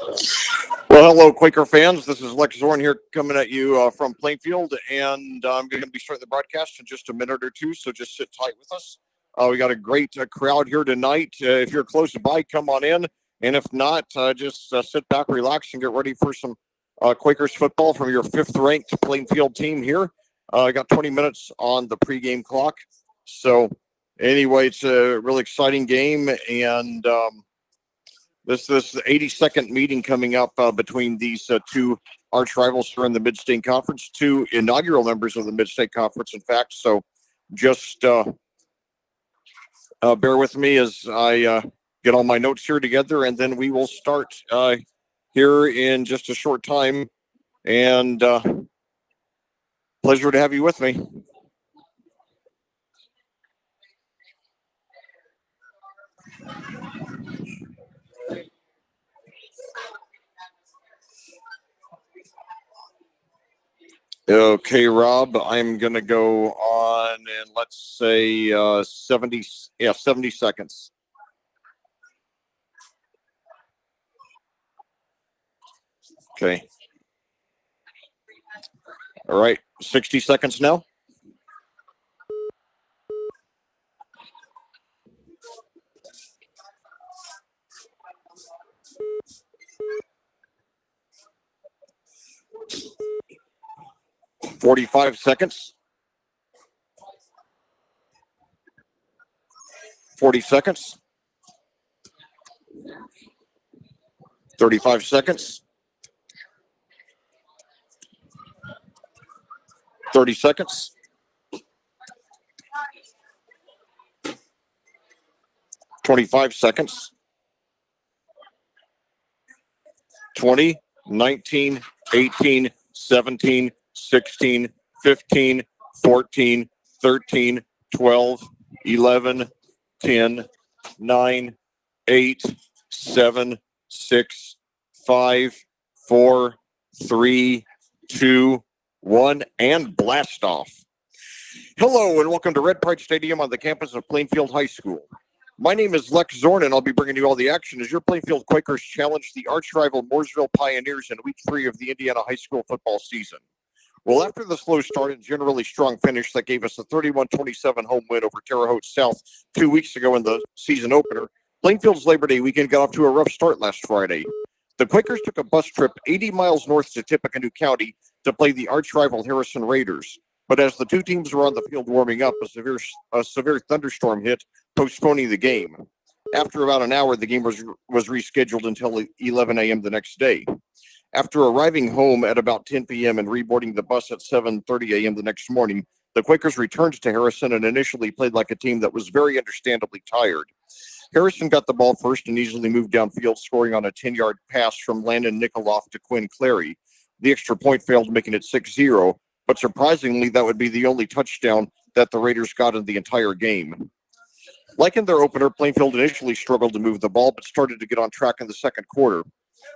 Well, hello, Quaker fans. This is Lex Zorn here coming at you from Plainfield, and I'm going to be starting the broadcast in just a minute or two, so just sit tight with us. We got a great crowd here tonight. If you're close by, come on in, and if not, just sit back, relax, and get ready for some Quakers football from your fifth-ranked Plainfield team here. I got 20 minutes on the pregame clock, so anyway, it's a really exciting game, and this is the 82nd meeting coming up between these two arch rivals who are in the Mid-State Conference, two inaugural members of the Mid-State Conference, in fact. So just bear with me as I get all my notes here together, and then we will start here in just a short time. And pleasure to have you with me. Okay, Rob, I'm going to go on and let's say 70 seconds. Okay. All right, 60 seconds now. $45 seconds. 40 seconds. 35 seconds. 30 seconds. 25 seconds. 20, 19, 18, 17, 16, 15, 14, 13, 12, 11, 10, 9, 8, 7, 6, 5, 4, 3, 2, 1, and blast off. Hello and welcome to Red Pride Stadium on the campus of Plainfield High School. My name is Lex Zorn, and I'll be bringing you all the action as your Plainfield Quakers challenge the arch-rival Mooresville Pioneers in Week 3 of the Indiana high school football season. Well, after the slow start and generally strong finish that gave us a 31-27 home win over Terre Haute South 2 weeks ago in the season opener, Plainfield's Labor Day weekend got off to a rough start last Friday. The Quakers took a bus trip 80 miles north to Tippecanoe County to play the arch-rival Harrison Raiders. But as the two teams were on the field warming up, a severe thunderstorm hit, postponing the game. After about an hour, the game was rescheduled until 11 a.m. the next day. After arriving home at about 10 p.m. and reboarding the bus at 7:30 a.m. the next morning, the Quakers returned to Harrison and initially played like a team that was very understandably tired. Harrison got the ball first and easily moved downfield, scoring on a 10-yard pass from Landon Nikoloff to Quinn Clary. The extra point failed, making it 6-0, but surprisingly, that would be the only touchdown that the Raiders got in the entire game. Like in their opener, Plainfield initially struggled to move the ball, but started to get on track in the second quarter.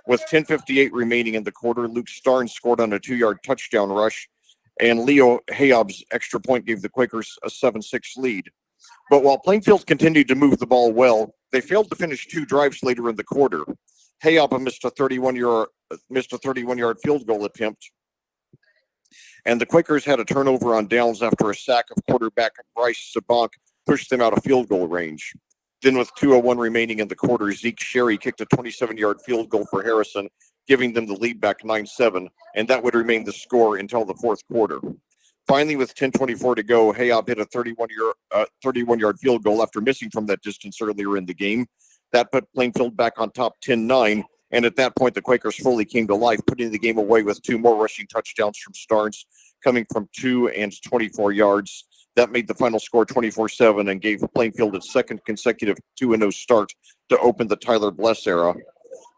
With 10:58 remaining in the quarter, Luke Starnes scored on a 2-yard touchdown rush, and Leo Hayob's extra point gave the Quakers a 7-6 lead. But while Plainfield continued to move the ball well, they failed to finish two drives later in the quarter. Hayob missed a 31-yard field goal attempt, and the Quakers had a turnover on downs after a sack of quarterback Bryce Sabank pushed them out of field goal range. Then with 2:01 remaining in the quarter, Zeke Sherry kicked a 27-yard field goal for Harrison, giving them the lead back 9-7, and that would remain the score until the fourth quarter. Finally, with 10:24 to go, Hayob hit a 31-yard field goal after missing from that distance earlier in the game. That put Plainfield back on top 10-9, and at that point, the Quakers fully came to life, putting the game away with two more rushing touchdowns from Starnes, coming from 2 and 24 yards. That made the final score 24-7 and gave Plainfield its second consecutive 2-0 start to open the Tyler Bless era.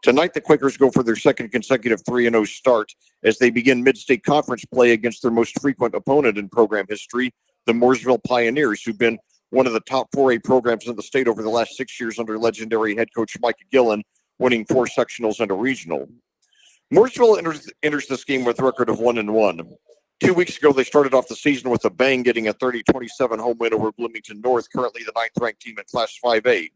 Tonight, the Quakers go for their second consecutive 3-0 start as they begin Mid-State Conference play against their most frequent opponent in program history, the Mooresville Pioneers, who've been one of the top 4A programs in the state over the last 6 years under legendary head coach Mike Gillen, winning 4 sectionals and a regional. Mooresville enters this game with a record of 1-1. 2 weeks ago, they started off the season with a bang, getting a 30-27 home win over Bloomington North, currently the 9th-ranked team in Class 5A.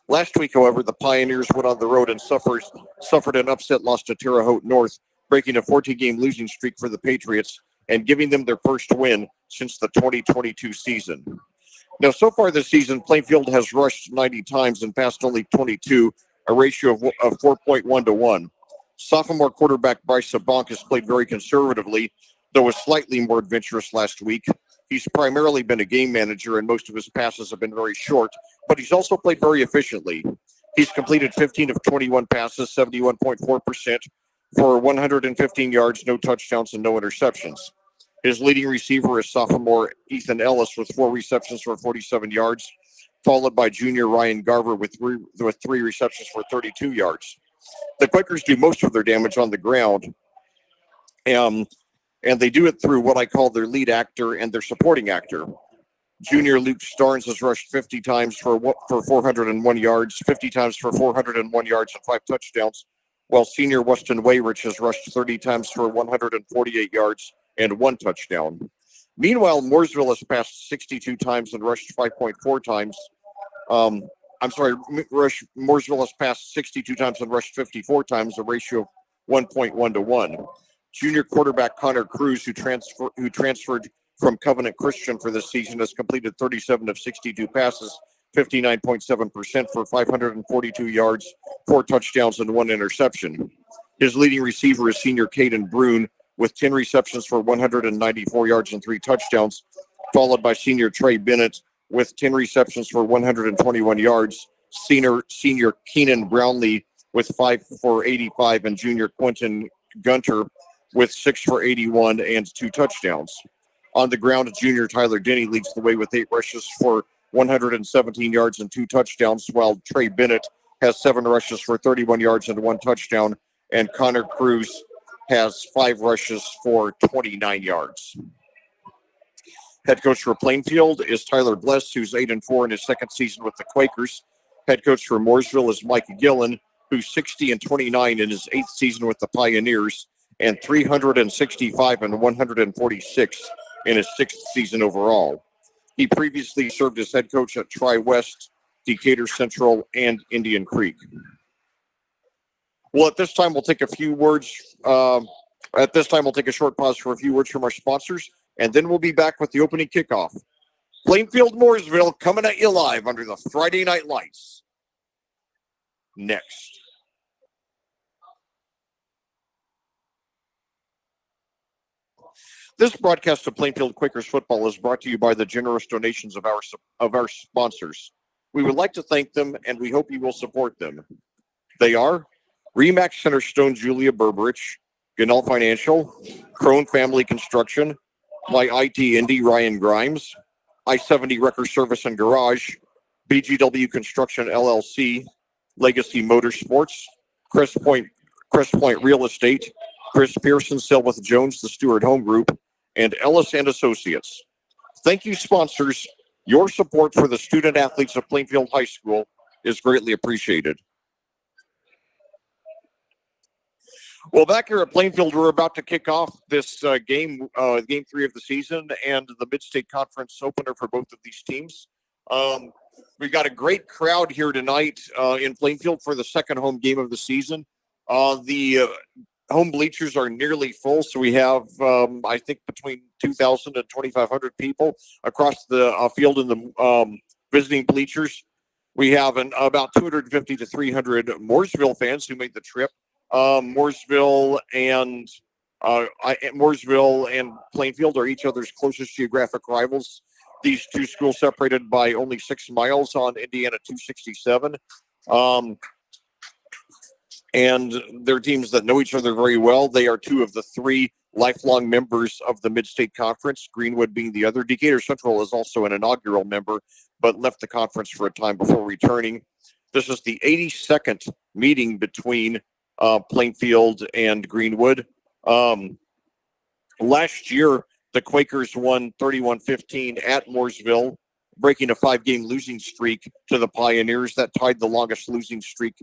Last week, however, the Pioneers went on the road and suffered an upset loss to Terre Haute North, breaking a 14-game losing streak for the Patriots and giving them their first win since the 2022 season. Now, so far this season, Plainfield has rushed 90 times and passed only 22, a ratio of 4.1 to 1. Sophomore quarterback Bryce Sabank has played very conservatively, though was slightly more adventurous last week. He's primarily been a game manager, and most of his passes have been very short, but he's also played very efficiently. He's completed 15 of 21 passes, 71.4%, for 115 yards, no touchdowns, and no interceptions. His leading receiver is sophomore Ethan Ellis with 4 receptions for 47 yards, followed by junior Ryan Garver with three receptions for 32 yards. The Quakers do most of their damage on the ground, and they do it through what I call their lead actor and their supporting actor. Junior Luke Starnes has rushed 50 times for 401 yards, 50 times for 401 yards and 5 touchdowns, while senior Weston Wayrich has rushed 30 times for 148 yards and 1 touchdown. Meanwhile, Mooresville has passed 62 times and rushed 5.4 times. Mooresville has passed 62 times and rushed 54 times, a ratio of 1.1 to 1. Junior quarterback Connor Cruz, who transferred from Covenant Christian for this season, has completed 37 of 62 passes, 59.7% for 542 yards, 4 touchdowns, and 1 interception. His leading receiver is senior Caden Brune with 10 receptions for 194 yards and 3 touchdowns, followed by senior Trey Bennett with 10 receptions for 121 yards, senior Keenan Brownlee with 5 for 85, and junior Quentin Gunter with 6 for 81 and 2 touchdowns. On the ground, junior Tyler Denny leads the way with 8 rushes for 117 yards and 2 touchdowns, while Trey Bennett has 7 rushes for 31 yards and 1 touchdown, and Connor Cruz has 5 rushes for 29 yards. Head coach for Plainfield is Tyler Bless, who's 8-4 in his second season with the Quakers. Head coach for Mooresville is Mike Gillen, who's 60-29 in his 8th season with the Pioneers, and 365 and 146 in his 6th season overall. He previously served as head coach at Tri-West, Decatur Central, and Indian Creek. Well, at this time, we'll take a short pause for a few words from our sponsors, and then we'll be back with the opening kickoff. Plainfield Mooresville coming at you live under the Friday Night Lights. Next. This broadcast of Plainfield Quakers football is brought to you by the generous donations of our sponsors. We would like to thank them, and we hope you will support them. They are Remax Centerstone Julia Berberich, Ganell Financial, Crone Family Construction, My IT Indy Ryan Grimes, I-70 Wrecker Service and Garage, BGW Construction LLC, Legacy Motorsports, Crest Point Real Estate, Chris Pearson, Selwith Jones, the Stewart Home Group, and Ellis and Associates. Thank you, sponsors. Your support for the student athletes of Plainfield High School is greatly appreciated. Well, back here at Plainfield, we're about to kick off this game 3 of the season, and the Mid-State Conference opener for both of these teams. We've got a great crowd here tonight in Plainfield for the second home game of the season. The home bleachers are nearly full, so we have, I think, between 2,000 and 2,500 people across the field in the visiting bleachers. We have about 250 to 300 Mooresville fans who made the trip. Mooresville and Plainfield are each other's closest geographic rivals. These two schools separated by only 6 miles on Indiana 267. And they're teams that know each other very well. They are 2 of the 3 lifelong members of the Mid-State Conference, Greenwood being the other. Decatur Central is also an inaugural member, but left the conference for a time before returning. This is the 82nd meeting between Plainfield and Greenwood. Last year, the Quakers won 31-15 at Mooresville, breaking a 5-game losing streak to the Pioneers. That tied the longest losing streak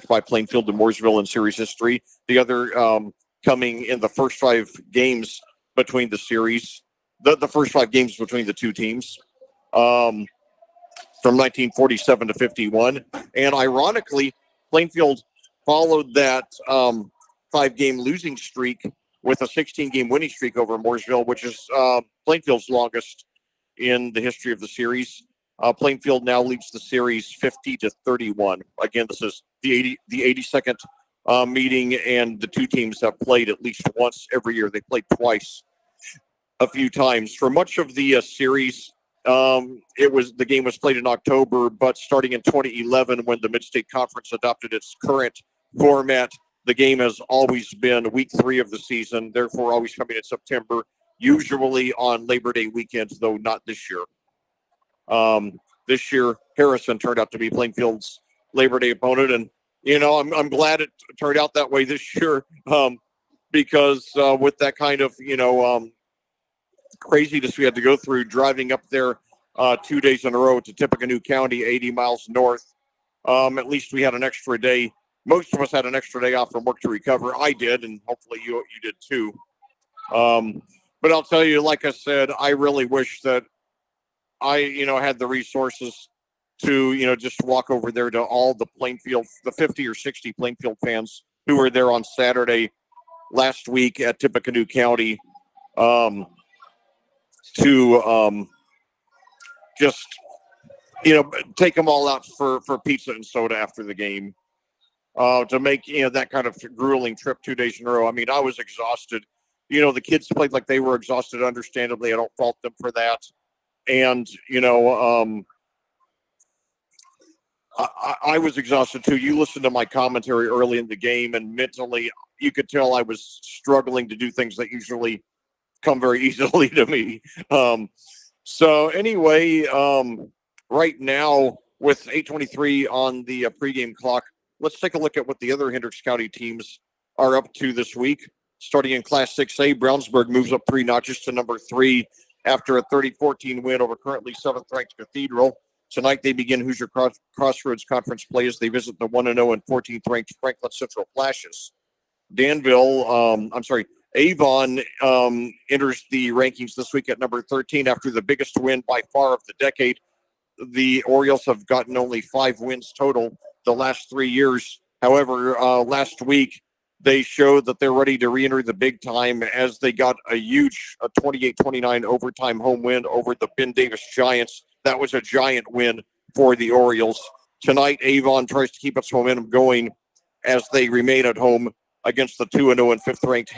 by Plainfield to Mooresville in series history. The other coming in the first 5 games between the series, the first 5 games between the two teams. from 1947 to 51. And ironically, Plainfield followed that 5-game losing streak with a 16-game winning streak over Mooresville, which is Plainfield's longest in the history of the series. Plainfield now leads the series 50-31. Again, this is the 82nd meeting, and the two teams have played at least once every year. They played twice a few times. For much of the series, the game was played in October, but starting in 2011, when the Mid-State Conference adopted its current format, the game has always been week 3 of the season, therefore always coming in September, usually on Labor Day weekend, though not this year. This year, Harrison turned out to be Plainfield's Labor Day opponent, and I'm glad it turned out that way this year, because with that kind of craziness we had to go through driving up there 2 days in a row to Tippecanoe County, 80 miles north. At least we had an extra day. Most of us had an extra day off from work to recover. I did, and hopefully you did too. But I'll tell you, like I said, I really wish that I had the resources to just walk over there to all the Plainfield, the 50 or 60 Plainfield fans who were there on Saturday last week at Tippecanoe County, to just take them all out for pizza and soda after the game, to make that kind of grueling trip 2 days in a row. I mean, I was exhausted. The kids played like they were exhausted, understandably. I don't fault them for that. And I was exhausted too. You listened to my commentary early in the game, and mentally you could tell I was struggling to do things that usually come very easily to me. So anyway, right now with 8:23 on the pregame clock, let's take a look at what the other Hendricks County teams are up to this week. Starting in Class 6A, Brownsburg moves up 3 notches to number 3 after a 30-14 win over currently 7th-ranked Cathedral. Tonight they begin Hoosier Crossroads Conference play as they visit the 1-0 and 14th-ranked Franklin Central Flashes. Avon enters the rankings this week at number 13 after the biggest win by far of the decade. The Orioles have gotten only 5 wins total the last 3 years. However, last week they showed that they're ready to re-enter the big time as they got a huge 28-29 overtime home win over the Ben Davis Giants. That was a giant win for the Orioles. Tonight, Avon tries to keep its momentum going as they remain at home against the 2-0 and 5th-ranked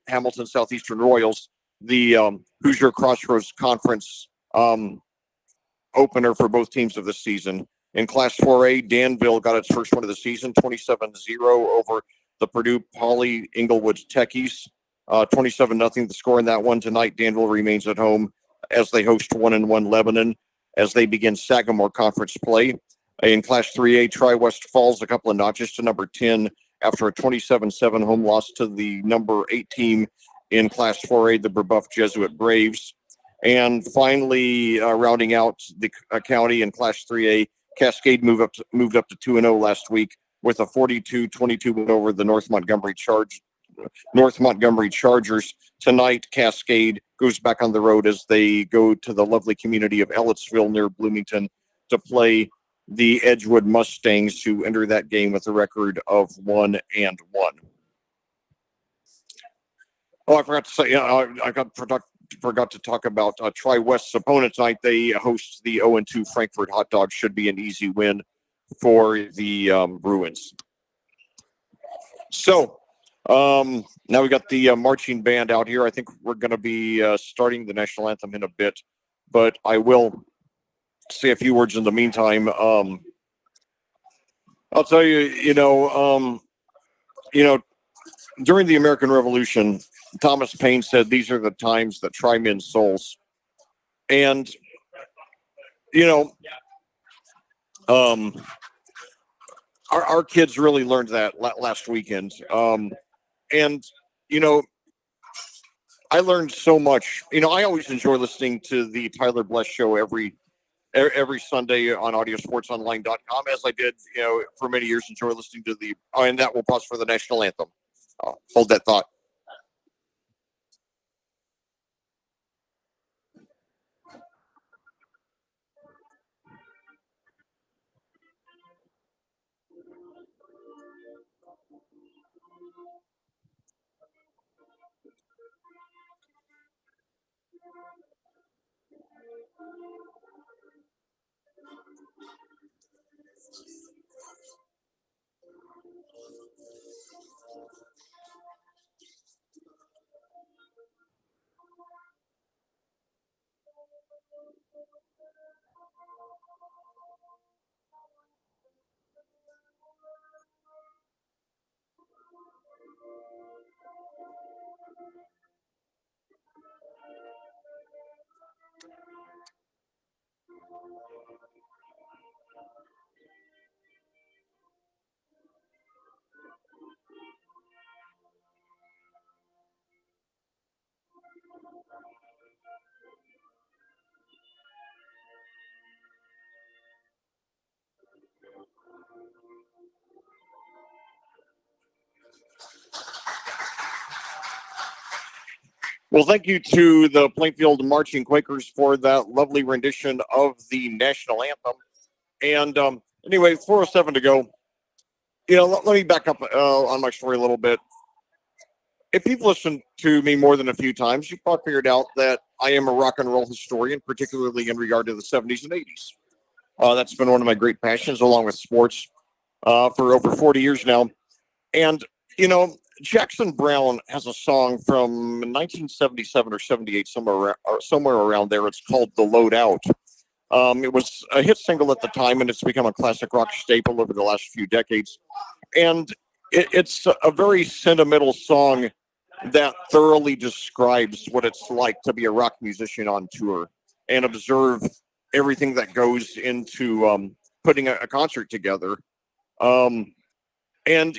Hamilton Southeastern Royals, the Hoosier Crossroads Conference opener for both teams of the season. In Class 4A, Danville got its first win of the season, 27-0 over the Purdue Poly Inglewood Techies. 27-0 the score in that one. Tonight, Danville remains at home as they host 1-1 Lebanon as they begin Sagamore Conference play. In Class 3A, Tri-West falls a couple of notches to number 10 after a 27-7 home loss to the number 8 team in Class 4A, the Brebeuf Jesuit Braves. And finally, rounding out the county in Class 3A, Cascade moved up to 2-0 last week with a 42-22 win over the North Montgomery Chargers. Tonight, Cascade goes back on the road as they go to the lovely community of Ellettsville near Bloomington to play the Edgewood Mustangs, who enter that game with a record of 1-1. Oh, I forgot to say, forgot to talk about Tri-West's opponent tonight. They host the 0-2 Frankfurt Hot Dogs. Should be an easy win for the Bruins. So now we got the marching band out here. I think we're going to be starting the national anthem in a bit, but I will say a few words in the meantime. I'll tell you, during the American Revolution, Thomas Paine said, "These are the times that try men's souls." And, our kids really learned that last weekend. And, I learned so much. I always enjoy listening to the Tyler Bless show every Sunday on audiosportsonline.com, as I did, for many years. Enjoy listening to and that will pause for the national anthem. Hold that thought. Well, thank you to the Plainfield Marching Quakers for that lovely rendition of the national anthem. And anyway, 4:07 to go. Let me back up on my story a little bit. If you've listened to me more than a few times, you've probably figured out that I am a rock and roll historian, particularly in regard to the 70s and 80s. That's been one of my great passions, along with sports, for over 40 years now. And, Jackson Browne has a song from 1977 or 78, somewhere around there. It's called The Load Out. It was a hit single at the time, and it's become a classic rock staple over the last few decades. And it's a very sentimental song that thoroughly describes what it's like to be a rock musician on tour and observe everything that goes into putting a concert together. Um, and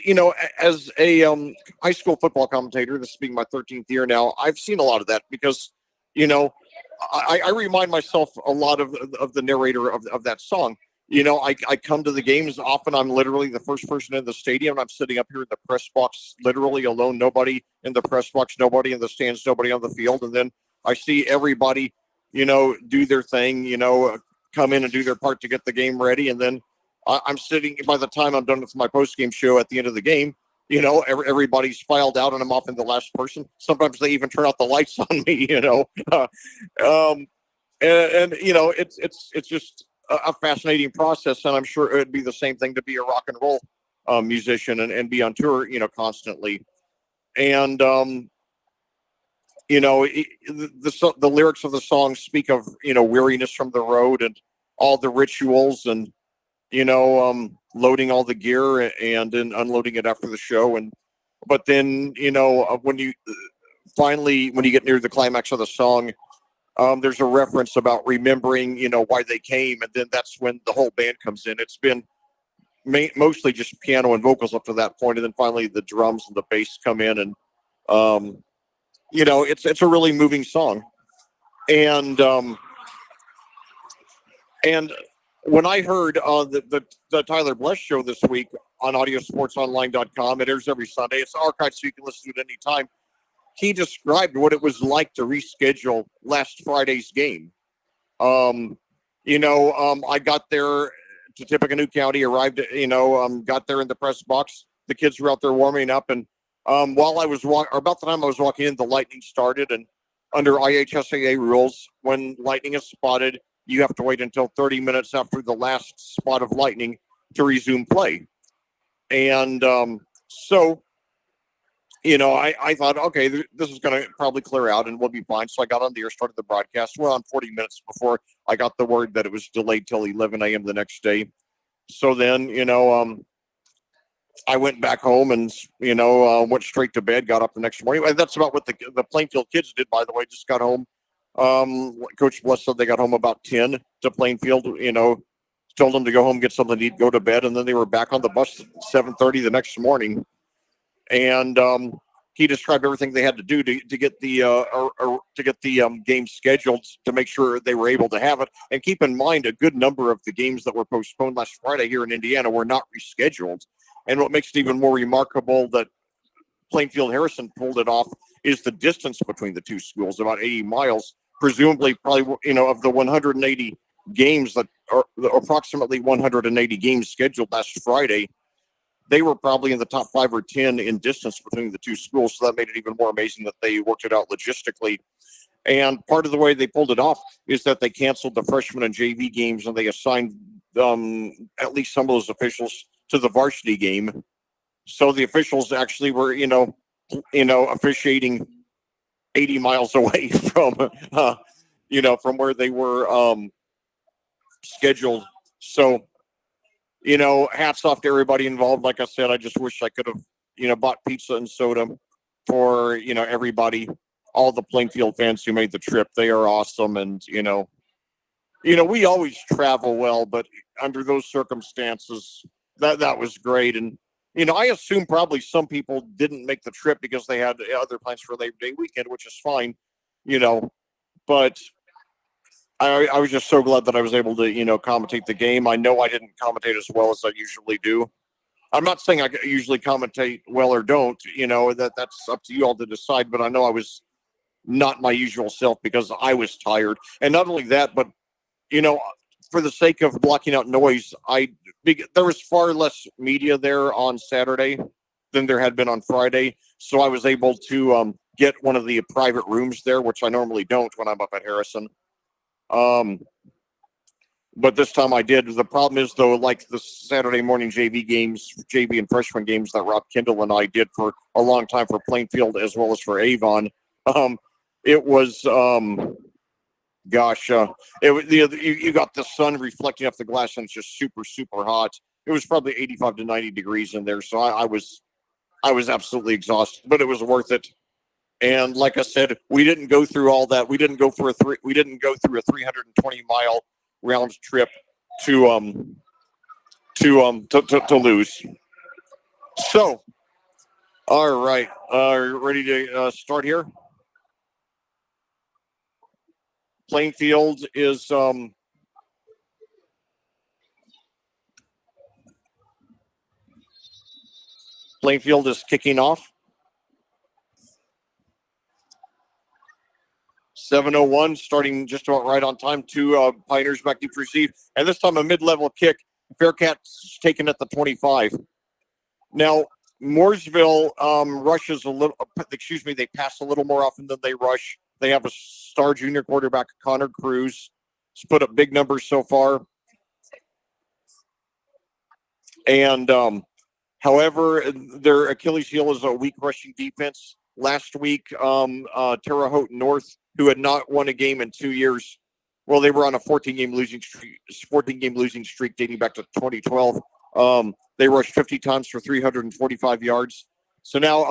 as a high school football commentator, this being my 13th year now, I've seen a lot of that because, you know, I remind myself a lot of the narrator of that song. I come to the games often. I'm literally the first person in the stadium. I'm sitting up here in the press box, literally alone. Nobody in the press box, nobody in the stands, nobody on the field. And then I see everybody, do their thing. Come in and do their part to get the game ready, and then I'm sitting. By the time I'm done with my post game show at the end of the game, everybody's filed out, and I'm often the last person. Sometimes they even turn out the lights on me. Um, it's just a fascinating process, and I'm sure it'd be the same thing to be a rock and roll musician and be on tour, constantly. And the lyrics of the song speak of weariness from the road and all the rituals and loading all the gear and then unloading it after the show. And but then when you finally when you get near the climax of the song, there's a reference about remembering why they came, and then that's when the whole band comes in. It's been mostly just piano and vocals up to that point, and then finally the drums and the bass come in, and um, it's a really moving song. And um, and when I heard the Tyler Bless show this week on audiosportsonline.com, it airs every Sunday. It's archived so you can listen to it anytime. He described what it was like to reschedule last Friday's game. I got there to Tippecanoe County, arrived, got there in the press box. The kids were out there warming up, and while I was about the time I was walking in, the lightning started. And under IHSAA rules, when lightning is spotted, you have to wait until 30 minutes after the last spot of lightning to resume play. And so I thought, okay, this is going to probably clear out and we'll be fine. So I got on the air, started the broadcast. We're on 40 minutes before I got the word that it was delayed till 11 a.m. the next day. So then, I went back home and, went straight to bed, got up the next morning. And that's about what the Plainfield kids did, by the way, just got home. Coach Bless said they got home about 10 to Plainfield, told them to go home, get something to eat, go to bed. And then they were back on the bus at 7:30 the next morning. And he described everything they had to do to get the game scheduled to make sure they were able to have it. And keep in mind, a good number of the games that were postponed last Friday here in Indiana were not rescheduled. And what makes it even more remarkable that Plainfield Harrison pulled it off is the distance between the two schools, about 80 miles. Presumably, probably of the 180 games that are approximately 180 games scheduled last Friday, they were probably in the top 5 or 10 in distance between the two schools. So that made it even more amazing that they worked it out logistically. And part of the way they pulled it off is that they canceled the freshman and JV games, and they assigned at least some of those officials to the varsity game. So the officials actually were, officiating 80 miles away from, from where they were scheduled. So, hats off to everybody involved. Like I said, I just wish I could have, bought pizza and soda for, everybody, all the Plainfield fans who made the trip. They are awesome. And, we always travel well, but under those circumstances, that was great. And, I assume probably some people didn't make the trip because they had other plans for Labor Day weekend, which is fine, but I was just so glad that I was able to, commentate the game. I know I didn't commentate as well as I usually do. I'm not saying I usually commentate well or don't, that's up to you all to decide, but I know I was not my usual self because I was tired. And not only that, but, for the sake of blocking out noise, there was far less media there on Saturday than there had been on Friday. So I was able to get one of the private rooms there, which I normally don't when I'm up at Harrison. But this time I did. The problem is, though, like the Saturday morning JV and freshman games that Rob Kendall and I did for a long time for Plainfield as well as for Avon, it was, you got the sun reflecting off the glass and it's just super, super hot. It was probably 85 to 90 degrees in there. So I was absolutely exhausted, but it was worth it. And like I said, we didn't go through all that. We didn't go through a 320-mile round trip to lose. So, all right, ready to start here? Plainfield is kicking off. 7:01, starting just about right on time. Two Pioneers back deep to receive. And this time a mid-level kick. Bearcats taken at the 25. Now, Mooresville rushes a little, they pass a little more often than they rush. They have a star junior quarterback, Connor Cruz. He's put up big numbers so far. And, however, their Achilles heel is a weak rushing defense. Last week, Terre Haute North, who had not won a game in 2 years, well, they were on a 14-game losing streak dating back to 2012. They rushed 50 times for 345 yards. So now,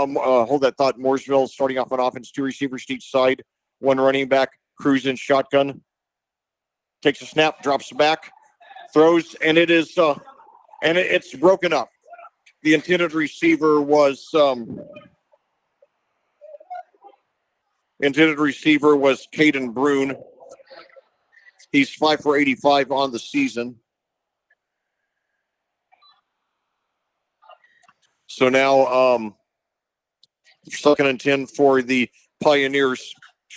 hold that thought. Mooresville starting off on offense, two receivers to each side, one running back, Cruz in shotgun, takes a snap, drops back, throws, and it's broken up. The intended receiver was Caden Brune. He's 5 for 85 on the season. So now, 2nd and 10 for the Pioneers.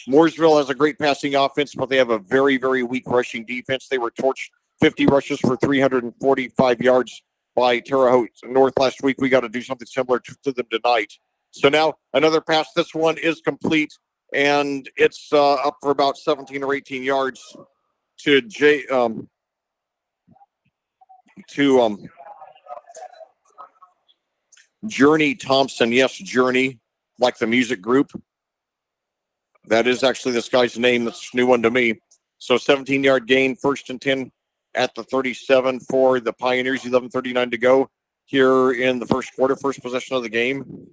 Mooresville has a great passing offense, but they have a very, very weak rushing defense. They were torched 50 rushes for 345 yards by Terre Haute North last week. We got to do something similar to them tonight. So now another pass. This one is complete, and it's up for about 17 or 18 yards to Journey Thompson. Yes, Journey, like the music group. That is actually this guy's name. That's a new one to me. So 17-yard gain, 1st and 10 at the 37 for the Pioneers. 11:39 to go here in the first quarter, first possession of the game.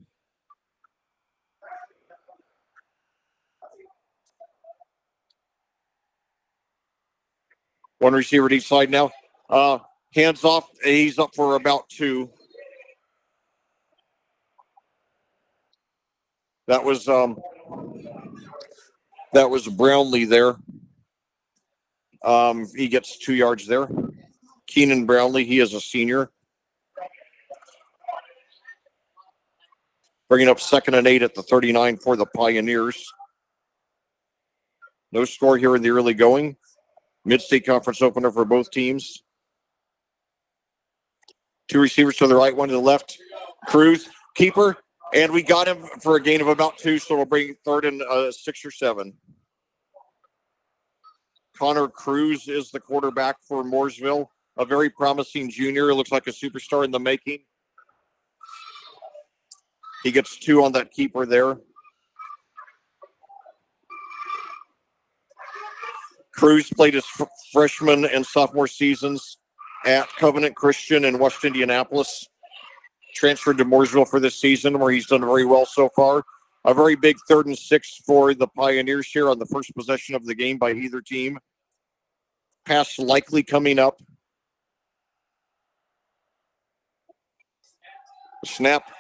One receiver to each side now. Hands off. He's up for about 2. That was Brownlee there. He gets 2 yards there. Keenan Brownlee, he is a senior. Bringing up 2nd and 8 at the 39 for the Pioneers. No score here in the early going. Mid-state conference opener for both teams. 2 receivers to the right, 1 to the left. Cruz, keeper, and we got him for a gain of about 2, so we'll bring 3rd and 6 or 7. Connor Cruz is the quarterback for Mooresville, a very promising junior. Looks like a superstar in the making. He gets 2 on that keeper there. Cruz played his freshman and sophomore seasons at Covenant Christian in West Indianapolis. Transferred to Mooresville for this season, where he's done very well so far. A very big 3rd and 6 for the Pioneers here on the first possession of the game by either team. Pass likely coming up. Snap.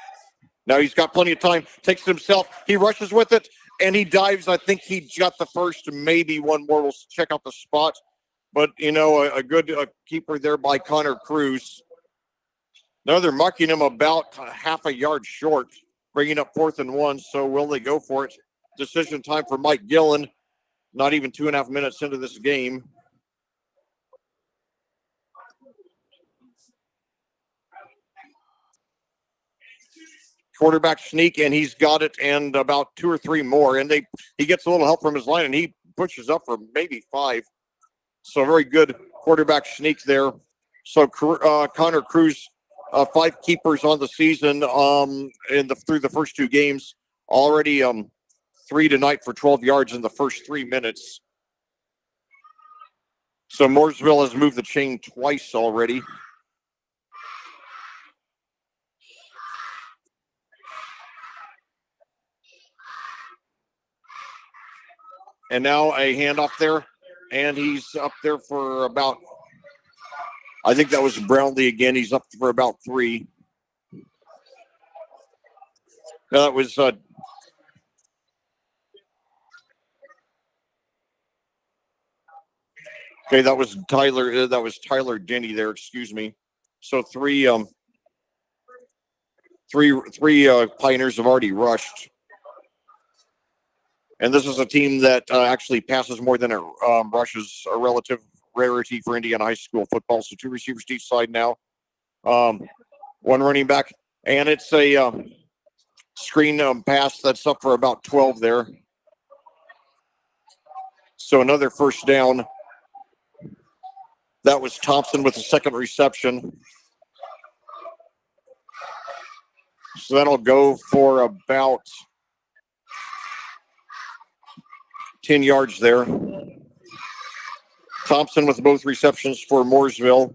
Now he's got plenty of time. Takes it himself. He rushes with it, and he dives. I think he got the first, maybe one more. We'll check out the spot. But, a good keeper there by Connor Cruz. Now they're mucking him about half a yard short, bringing up 4th and 1. So will they go for it? Decision time for Mike Gillen. Not even 2.5 minutes into this game. Quarterback sneak, and he's got it, and about 2 or 3 more. And he gets a little help from his line, and he pushes up for maybe 5. So very good quarterback sneak there. So Connor Cruz, 5 keepers on the season through the first 2 games. Already 3 tonight for 12 yards in the first 3 minutes. So Mooresville has moved the chain twice already. And now a handoff there, and he's up there for about, I think that was Brownlee again. He's up for about 3. Now that was okay. That was Tyler. That was Tyler Denny there. Excuse me. So three Pioneers have already rushed. And this is a team that actually passes more than it rushes, a relative rarity for Indiana high school football. So 2 receivers to each side now. 1 running back. And it's a screen pass that's up for about 12 there. So another first down. That was Thompson with the 2nd reception. So that'll go for about 10 yards there. Thompson with both receptions for Mooresville.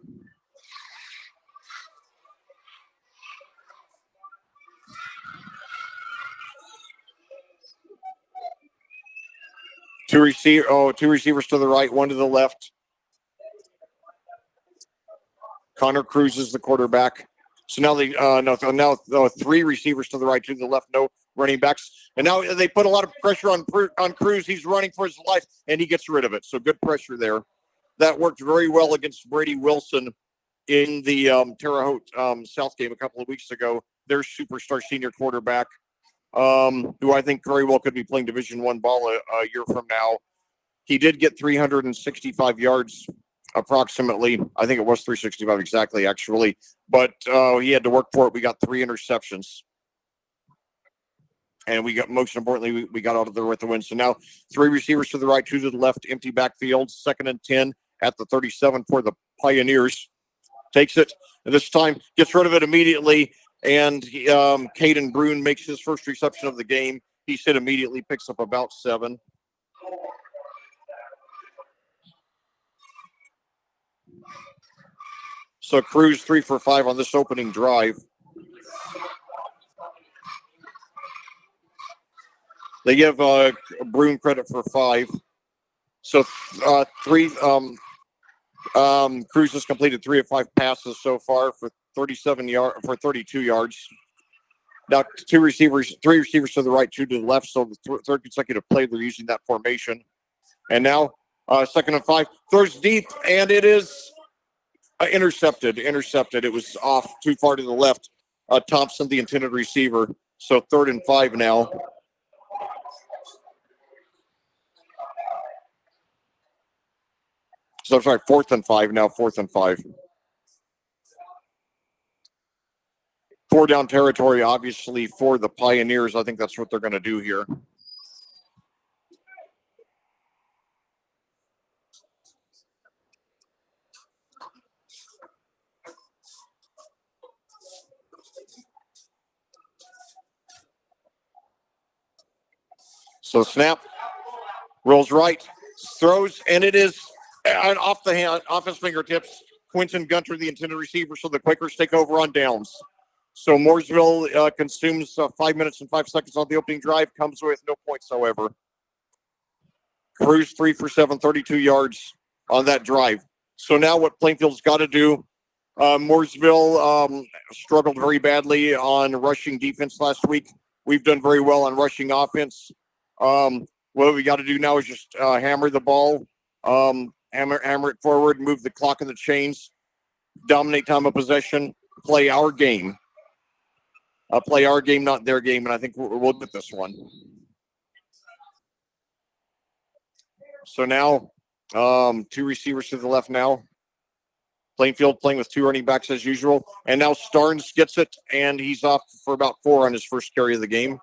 Two receivers to the right, 1 to the left. Connor Cruz is the quarterback. So now 3 receivers to the right, 2 to the left, no running backs. And now they put a lot of pressure on Cruz. He's running for his life, and he gets rid of it. So good pressure there. That worked very well against Brady Wilson in the Terre Haute South game a couple of weeks ago. Their superstar senior quarterback, who I think very well could be playing Division I ball a year from now. He did get 365 yards approximately. I think it was 365 exactly, actually. But he had to work for it. We got 3 interceptions. And we got, most importantly, we got out of there with the win. So now 3 receivers to the right, 2 to the left, empty backfield, 2nd and 10 at the 37 for the Pioneers. Takes it, and this time gets rid of it immediately. And Caden Brune makes his first reception of the game. He's hit immediately, picks up about 7. So Cruz 3 for 5 on this opening drive. They give Brune credit for 5. So 3. Cruz has completed 3 of 5 passes so far for 32 yards. Now 3 receivers to the right, 2 to the left. So the 3rd consecutive play they're using that formation. And now 2nd and 5, throws deep, and it is intercepted. It was off too far to the left. Thompson, the intended receiver. So 3rd and 5 now. So I'm sorry, 4th and 5 now. 4th and 5. 4 down territory, obviously, for the Pioneers. I think that's what they're going to do here. So snap, rolls right, throws, and it is off the hand, off his fingertips. Quentin Gunter, the intended receiver, so the Quakers take over on downs. So Mooresville consumes 5 minutes and 5 seconds on the opening drive, comes with no points, however. Cruz 3 for 7, 32 yards on that drive. So now what Plainfield's got to do, Mooresville struggled very badly on rushing defense last week. We've done very well on rushing offense. What we got to do now is just hammer the ball, hammer it forward, move the clock in the chains, dominate time of possession, play our game. Play our game, not their game, and I think we'll get this one. So now, 2 receivers to the left now. Plainfield playing with 2 running backs as usual. And now Starnes gets it, and he's off for about 4 on his first carry of the game.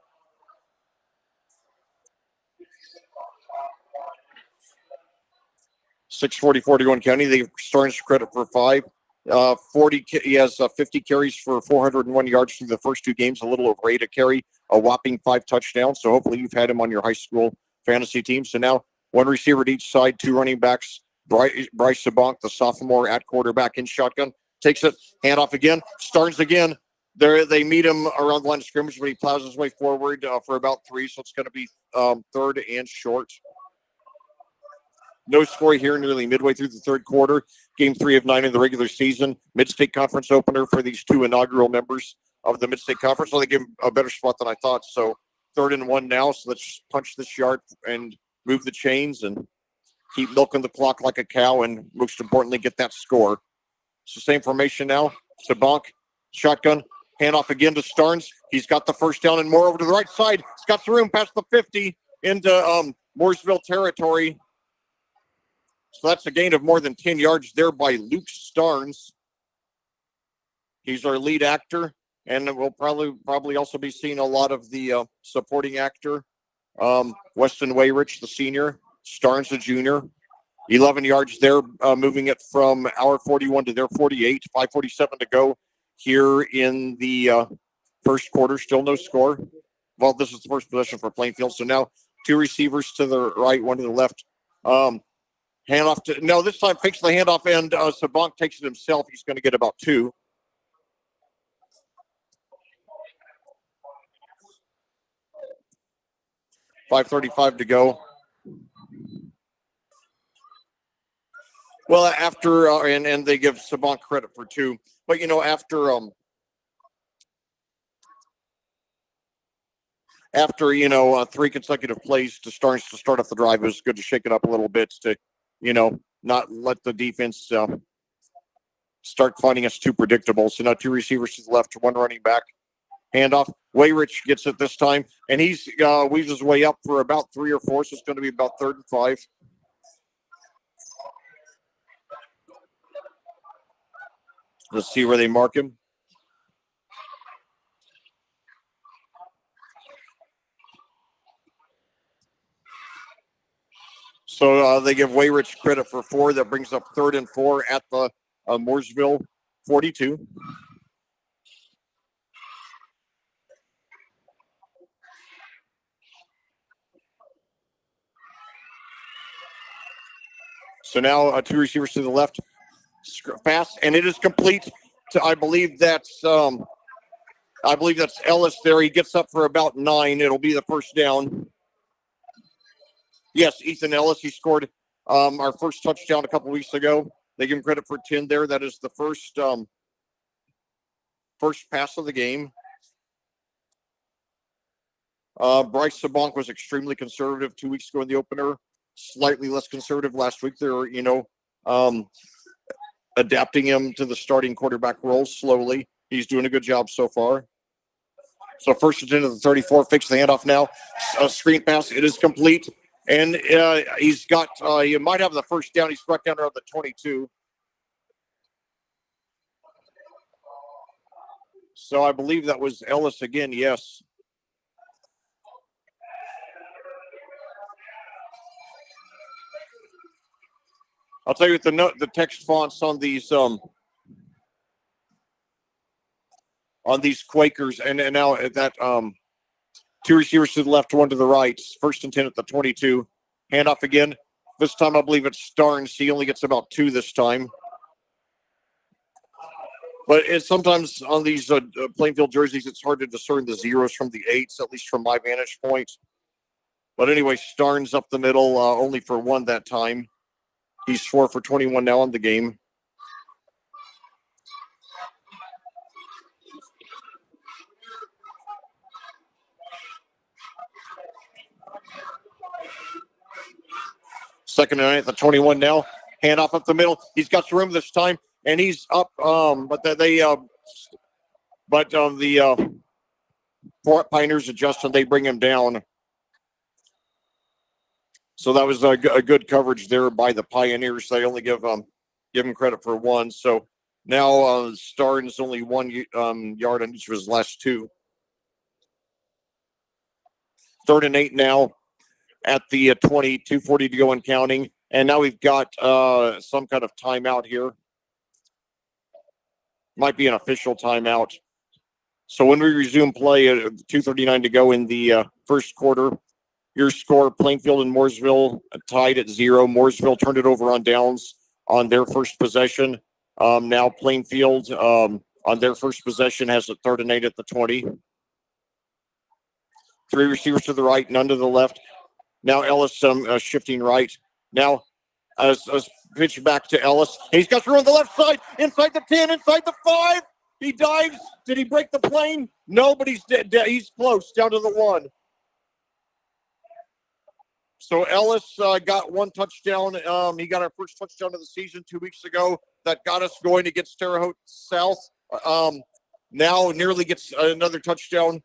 .644 to go in county. They give Starnes credit for 5. He has 50 carries for 401 yards through the first 2 games, a little over 8 a carry, a whopping 5 touchdowns. So hopefully you've had him on your high school fantasy team. So now 1 receiver to each side, 2 running backs. Bryce Sabonk, the sophomore at quarterback in shotgun, takes it, handoff again, Starnes again. They meet him around the line of scrimmage, but he plows his way forward for about 3, so it's going to be 3rd and short. No score here nearly midway through the 3rd quarter. Game 3 of 9 in the regular season. Mid-state conference opener for these 2 inaugural members of the Mid-state conference. So they give him a better spot than I thought. So 3rd and 1 now. So let's punch this yard and move the chains and keep milking the clock like a cow, and most importantly, get that score. It's the same formation now. Sabonk, shotgun, handoff again to Starnes. He's got the first down and more over to the right side. He's got the room past the 50 into Mooresville territory. So that's a gain of more than 10 yards there by Luke Starnes. He's our lead actor, and we'll probably also be seeing a lot of the supporting actor. Weston Wayrich, the senior. Starnes, the junior. 11 yards there, moving it from our 41 to their 48. 5:47 to go here in the first quarter. Still no score. Well, this is the first possession for Plainfield. So now 2 receivers to the right, 1 to the left. Handoff to, no, this time fakes the handoff, and Sabonk takes it himself. He's going to get about 2. .535 to go. Well, after and they give Sabonk credit for 2, but after 3 consecutive plays to start off the drive, it was good to shake it up a little bit to not let the defense start finding us too predictable. So now 2 receivers to the left, 1 running back. Handoff. Wayrich gets it this time, and he's weaves his way up for about 3 or 4, so it's going to be about 3rd and 5. Let's see where they mark him. So they give Wayrich credit for 4. That brings up 3rd and 4 at the Mooresville 42. So now 2 receivers to the left, pass, and it is complete. I believe that's Ellis there. He gets up for about 9. It'll be the first down. Yes, Ethan Ellis. He scored our first touchdown a couple weeks ago. They give him credit for 10 there. That is the first pass of the game. Bryce Sabonk was extremely conservative 2 weeks ago in the opener. Slightly less conservative last week. They're, adapting him to the starting quarterback role slowly. He's doing a good job so far. So first and 10 to the 34, fakes the handoff now. Screen pass, it is complete. And he's got, he might have the first down. He struck down around the 22. So I believe that was Ellis again, yes. I'll tell you what, the text fonts on these Quakers, and now that Two receivers to the left, one to the right. 1st and 10 at the 22. Handoff again. This time I believe it's Starnes. He only gets about 2 this time. But it's sometimes on these Plainfield jerseys, it's hard to discern the zeros from the 8s, at least from my vantage point. But anyway, Starnes up the middle, only for 1 that time. He's 4 for 21 now in the game. Second and 9 at the 21 now. Handoff up the middle. He's got some room this time, and he's up. But the Pioneers adjust and they bring him down. So that was a good coverage there by the Pioneers. They only give him credit for 1. So now Starnes only 1 yard on each of his last 2. 3rd and 8 now at the 20, 2:40 to go and counting. And now we've got some kind of timeout here. Might be an official timeout. So when we resume play at 2:39 to go in the first quarter, your score, Plainfield and Mooresville tied at 0. Mooresville turned it over on downs on their first possession. Now Plainfield on their first possession has a 3rd and 8 at the 20. 3 receivers to the right, none to the left. Now Ellis shifting right. Now pitch back to Ellis. He's got through on the left side, inside the 10, inside the 5. He dives. Did he break the plane? No, but he's he's close, down to the 1. So Ellis got 1 touchdown. He got our first touchdown of the season 2 weeks ago. That got us going against Terre Haute South. Now nearly gets another touchdown.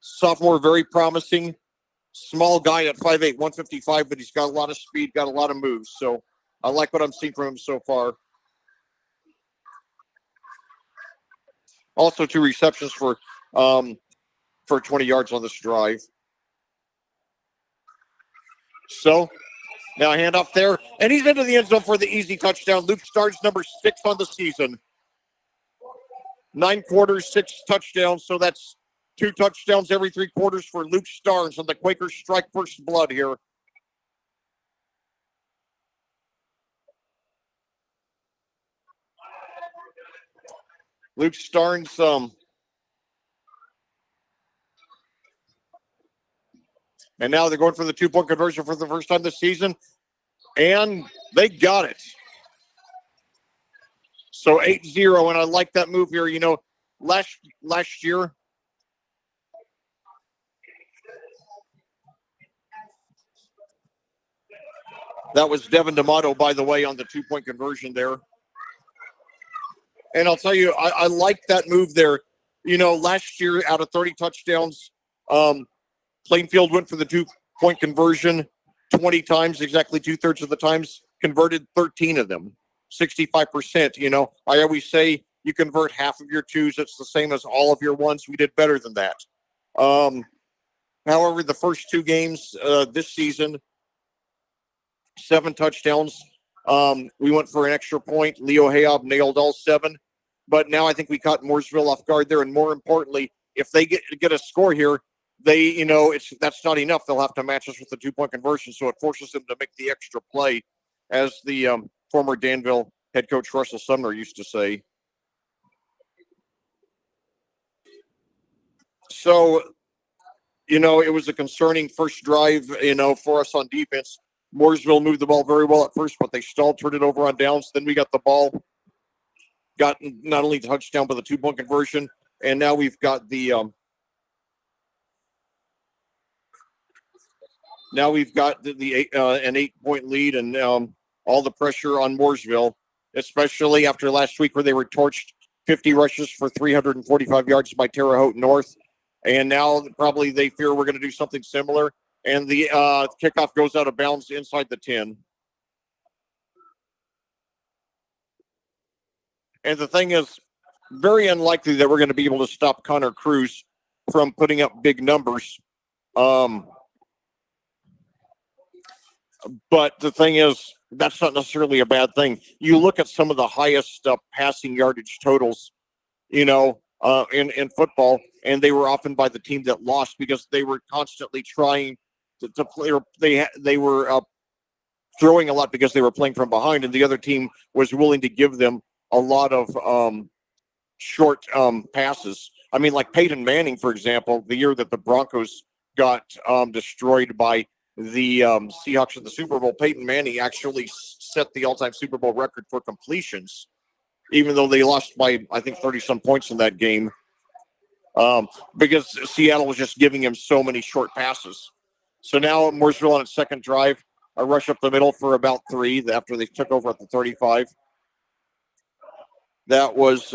Sophomore, very promising. Small guy at 5'8", 155, but he's got a lot of speed, got a lot of moves. So I like what I'm seeing from him so far. Also 2 receptions for 20 yards on this drive. So now handoff there, and he's into the end zone for the easy touchdown. Luke Starnes, number 6 on the season. 9 quarters, 6 touchdowns. So that's 2 touchdowns every 3 quarters for Luke Starnes, and the Quakers strike first blood here. Luke Starnes, and now they're going for the 2-point conversion for the first time this season, and they got it. So 8-0, and I like that move here. You know, last year, that was Devin D'Amato, by the way, on the 2-point conversion there. And I'll tell you, I like that move there. You know, last year, out of 30 touchdowns, Plainfield went for the 2-point conversion 20 times, exactly 2/3 of the times, converted 13 of them, 65%. You know, I always say you convert half of your 2s, it's the same as all of your 1s. We did better than that. However, the first 2 games this season, 7 touchdowns. We went for an extra point. Leo Hayob nailed all 7. But now I think we caught Mooresville off guard there. And more importantly, if they get a score here, that's not enough. They'll have to match us with the 2-point conversion. So it forces them to make the extra play, as the former Danville head coach Russell Sumner used to say. So, you know, it was a concerning first drive, you know, for us on defense. Mooresville moved the ball very well at first, but they stalled, turned it over on downs. Then we got the ball, got not only the touchdown, but the 2-point conversion. And now we've got the an 8-point lead, and all the pressure on Mooresville, especially after last week where they were torched 50 rushes for 345 yards by Terre Haute North. And now probably they fear we're going to do something similar. And the kickoff goes out of bounds inside the 10. And the thing is, very unlikely that we're going to be able to stop Connor Cruz from putting up big numbers. But the thing is, that's not necessarily a bad thing. You look at some of the highest passing yardage totals, you know, in football, and they were often by the team that lost because they were constantly trying to play. Or they were throwing a lot because they were playing from behind, and the other team was willing to give them a lot of short passes. I mean, like Peyton Manning, for example, the year that the Broncos got destroyed by the Seahawks in the Super Bowl, Peyton Manning actually set the all-time Super Bowl record for completions, even though they lost by, I think, 30-some points in that game, because Seattle was just giving him so many short passes. So now Mooresville on its second drive, a rush up the middle for about 3 after they took over at the 35. That was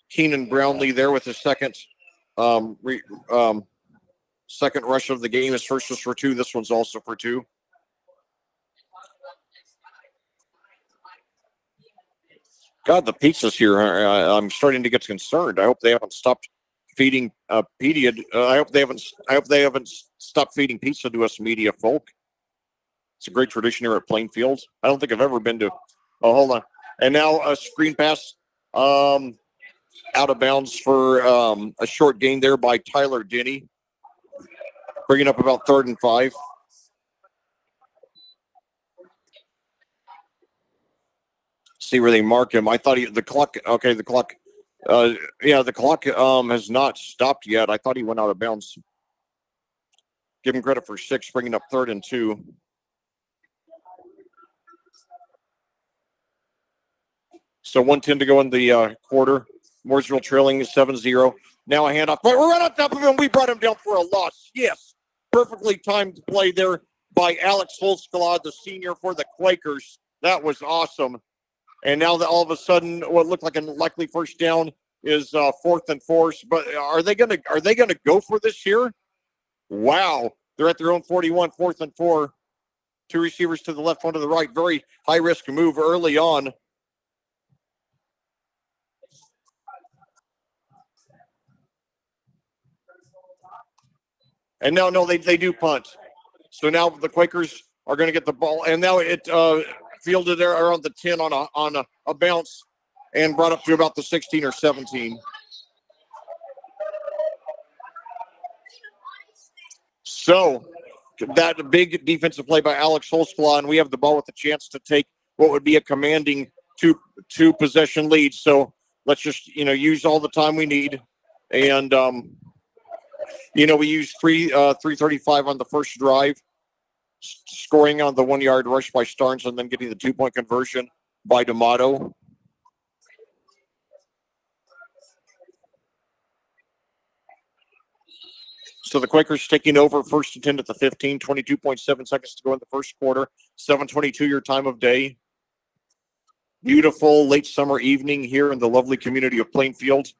Keenan Brownlee there with his second second rush of the game. His first was for 2. This one's also for 2. God, the pizzas here, I'm starting to get concerned. I hope they haven't stopped feeding media. I hope they haven't stopped feeding pizza to us media folk. It's a great tradition here at Plainfield. I don't think I've ever been to. Oh, hold on. And now a screen pass out of bounds for a short gain there by Tyler Denny, bringing up about 3rd and 5. See where they mark him. I thought the clock. Okay, the clock. The clock has not stopped yet. I thought he went out of bounds. Give him credit for 6, bringing up 3rd and 2. So 1:10 to go in the quarter. Mooresville trailing 7-0. Now a handoff. But we're right on top of him. We brought him down for a loss. Yes. Perfectly timed play there by Alex Holzklod, the senior for the Quakers. That was awesome. And now that all of a sudden what looked like a likely first down is 4th and 4. But are they gonna go for this here? Wow. They're at their own 41, 4th and 4. 2 receivers to the left, 1 to the right. Very high risk move early on. And now, no, they do punt. So now the Quakers are going to get the ball. And now it fielded there around the 10 on a bounce and brought up to about the 16 or 17. So that big defensive play by Alex Holzklod, and we have the ball with a chance to take what would be a commanding two possession lead. So let's just, use all the time we need. And, we used 3:35 on the first drive, scoring on the 1-yard rush by Starnes and then getting the 2-point conversion by D'Amato. So the Quakers taking over 1st and 10 at the 15, 22.7 seconds to go in the first quarter, 7:22 your time of day. Beautiful late summer evening here in the lovely community of Plainfield.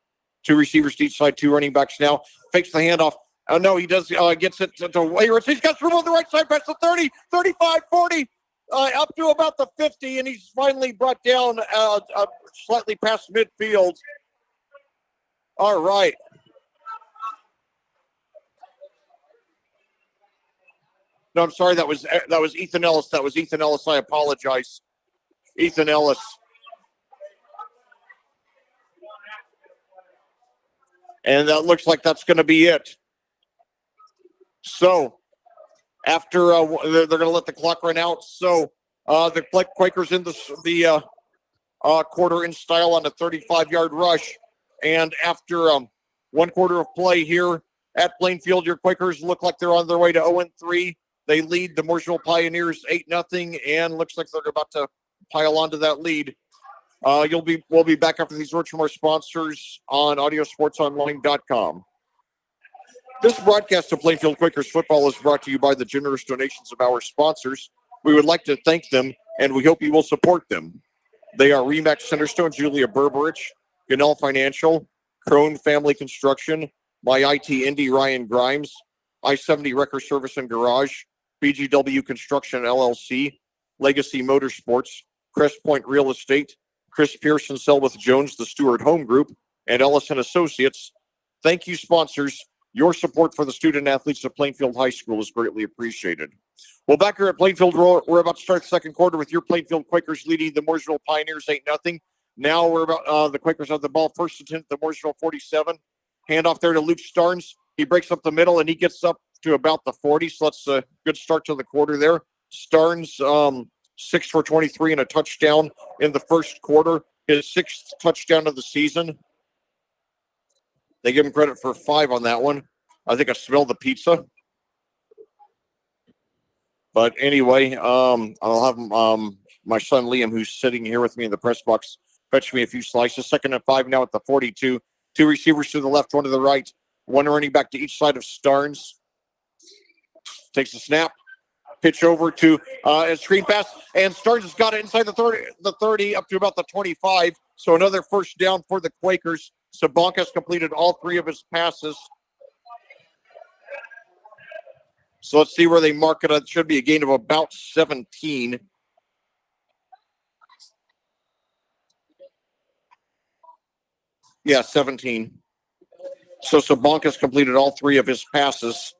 2 receivers to each side, 2 running backs now. Fakes the handoff. Oh, no, he does. Gets it to Wayrich. He's got room on the right side past the 30, 35, 40, up to about the 50, and he's finally brought down slightly past midfield. All right. No, I'm sorry. That was Ethan Ellis. That was Ethan Ellis. I apologize. Ethan Ellis. And that looks like that's going to be it. So after they're going to let the clock run out. So the Quakers in the quarter in style on a 35-yard rush. And after 1 quarter of play here at Plainfield, your Quakers look like they're on their way to 0-3. They lead the Mooresville Pioneers 8-0, and looks like they're about to pile onto that lead. We'll be back after these words from our sponsors on audiosportsonline.com. This broadcast of Plainfield Quakers football is brought to you by the generous donations of our sponsors. We would like to thank them, and we hope you will support them. They are Remax Centerstone, Julia Berberich, Ganell Financial, Crone Family Construction, My IT Indy Ryan Grimes, I-70 Wrecker Service and Garage, BGW Construction LLC, Legacy Motorsports, Crest Point Real Estate, Chris Pearson Selwith Jones, the Stewart Home Group, and Ellison Associates. Thank you, sponsors. Your support for the student athletes of Plainfield High School is greatly appreciated. Well, back here at Plainfield, we're about to start the second quarter with your Plainfield Quakers leading the Mooresville Pioneers 8-0. Now we're about the Quakers have the ball first and 10 at the Mooresville 47. Hand off there to Luke Starnes. He breaks up the middle and he gets up to about the 40. So that's a good start to the quarter there. Starnes 6 for 23 and a touchdown in the first quarter. His 6th touchdown of the season. They give him credit for 5 on that one. I think I smelled the pizza. But anyway, I'll have my son Liam, who's sitting here with me in the press box, fetch me a few slices. 2nd and 5 now at the 42. 2 receivers to the left, 1 to the right. 1 running back to each side of Starnes. Takes the snap. Pitch over to a screen pass. And Starnes has got it inside the 30 up to about the 25. So another first down for the Quakers. Sabank has completed all 3 of his passes. So let's see where they mark it. It should be a gain of about 17. Yeah, 17. So Sabank has completed all 3 of his passes.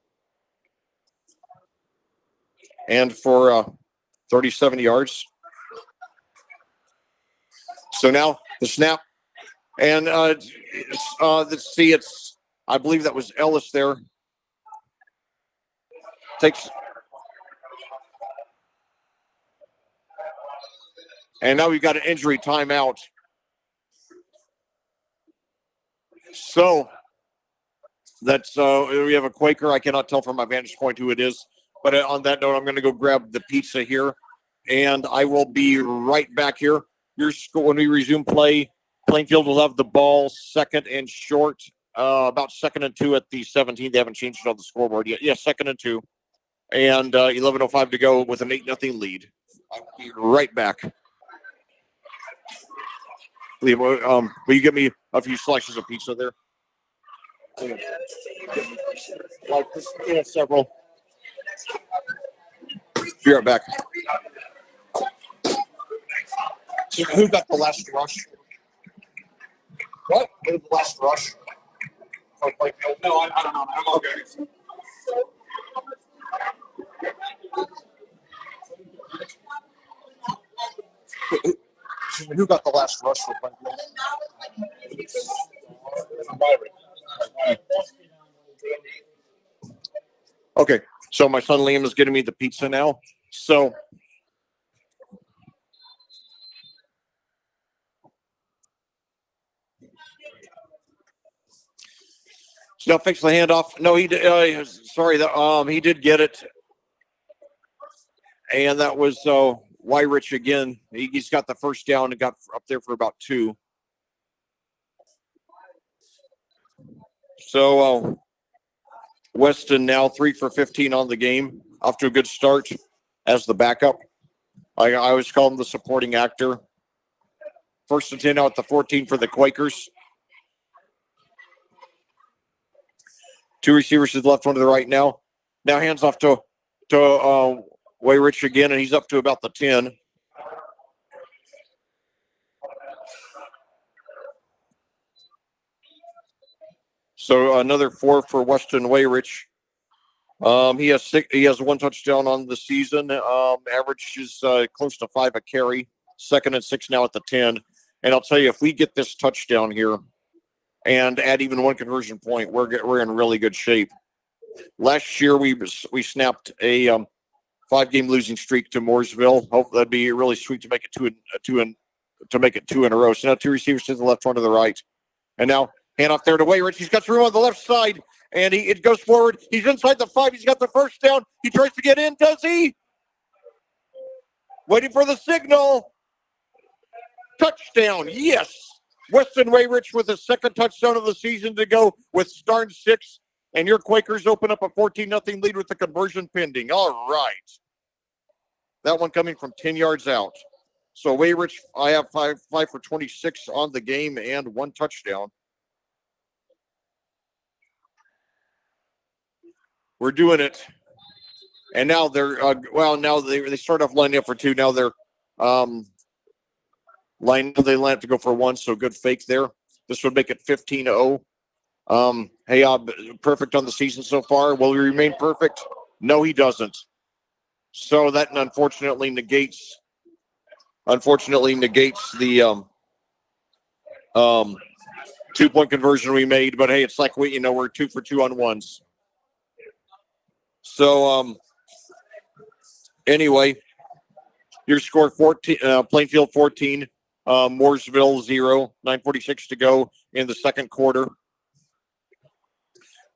And for 37 yards. So now the snap. And let's see, I believe that was Ellis there. And now we've got an injury timeout. So that's we have a Quaker. I cannot tell from my vantage point who it is. But on that note, I'm going to go grab the pizza here. And I will be right back here. Your score, when we resume play, Plainfield will have the ball 2nd and short. About 2nd and 2 at the 17. They haven't changed it on the scoreboard yet. Yeah, 2nd and 2. And 11:05 to go with an 8-0 lead. I'll be right back. Liam, will you give me a few slices of pizza there? Like several. Be right back. So who got the last rush? What? Who got the last rush? No, I don't know. I'm okay. Who got the last rush for Plainfield? Okay, so my son Liam is getting me the pizza now. So now fix the handoff. No, he did. Sorry, he did get it, and that was Wyrich again. He's got the first down and got up there for about 2. So Weston now 3 for 15 on the game. Off to a good start as the backup. I always call him the supporting actor. 1st and 10 now at the 14 for the Quakers. 2 receivers to the left, 1 to the right now. Now hands off to Wayrich again, and he's up to about the 10. So another 4 for Weston Wayrich. He has 1 touchdown on the season. Average is close to 5 a carry. 2nd and 6 now at the 10. And I'll tell you, if we get this touchdown here and add even 1 conversion point, we're in really good shape. Last year we snapped a 5-game losing streak to Mooresville. Hope that'd be really sweet to make it 2 in a row. So now 2 receivers to the left, 1 to the right, and now hand off there to Wayrich. He's got room on the left side, and it goes forward. He's inside the 5. He's got the first down. He tries to get in. Does he? Waiting for the signal. Touchdown. Yes. Weston Wayrich with his 2nd touchdown of the season to go with Starnes 6. And your Quakers open up a 14-0 lead with the conversion pending. All right. That one coming from 10 yards out. So Wayrich, I have 5 for 26 on the game and 1 touchdown. We're doing it. And now they're, now they start off lining up for 2. Now they're they line up to go for 1. So good fake there. This would make it 15-0. Perfect on the season so far. Will he remain perfect? No, he doesn't. So that unfortunately negates the 2-point conversion we made, but hey, it's like we're 2 for 2 on ones. So anyway, your score 14, Plainfield 14, Mooresville 0, 9:46 to go in the second quarter.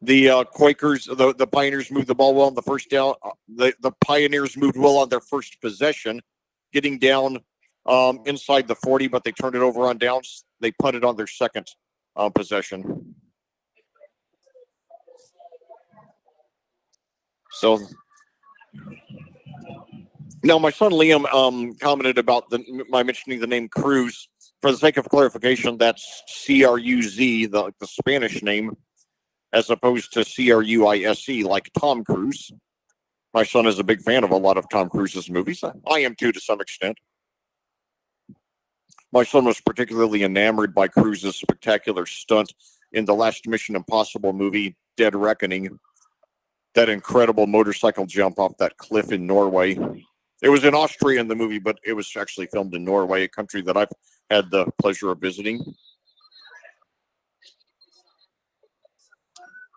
The Quakers, the Pioneers moved the ball well on the first down. The Pioneers moved well on their first possession, getting down inside the 40, but they turned it over on downs. They punted on their second possession. So now my son Liam commented about my mentioning the name Cruz. For the sake of clarification, that's C-R-U-Z, the Spanish name, as opposed to C-R-U-I-S-E, like Tom Cruise. My son is a big fan of a lot of Tom Cruise's movies. I am too, to some extent. My son was particularly enamored by Cruise's spectacular stunt in the last Mission Impossible movie, Dead Reckoning. That incredible motorcycle jump off that cliff in Norway. It was in Austria in the movie, but it was actually filmed in Norway, a country that I've had the pleasure of visiting.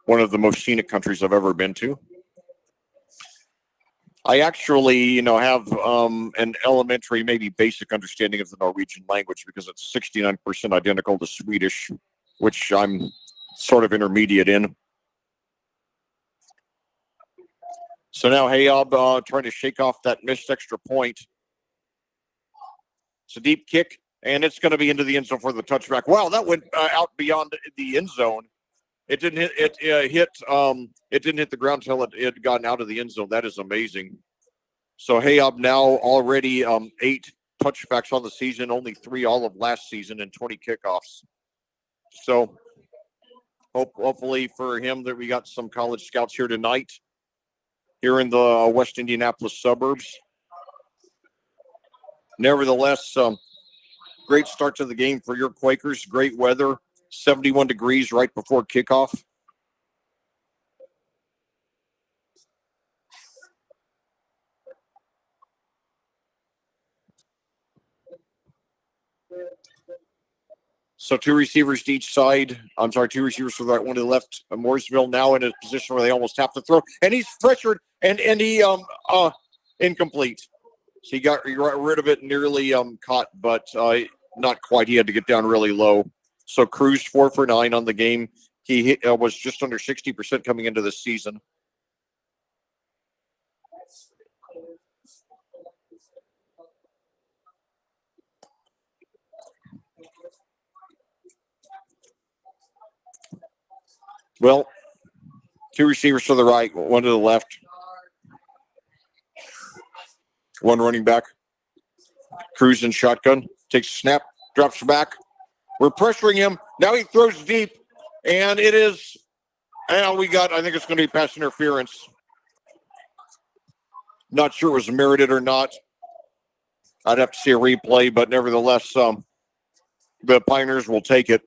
One of the most scenic countries I've ever been to. I actually, have an elementary, maybe basic understanding of the Norwegian language because it's 69% identical to Swedish, which I'm sort of intermediate in. So now Hayob trying to shake off that missed extra point. It's a deep kick, and it's going to be into the end zone for the touchback. Wow, that went out beyond the end zone. It didn't hit. It didn't hit the ground until it had gotten out of the end zone. That is amazing. So Hayob now already 8 touchbacks on the season, only 3 all of last season, and 20 kickoffs. So hopefully for him that we got some college scouts here tonight, here in the West Indianapolis suburbs. Nevertheless, great start to the game for your Quakers. Great weather, 71 degrees right before kickoff. So 2 receivers to each side. I'm sorry, 2 receivers to the right, 1 to the left. Mooresville now in a position where they almost have to throw. And he's pressured, and he incomplete. So he got rid of it, nearly caught, but not quite. He had to get down really low. So Cruz 4 for 9 on the game. He was just under 60% coming into this season. Well, 2 receivers to the right, 1 to the left. 1 running back. Cruz in shotgun. Takes a snap, drops back. We're pressuring him. Now he throws deep, and it is, I think it's going to be pass interference. Not sure it was merited or not. I'd have to see a replay, but nevertheless, the Pioneers will take it.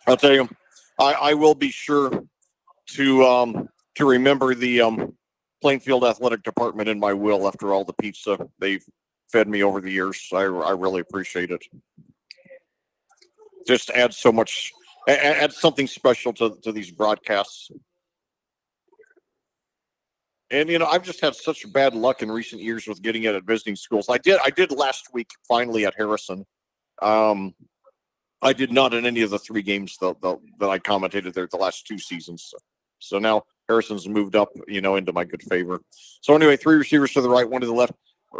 I'll tell you, I will be sure to remember the Plainfield Athletic Department in my will after all the pizza they've fed me over the years. I really appreciate it. Just adds so much, adds something special to these broadcasts. And I've just had such bad luck in recent years with getting it at visiting schools. I did last week finally at Harrison. I did not in any of the 3 games that I commentated there the last 2 seasons. So now Harrison's moved up, into my good favor. So anyway, 3 receivers to the right, 1 to the left.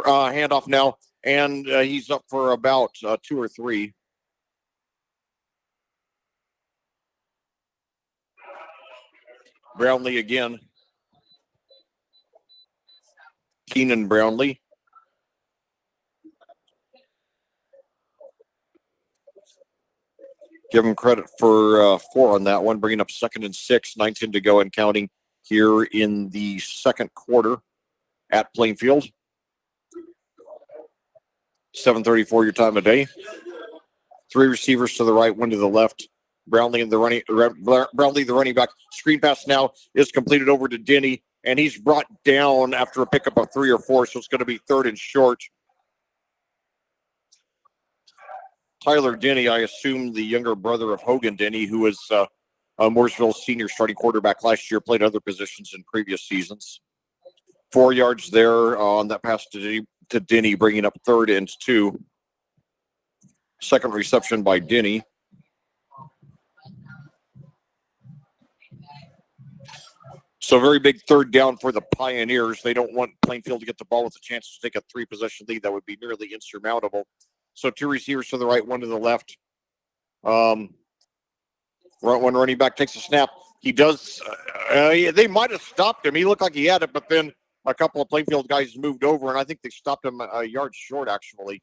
Handoff now, and he's up for about 2 or 3. Brownlee again. Keenan Brownlee. Give him credit for 4 on that one, bringing up 2nd and 6, 19 to go and counting here in the second quarter at Plainfield. 7:34 your time of day. 3 receivers to the right, 1 to the left. Brownlee, the running back. Screen pass now is completed over to Denny, and he's brought down after a pickup of 3 or 4, so it's going to be 3rd and short. Tyler Denny, I assume the younger brother of Hogan Denny, who was Mooresville's senior starting quarterback last year, played other positions in previous seasons. 4 yards there on that pass to Denny, bringing up 3rd and 2. Second reception by Denny. So very big 3rd down for the Pioneers. They don't want Plainfield to get the ball with a chance to take a 3-possession lead. That would be nearly insurmountable. So 2 receivers to the right, 1 to the left. One running back takes a snap. He does. They might have stopped him. He looked like he had it, but then a couple of Plainfield guys moved over, and I think they stopped him a yard short, actually.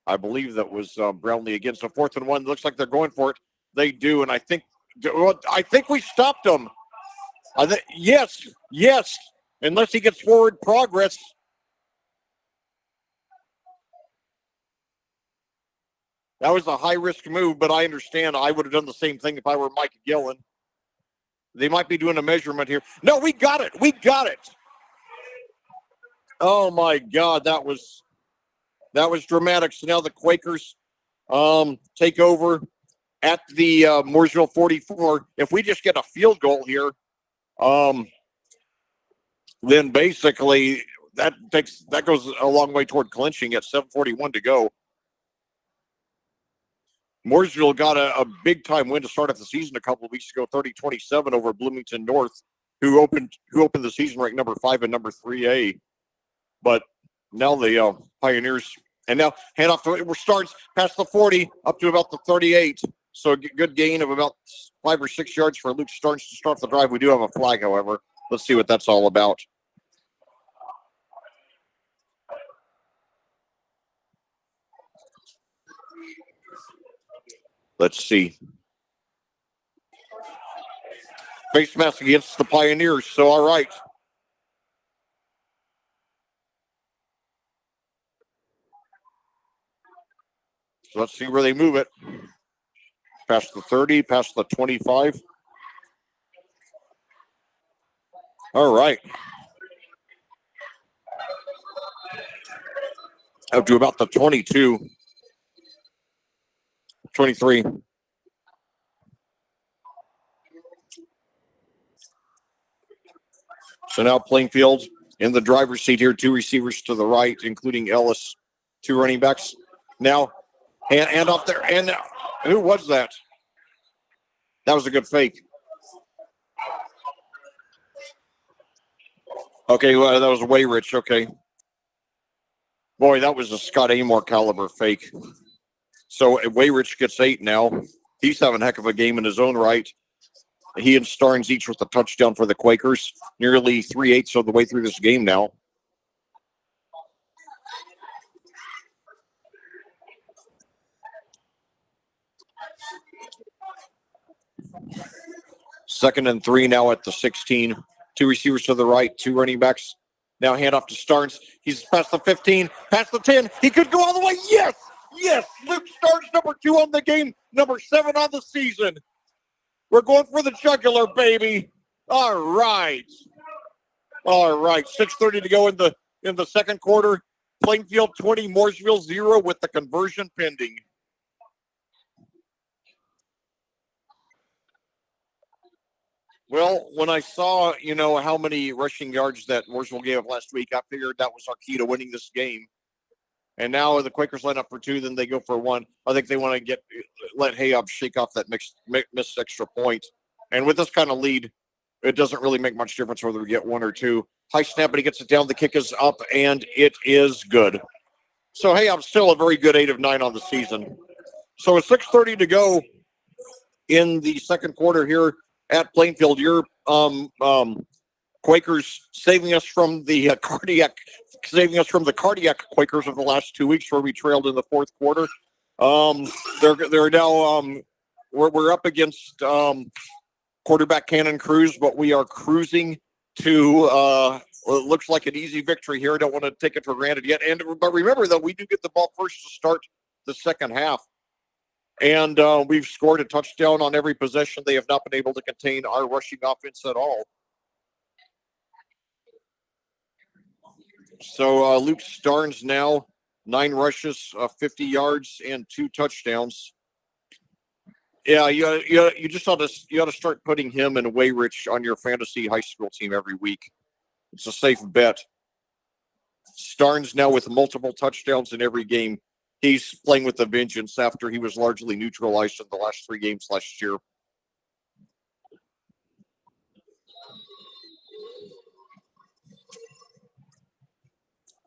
I believe that was Brownlee again. So 4th and 1. Looks like they're going for it. They do, and I think we stopped them. Yes. Unless he gets forward progress. That was a high-risk move, but I understand. I would have done the same thing if I were Mike Gillen. They might be doing a measurement here. No, we got it. Oh, my God. That was dramatic. So now the Quakers take over at the Mooresville 44. If we just get a field goal here, then basically that goes a long way toward clinching at 7:41 to go. Mooresville got a big-time win to start off the season a couple of weeks ago, 30-27 over Bloomington North, who opened the season ranked number 5 and number 3A. But now the Pioneers, and now hand off to starts past the 40 up to about the 38. So a good gain of about 5 or 6 yards for Luke Starnes to start the drive. We do have a flag, however. Let's see what that's all about. Let's see. Face mask against the Pioneers. So, all right. So let's see where they move it. Past the 30, past the 25. All right. Up to about the 22. 23. So now Plainfield in the driver's seat here. 2 receivers to the right, including Ellis. 2 running backs. Now, hand off there. And who was that? That was a good fake. Okay, well, that was Wayrich. Okay. Boy, that was a Scott Amore caliber fake. So Wayrich gets 8 now. He's having a heck of a game in his own right. He and Starnes each with a touchdown for the Quakers. Nearly 3/8 of the way through this game now. Second and 3 now at the 16. 2 receivers to the right, 2 running backs. Now hand off to Starnes. He's past the 15, past the 10. He could go all the way. Yes. Luke Starnes, number 2 on the game, number 7 on the season. We're going for the jugular, baby. All right. 6:30 to go in the second quarter. Plainfield 20, Mooresville 0 with the conversion pending. Well, when I saw, how many rushing yards that Mooresville gave up last week, I figured that was our key to winning this game. And now the Quakers line up for 2, then they go for 1. I think they want to let Hayob shake off that missed extra point. And with this kind of lead, it doesn't really make much difference whether we get 1 or 2. High snap, but he gets it down. The kick is up, and it is good. So Hayob's still a very good 8 of 9 on the season. So with 6:30 to go in the second quarter here at Plainfield, your Quakers saving us from the cardiac Quakers of the last 2 weeks where we trailed in the fourth quarter. They're now we're up against quarterback Cannon Cruz, but we are cruising to it looks like an easy victory here. I don't want to take it for granted yet. But remember, though, we do get the ball first to start the second half. And we've scored a touchdown on every possession. They have not been able to contain our rushing offense at all. So Luke Starnes now 9 rushes, 50 yards, and 2 touchdowns. Yeah, you just ought to start putting him and Wayrich on your fantasy high school team every week. It's a safe bet. Starnes now with multiple touchdowns in every game. He's playing with a vengeance after he was largely neutralized in the last 3 games last year.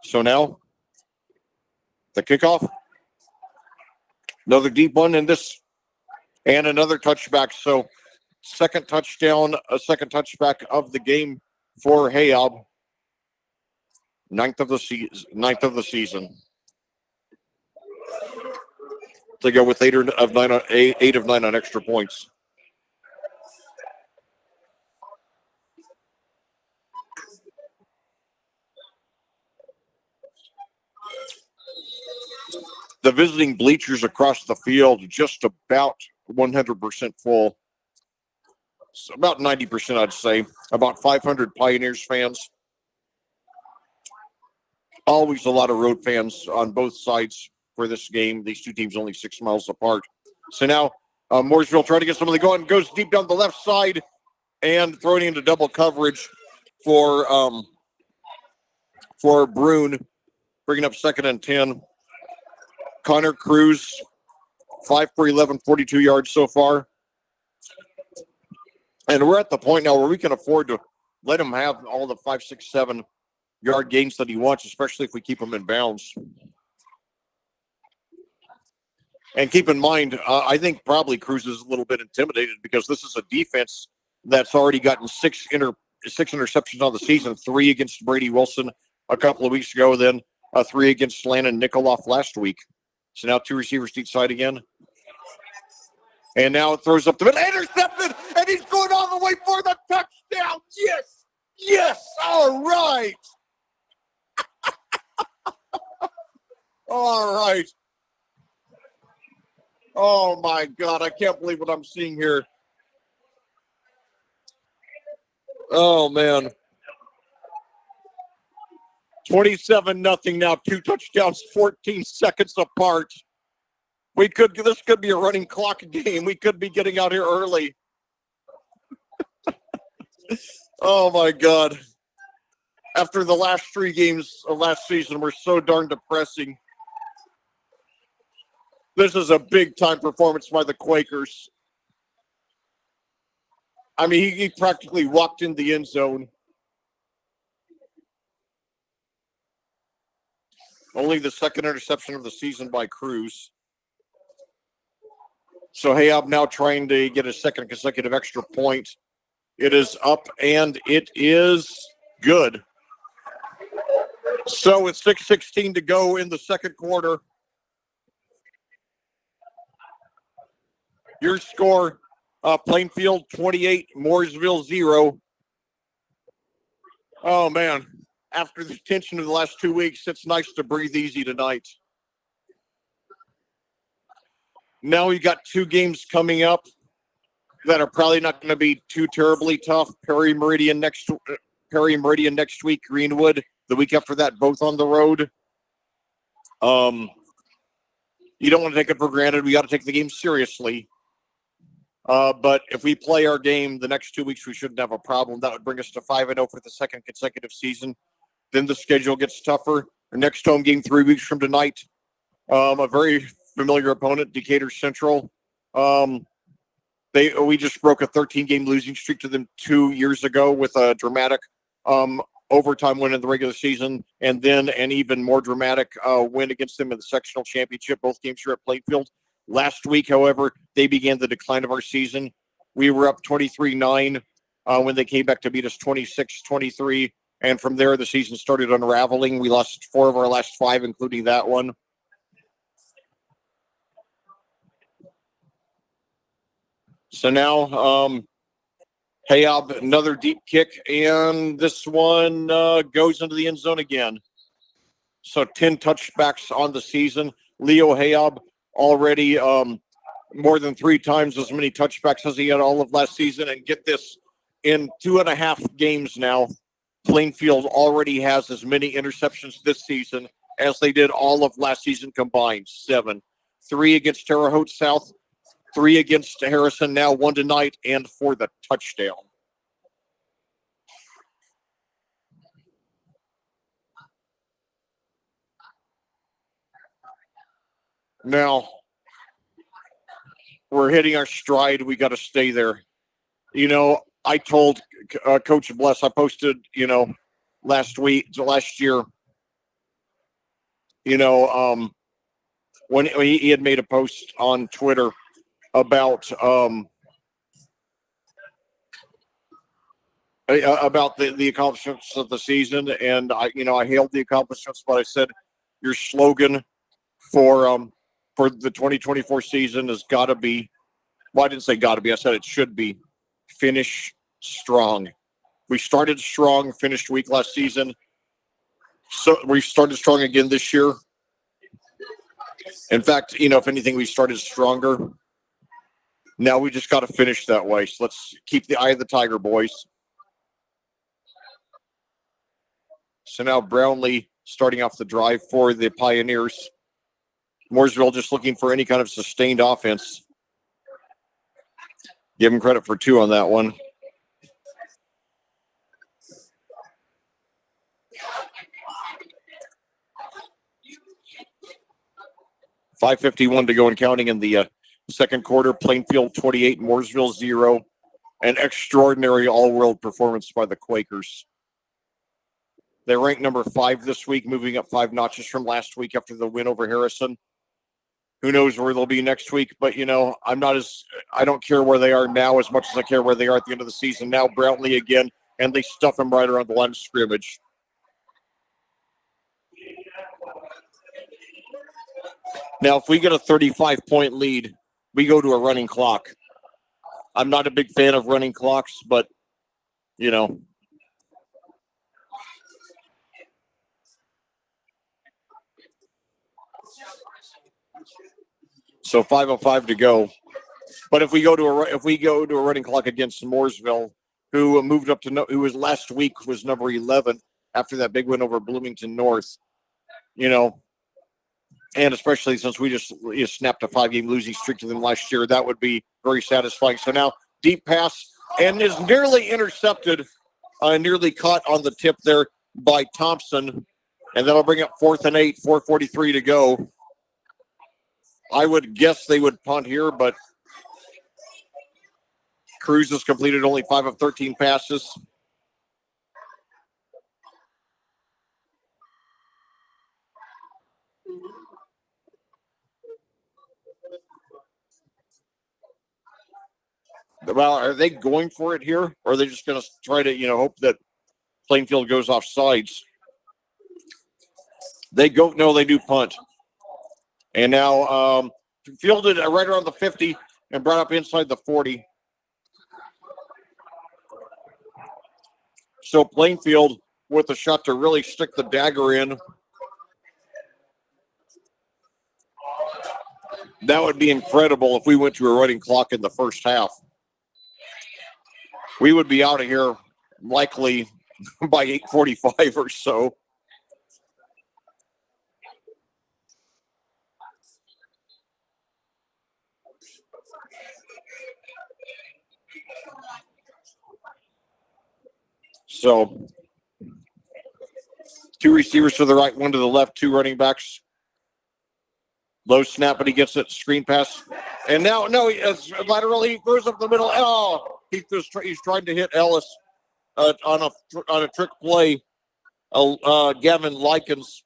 So now the kickoff. Another deep one in this. And another touchback. So second touchdown, a second touchback of the game for Hayob. 9th of the season. To go with 8 of 9 on extra points. The visiting bleachers across the field just about 100% full. So about 90%, I'd say. About 500 Pioneers fans. Always a lot of road fans on both sides for this game. These two teams only 6 miles apart. So now Mooresville trying to get something going. Goes deep down the left side and throwing into double coverage for Brune. Bringing up 2nd and 10. Connor Cruz, 5 for 11, 42 yards so far. And we're at the point now where we can afford to let him have all the 5, 6, 7 yard gains that he wants, especially if we keep him in bounds. And keep in mind, I think probably Cruz is a little bit intimidated because this is a defense that's already gotten 6 interceptions on the season, 3 against Brady Wilson a couple of weeks ago, then 3 against Landon Nikoloff last week. So now 2 receivers deep side again. And now it throws up the middle. Intercepted! And he's going all the way for the touchdown! Yes! Yes! All right! All right. Oh, my God. I can't believe what I'm seeing here. Oh, man. 27-0 now. 2 touchdowns, 14 seconds apart. This could be a running clock game. We could be getting out here early. Oh, my God. After the last 3 games of last season were so darn depressing. This is a big-time performance by the Quakers. I mean, he practically walked in the end zone. Only the 2nd interception of the season by Cruz. So Hayob now trying to get a 2nd consecutive extra point. It is up, and it is good. So with 6:16 to go in the 2nd quarter, your score, Plainfield 28, Mooresville 0. Oh, man. After the tension of the last 2 weeks, it's nice to breathe easy tonight. Now we got 2 games coming up that are probably not going to be too terribly tough. Perry Meridian next week, Greenwood the week after that, both on the road. You don't want to take it for granted. We got to take the game seriously. But if we play our game the next 2 weeks, we shouldn't have a problem. That would bring us to 5-0 for the 2nd consecutive season. Then the schedule gets tougher. Our next home game 3 weeks from tonight. A very familiar opponent, Decatur Central. We just broke a 13-game losing streak to them 2 years ago with a dramatic overtime win in the regular season, and then an even more dramatic win against them in the sectional championship. Both games here at Plainfield. Last week, however, they began the decline of our season. We were up 23-9 when they came back to beat us 26-23, and from there the season started unraveling. We lost 4 of our last 5, including that one. So now, Hayob, another deep kick, and this one goes into the end zone again. So 10 touchbacks on the season. Leo Hayob already more than 3 times as many touchbacks as he had all of last season. And get this, in 2.5 games now, Plainfield already has as many interceptions this season as they did all of last season combined. 7. 3 against Terre Haute South, 3 against Harrison, now 1 tonight, and for the touchdown. Now, we're hitting our stride. We got to stay there. I told Coach Bless, I posted, last year, when he had made a post on Twitter about the accomplishments of the season, and I hailed the accomplishments, but I said your slogan for the 2024 season has got to be, well, I didn't say got to be, I said it should be, finish strong. We started strong, finished weak last season. So we started strong again this year. In fact, if anything, we started stronger. Now we just got to finish that way. So let's keep the eye of the tiger, boys. So now Brownlee starting off the drive for the Pioneers. Mooresville just looking for any kind of sustained offense. Give him credit for 2 on that one. .551 to go and counting in the second quarter. Plainfield 28, Mooresville 0. An extraordinary all-world performance by the Quakers. They ranked number 5 this week, moving up 5 notches from last week after the win over Harrison. Who knows where they'll be next week, but I don't care where they are now as much as I care where they are at the end of the season. Now Brownlee again, and they stuff him right around the line of scrimmage. Now, if we get a 35-point lead, we go to a running clock. I'm not a big fan of running clocks, but, So 5:05 to go. But if we go to a running clock against Mooresville, who moved up to who was last week was number 11 after that big win over Bloomington North, and especially since we just snapped a 5-game losing streak to them last year, that would be very satisfying. So now deep pass and is nearly intercepted, nearly caught on the tip there by Thompson, and that'll bring up 4th and 8, 4:43 to go. I would guess they would punt here, but Cruz has completed only 5 of 13 passes. Well, are they going for it here, or are they just going to try to, hope that Plainfield goes off sides? They do punt. And now fielded right around the 50 and brought up inside the 40. So Plainfield with a shot to really stick the dagger in. That would be incredible if we went to a running clock in the first half. We would be out of here likely by 8:45 or so. So 2 receivers to the right, 1 to the left, 2 running backs. Low snap, but he gets it. Screen pass. And now, he laterally he throws up the middle. Oh, he's trying to hit Ellis on a trick play. Gavin Likens,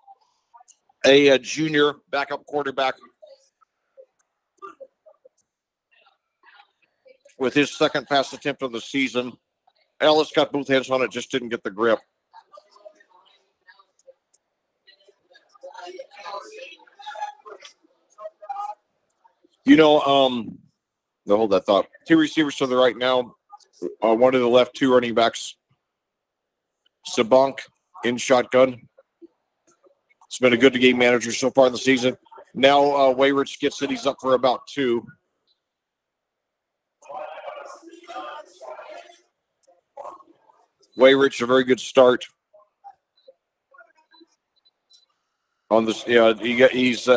a junior backup quarterback, with his second pass attempt of the season. Ellis got both hands on it, just didn't get the grip. Hold that thought. 2 receivers to the right now, 1 to the left, 2 running backs. Sabank in shotgun. It's been a good game manager so far in the season. Now Wayrich gets it. He's up for about 2. Wayrich, a very good start on this. Yeah, he's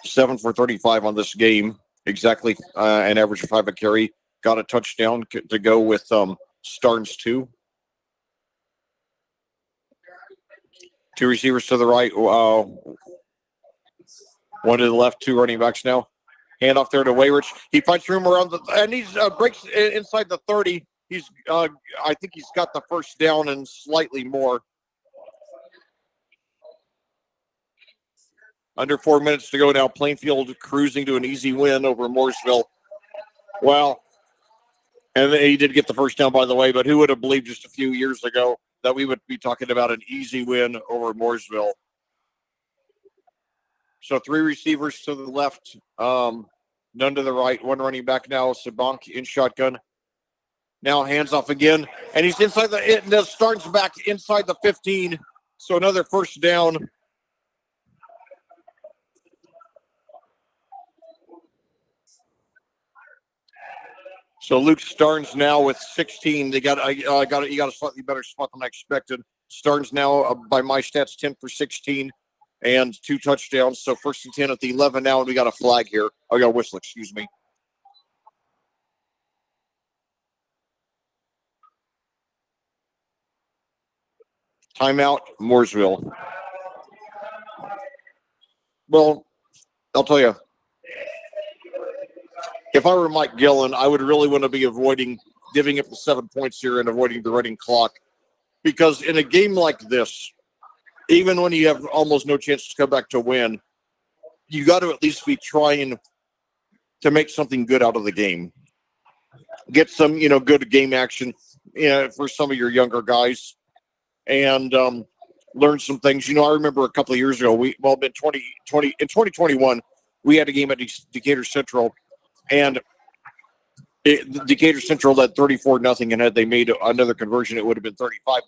7 for 35 on this game, exactly an average of 5 a carry. Got a touchdown to go with Starnes 2. Two receivers to the right, one to the left, 2 running backs now. Hand off there to Wayrich. He finds room around and he breaks inside the 30. He's, I think he's got the first down and slightly more. Under 4 minutes to go now. Plainfield cruising to an easy win over Mooresville. Well, and he did get the first down, by the way, but who would have believed just a few years ago that we would be talking about an easy win over Mooresville? So 3 receivers to the left, none to the right. 1 running back now. Sabank in shotgun. Now hands off again, and he's inside the starts back inside the 15. So another first down. So Luke Starnes now with 16. They got a slightly better spot than I expected. Starnes now by my stats 10 for 16 and 2 touchdowns. So 1st and 10 at the 11 now, and we got a flag here. Oh, got a whistle. Excuse me. Timeout, Mooresville. Well, I'll tell you, if I were Mike Gillen, I would really want to be avoiding giving up the 7 points here and avoiding the running clock. Because in a game like this, even when you have almost no chance to come back to win, you got to at least be trying to make something good out of the game. Get some, good game action for some of your younger guys and learn some things. I remember a couple of years ago, in 2021, we had a game at Decatur Central, and Decatur Central led 34-0, and had they made another conversion, it would have been 35-0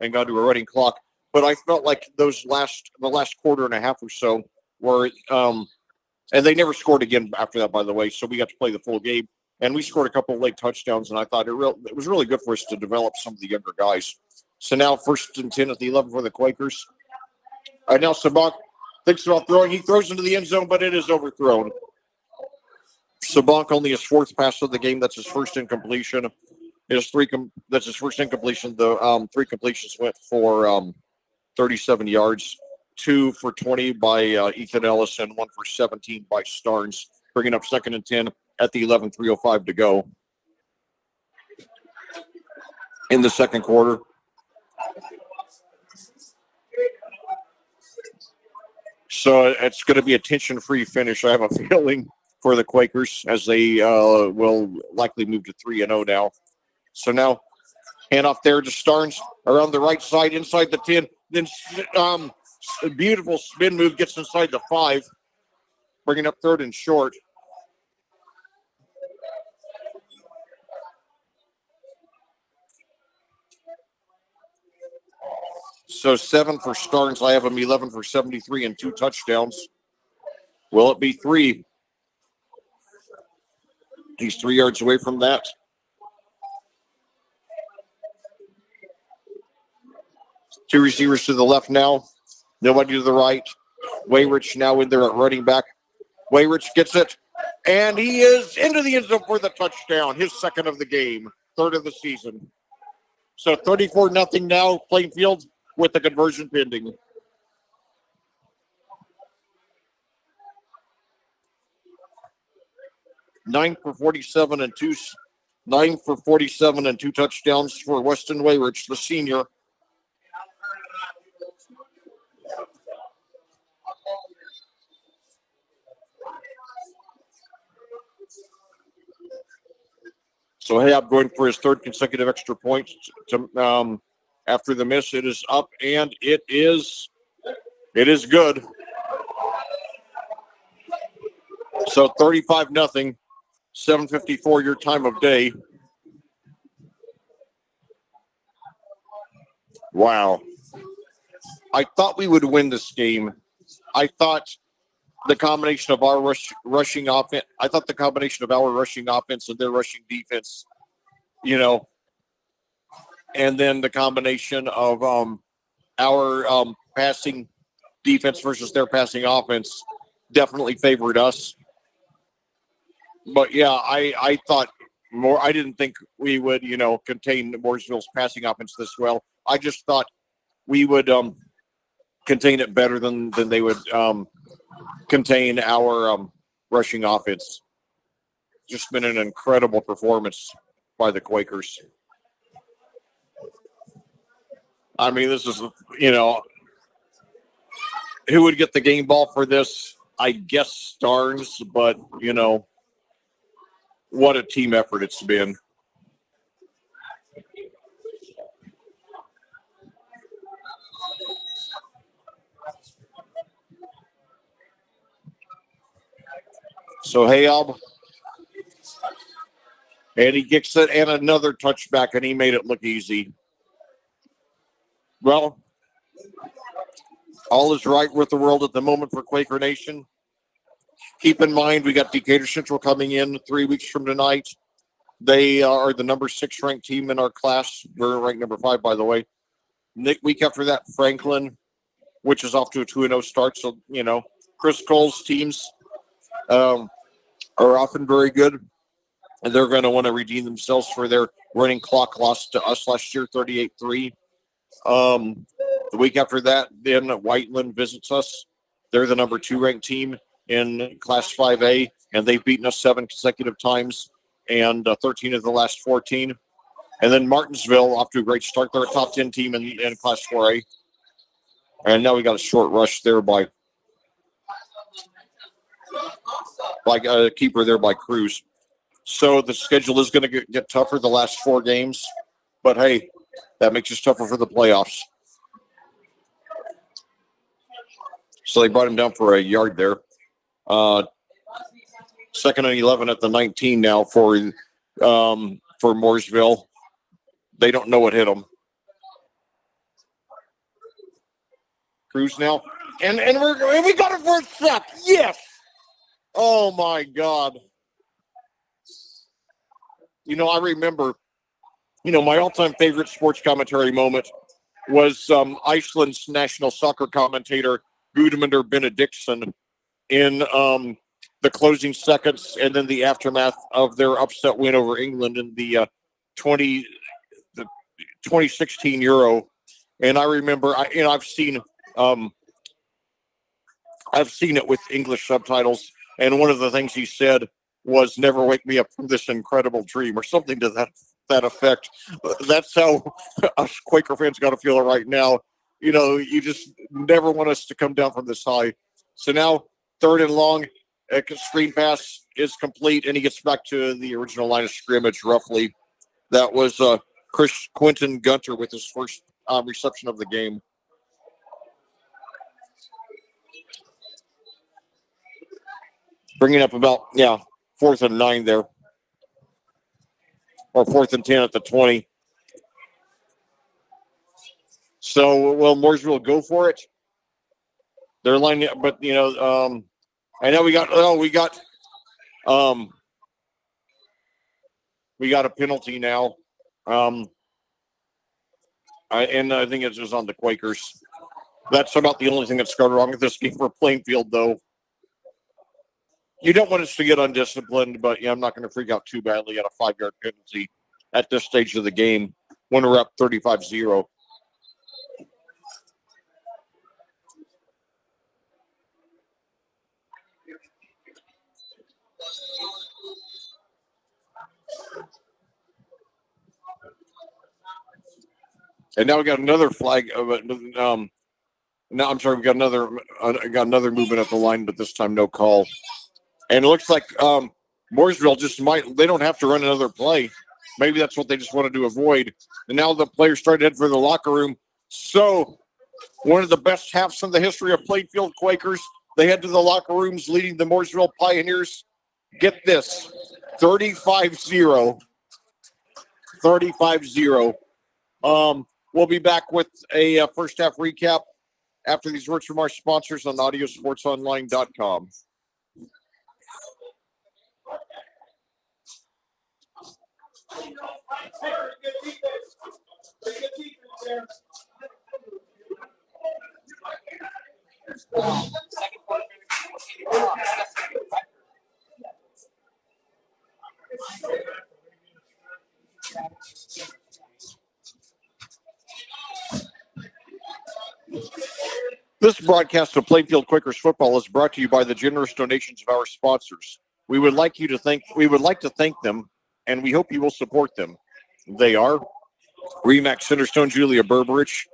and gone to a running clock. But I felt like the last quarter and a half or so were, and they never scored again after that, by the way. So we got to play the full game, and we scored a couple of late touchdowns, and I thought it was really good for us to develop some of the younger guys. So now 1st and 10 at the 11 for the Quakers. Now Sabank thinks about throwing. He throws into the end zone, but it is overthrown. Sabank only his 4th pass of the game. That's his first incompletion. That's his first incompletion. The 3 completions went for 37 yards, 2 for 20 by Ethan Ellis, and 1 for 17 by Starnes, bringing up 2nd and 10 at the 11, 3:05 to go in the second quarter. So it's going to be a tension-free finish, I have a feeling, for the Quakers, as they will likely move to 3-0 now. So now, hand off there to Starnes around the right side, inside the 10. Then a beautiful spin move gets inside the 5, bringing up 3rd and short. So 7 for Starnes. I have him 11 for 73 and 2 touchdowns. Will it be 3? He's 3 yards away from that. Two receivers to the left now. Nobody to the right. Wayrich now in there at running back. Wayrich gets it. And he is into the end zone for the touchdown. His 2nd of the game. 3rd of the season. So 34-0 now. Plainfield with the conversion pending. Nine for 47 and 2 touchdowns for Weston Wayrich, the senior. So Hayab going for his 3rd consecutive extra point to, after the miss. It is up, and it is good. So 35-0, 7:54 your time of day. Wow. I thought we would win this game. I thought the combination of our rushing offense. I thought the combination of our rushing offense and their rushing defense, and then the combination of our passing defense versus their passing offense definitely favored us. But yeah, I thought more. I didn't think we would, contain Mooresville's passing offense this well. I just thought we would contain it better than they would contain our rushing offense. Just been an incredible performance by the Quakers. I mean, this is, who would get the game ball for this? I guess Starnes, but, what a team effort it's been. So Hayab, and he gets it and another touchback, and he made it look easy. Well, all is right with the world at the moment for Quaker Nation. Keep in mind, we got Decatur Central coming in 3 weeks from tonight. They are the number 6 ranked team in our class. We're ranked number 5, by the way. Week after that, Franklin, which is off to a 2-0 start. So, Chris Cole's teams are often very good, and they're going to want to redeem themselves for their running clock loss to us last year, 38-3. The week after that, then Whiteland visits us. They're the number 2 ranked team in Class 5A, and they've beaten us 7 consecutive times and 13 of the last 14. And then Martinsville, off to a great start. They're a top 10 team in Class 4A. And now we got a short rush there by a keeper there by Cruz. So the schedule is going to get tougher the last 4 games. But, hey, that makes us tougher for the playoffs. So they brought him down for a yard there. 2nd and 11 at the 19 now for Mooresville. They don't know what hit them. Cruz now. And we got it for a sack. Yes. Oh, my God. I remember, my all-time favorite sports commentary moment was Iceland's national soccer commentator, Gudmundur Benediktsson, in the closing seconds and then the aftermath of their upset win over England in the 2016 Euro. And I remember, I've seen it with English subtitles, and one of the things he said was "Never wake me up from this incredible dream," or something to that effect. That's how us Quaker fans got to feel it right now. You just never want us to come down from this high. So now 3rd and long, screen pass is complete, and he gets back to the original line of scrimmage roughly. That was Quentin Gunter with his first reception of the game. Bringing up about, 4th and 9 there. Or 4th and 10 at the 20. So, will Mooresville go for it? They're lining up, but, I know we got a penalty now. I think it's just on the Quakers. That's about the only thing that's gone wrong with this game for Plainfield, though. You don't want us to get undisciplined, but I'm not going to freak out too badly at a 5-yard penalty at this stage of the game when we're up 35-0. And now we got another flag. Now I'm sorry, we got another movement at the line, but this time no call. And it looks like Mooresville they don't have to run another play. Maybe that's what they just wanted to avoid. And now the players started to head for the locker room. So one of the best halves in the history of Plainfield Quakers. They head to the locker rooms leading the Mooresville Pioneers. Get this, 35-0. 35-0. We'll be back with a first half recap after these words from our sponsors on audiosportsonline.com. This broadcast of Plainfield Quakers football is brought to you by the generous donations of our sponsors. We would like to thank them, and we hope you will support them. They are Remax Centerstone Julia Berberich,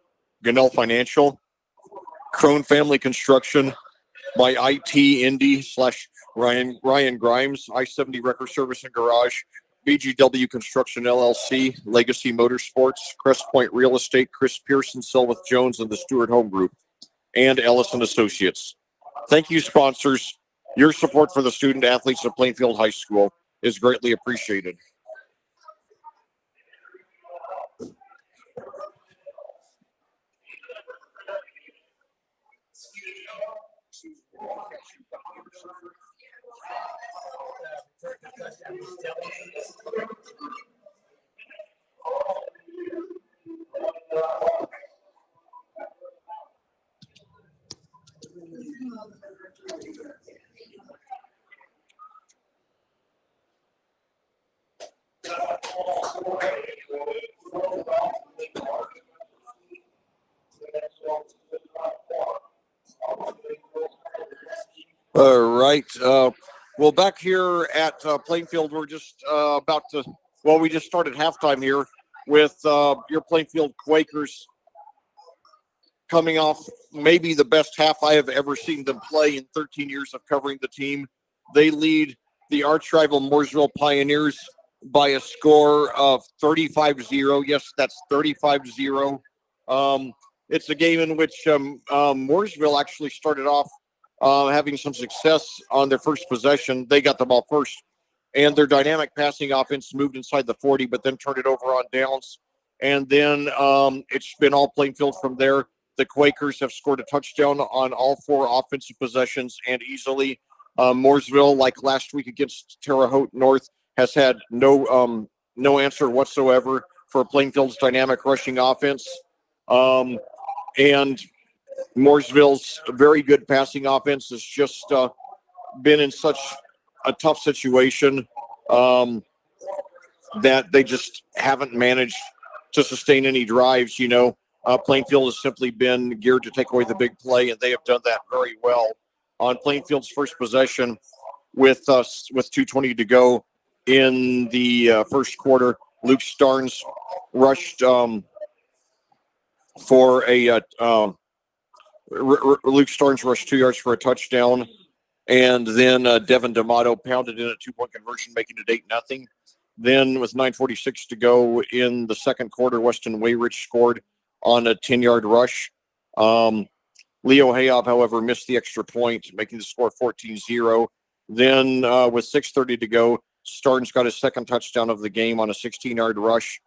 Gunnell Financial, Crone Family Construction, by IT Indy / Ryan Grimes, I-70 Record Service and Garage, BGW Construction LLC, Legacy Motorsports, Crest Point Real Estate, Chris Pearson, Selwith Jones, and the Stewart Home Group, and Ellison Associates. Thank you, sponsors. Your support for the student athletes of Plainfield High School is greatly appreciated. All right. Well, back here at Plainfield, we're just we just started halftime here with your Plainfield Quakers coming off maybe the best half I have ever seen them play in 13 years of covering the team. They lead the arch rival Mooresville Pioneers by a score of 35-0. Yes, that's 35-0. It's a game in which Mooresville actually started off having some success on their first possession. They got the ball first, and their dynamic passing offense moved inside the 40, but then turned it over on downs. And then it's been all Plainfield from there. The Quakers have scored a touchdown on all 4 offensive possessions, and easily. Mooresville, like last week against Terre Haute North, has had no answer whatsoever for Plainfield's dynamic rushing offense. And Mooresville's very good passing offense has just been in such a tough situation that they just haven't managed to sustain any drives. Plainfield has simply been geared to take away the big play, and they have done that very well. On Plainfield's first possession with 2:20 to go in the first quarter, Luke Starnes rushed for a Luke Starnes rushed 2 yards for a touchdown, and then Devin D'Amato pounded in a 2-point conversion, making it 8-0. Then with 9:46 to go in the second quarter, Weston Wayrich scored on a 10-yard rush. Leo Hayob, however, missed the extra point, making the score 14-0. Then with 6:30 to go, Starnes got his second touchdown of the game on a 16-yard rush.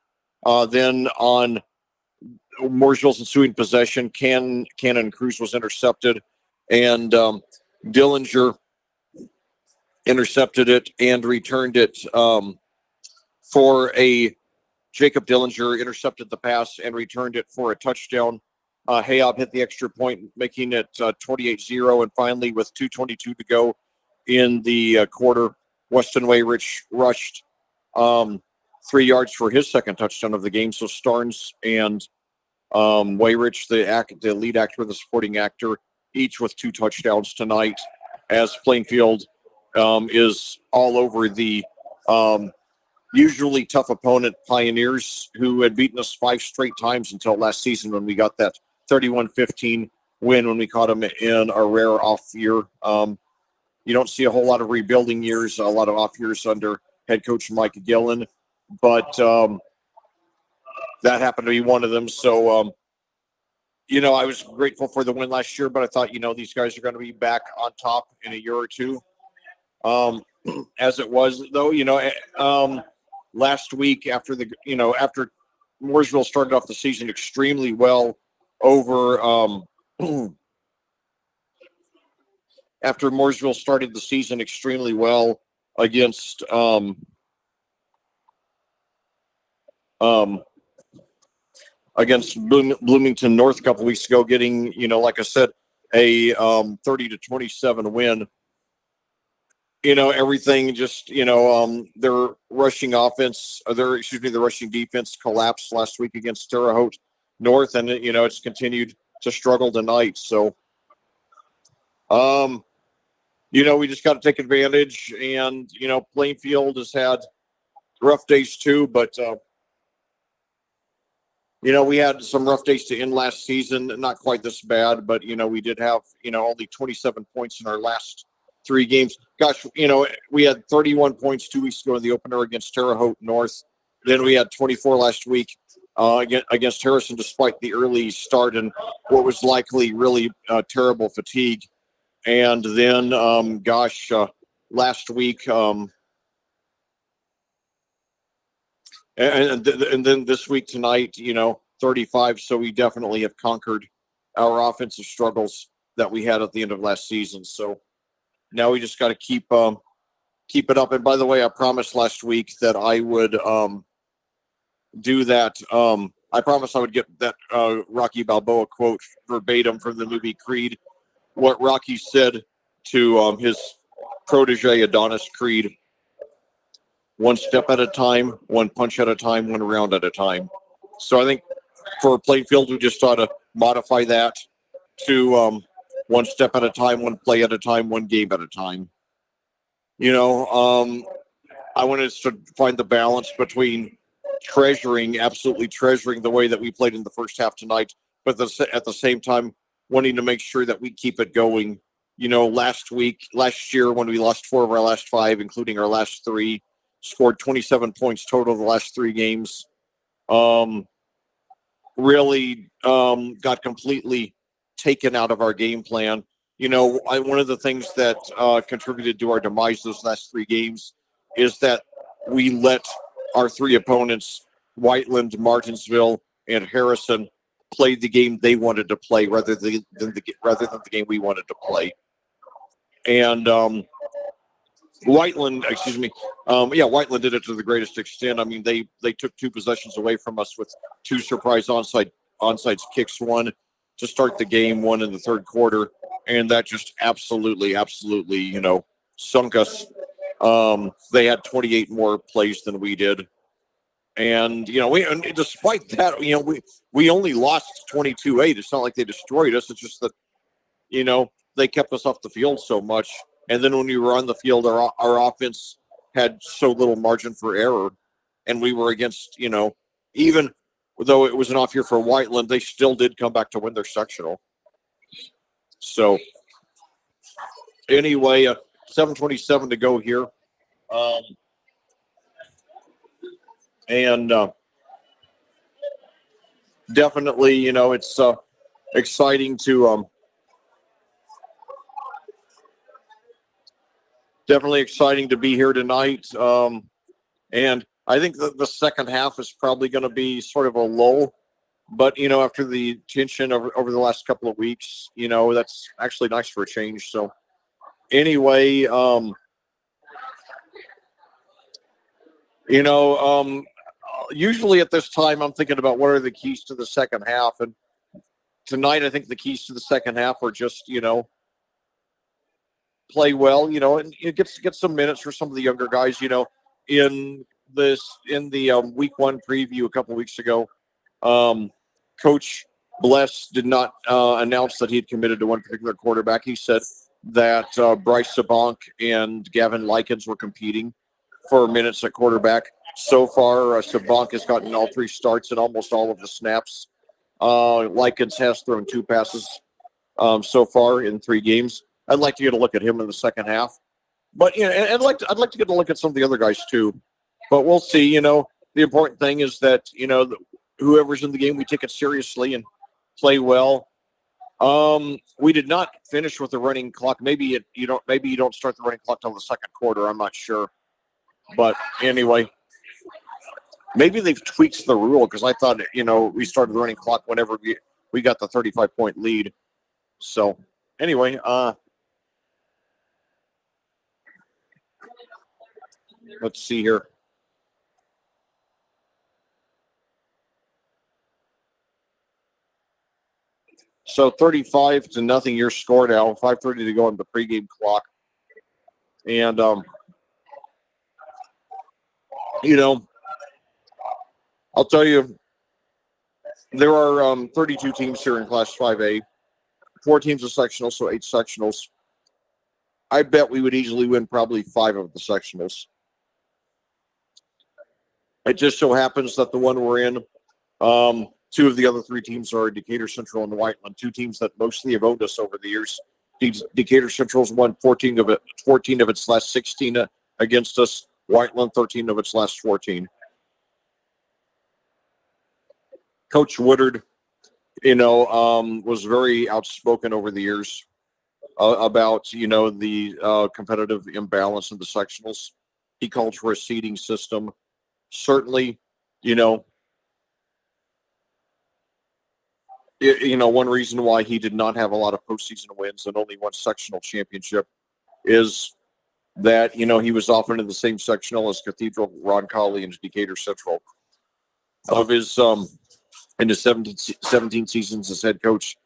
Then on Mooresville's ensuing possession, Cannon Cruz was intercepted, and Dillinger intercepted it and returned it Jacob Dillinger intercepted the pass and returned it for a touchdown. Hayob hit the extra point, making it 28-0. And finally, with 2:22 to go in the quarter, Weston Wayrich rushed 3 yards for his second touchdown of the game. So Starnes and Wayrich, the lead actor, the supporting actor, each with 2 touchdowns tonight, as Plainfield is all over the usually tough opponent Pioneers, who had beaten us 5 straight times until last season when we got that 31-15 win when we caught them in a rare off year. You don't see a whole lot of rebuilding years, a lot of off years under head coach Mike Gillen, but that happened to be one of them. So, I was grateful for the win last year, but I thought, these guys are going to be back on top in a year or two. As it was, though, last week after Mooresville started off the season extremely well over after Mooresville started the season extremely well against Bloomington North a couple weeks ago, getting, like I said, a 30-27 win. Everything just, their rushing offense, the rushing defense collapsed last week against Terre Haute North, and it's continued to struggle tonight. So, we just got to take advantage, and Plainfield has had rough days too, but we had some rough days to end last season, not quite this bad, but we did have only 27 points in our last 3 games. Gosh, we had 31 points 2 weeks ago in the opener against Terre Haute North. Then we had 24 last week against Harrison, despite the early start and what was likely really terrible fatigue. And then, last week, and then this week tonight, 35. So we definitely have conquered our offensive struggles that we had at the end of last season. So now we just got to keep it up. And by the way, I promised last week that I would do that. I promised I would get that Rocky Balboa quote verbatim from the movie Creed. What Rocky said to his protege Adonis Creed: one step at a time, one punch at a time, one round at a time. So I think for Plainfield, we just ought to modify that to one step at a time, one play at a time, one game at a time. I wanted to find the balance between absolutely treasuring the way that we played in the first half tonight, but at the same time, wanting to make sure that we keep it going. Last year, when we lost 4 of our last 5, including our last 3, scored 27 points total the last 3 games. Really got completely taken out of our game plan. One of the things that contributed to our demise those last 3 games is that we let our 3 opponents, Whiteland, Martinsville, and Harrison, play the game they wanted to play rather than the game we wanted to play. And Whiteland did it to the greatest extent. I mean, they took 2 possessions away from us with 2 surprise onside kicks, one to start the game, one in the third quarter, and that just absolutely, sunk us. They had 28 more plays than we did, and despite that, we only lost 22-8. It's not like they destroyed us. It's just that they kept us off the field so much. And then when we were on the field, our offense had so little margin for error. And we were against, even though it was an off year for Whiteland, they still did come back to win their sectional. So anyway, 7:27 to go here. And definitely, it's exciting to definitely exciting to be here tonight. And I think that the second half is probably going to be sort of a lull. But, after the tension over the last couple of weeks, that's actually nice for a change. So anyway, usually at this time, I'm thinking about what are the keys to the second half. And tonight, I think the keys to the second half are just, play well, and get some minutes for some of the younger guys. In the week 1 preview a couple of weeks ago, Coach Bless did not announce that he had committed to one particular quarterback. He said that Bryce Sabank and Gavin Likens were competing for minutes at quarterback. So far, Sabank has gotten all 3 starts and almost all of the snaps. Likens has thrown 2 passes so far in 3 games. I'd like to get a look at him in the second half, but I'd like to get a look at some of the other guys too. But we'll see. The important thing is that whoever's in the game, we take it seriously and play well. We did not finish with the running clock. Maybe you don't start the running clock till the second quarter. I'm not sure, but anyway, maybe they've tweaked the rule because I thought we started the running clock whenever we got the 35-point lead. So anyway, let's see here. So 35-0, your score now. 5:30 to go on the pregame clock. And, I'll tell you, there are 32 teams here in Class 5A. 4 teams of sectionals, so 8 sectionals. I bet we would easily win probably 5 of the sectionals. It just so happens that the one we're in, 2 of the other 3 teams are Decatur Central and Whiteland, 2 teams that mostly have owned us over the years. Decatur Central's won 14 of its last 16 against us. Whiteland 13 of its last 14. Coach Woodard, was very outspoken over the years about the competitive imbalance in the sectionals. He called for a seeding system. Certainly, one reason why he did not have a lot of postseason wins and only one sectional championship is that, he was often in the same sectional as Cathedral, Roncalli, and Decatur Central. Of his, in his 17 seasons as head coach,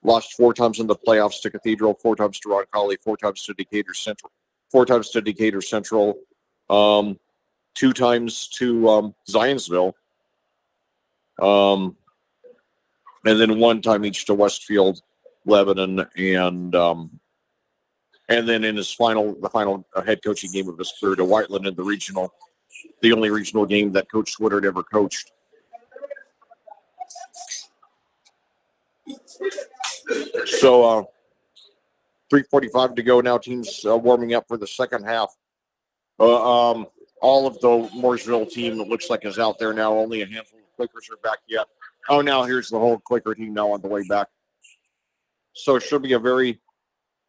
lost 4 times in the playoffs to Cathedral, 4 times to Roncalli, 4 times to Decatur Central, 4 times to Decatur Central, 2 times to Zionsville, and then 1 time each to Westfield, Lebanon, and then in his the final head coaching game of his career to Whiteland in the only regional game that Coach Woodard ever coached. So 3:45 to go now. Teams warming up for the second half. All of the Mooresville team, it looks like, is out there now. Only a handful of Quakers are back yet. Oh, now here's the whole Quaker team now on the way back. So it should be a very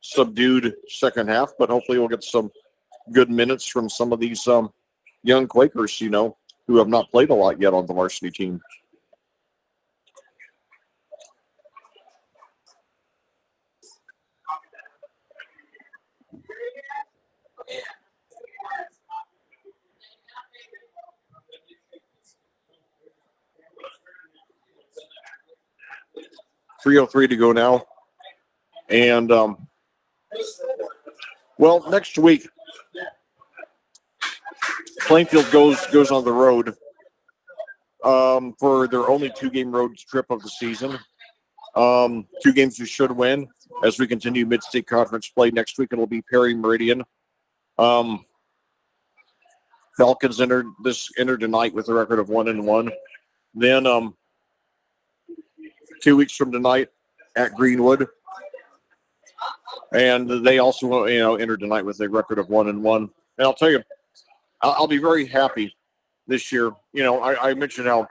subdued second half, but hopefully we'll get some good minutes from some of these young Quakers, who have not played a lot yet on the varsity team. .303 to go now. And, next week, Plainfield goes on the road for their only 2-game road trip of the season. 2 games we should win as we continue mid-state conference play. Next week it'll be Perry Meridian. Falcons entered tonight with a record of 1-1. Then 2 weeks from tonight at Greenwood, and they also entered tonight with a record of 1-1. And I'll tell you, I'll be very happy this year. I mentioned how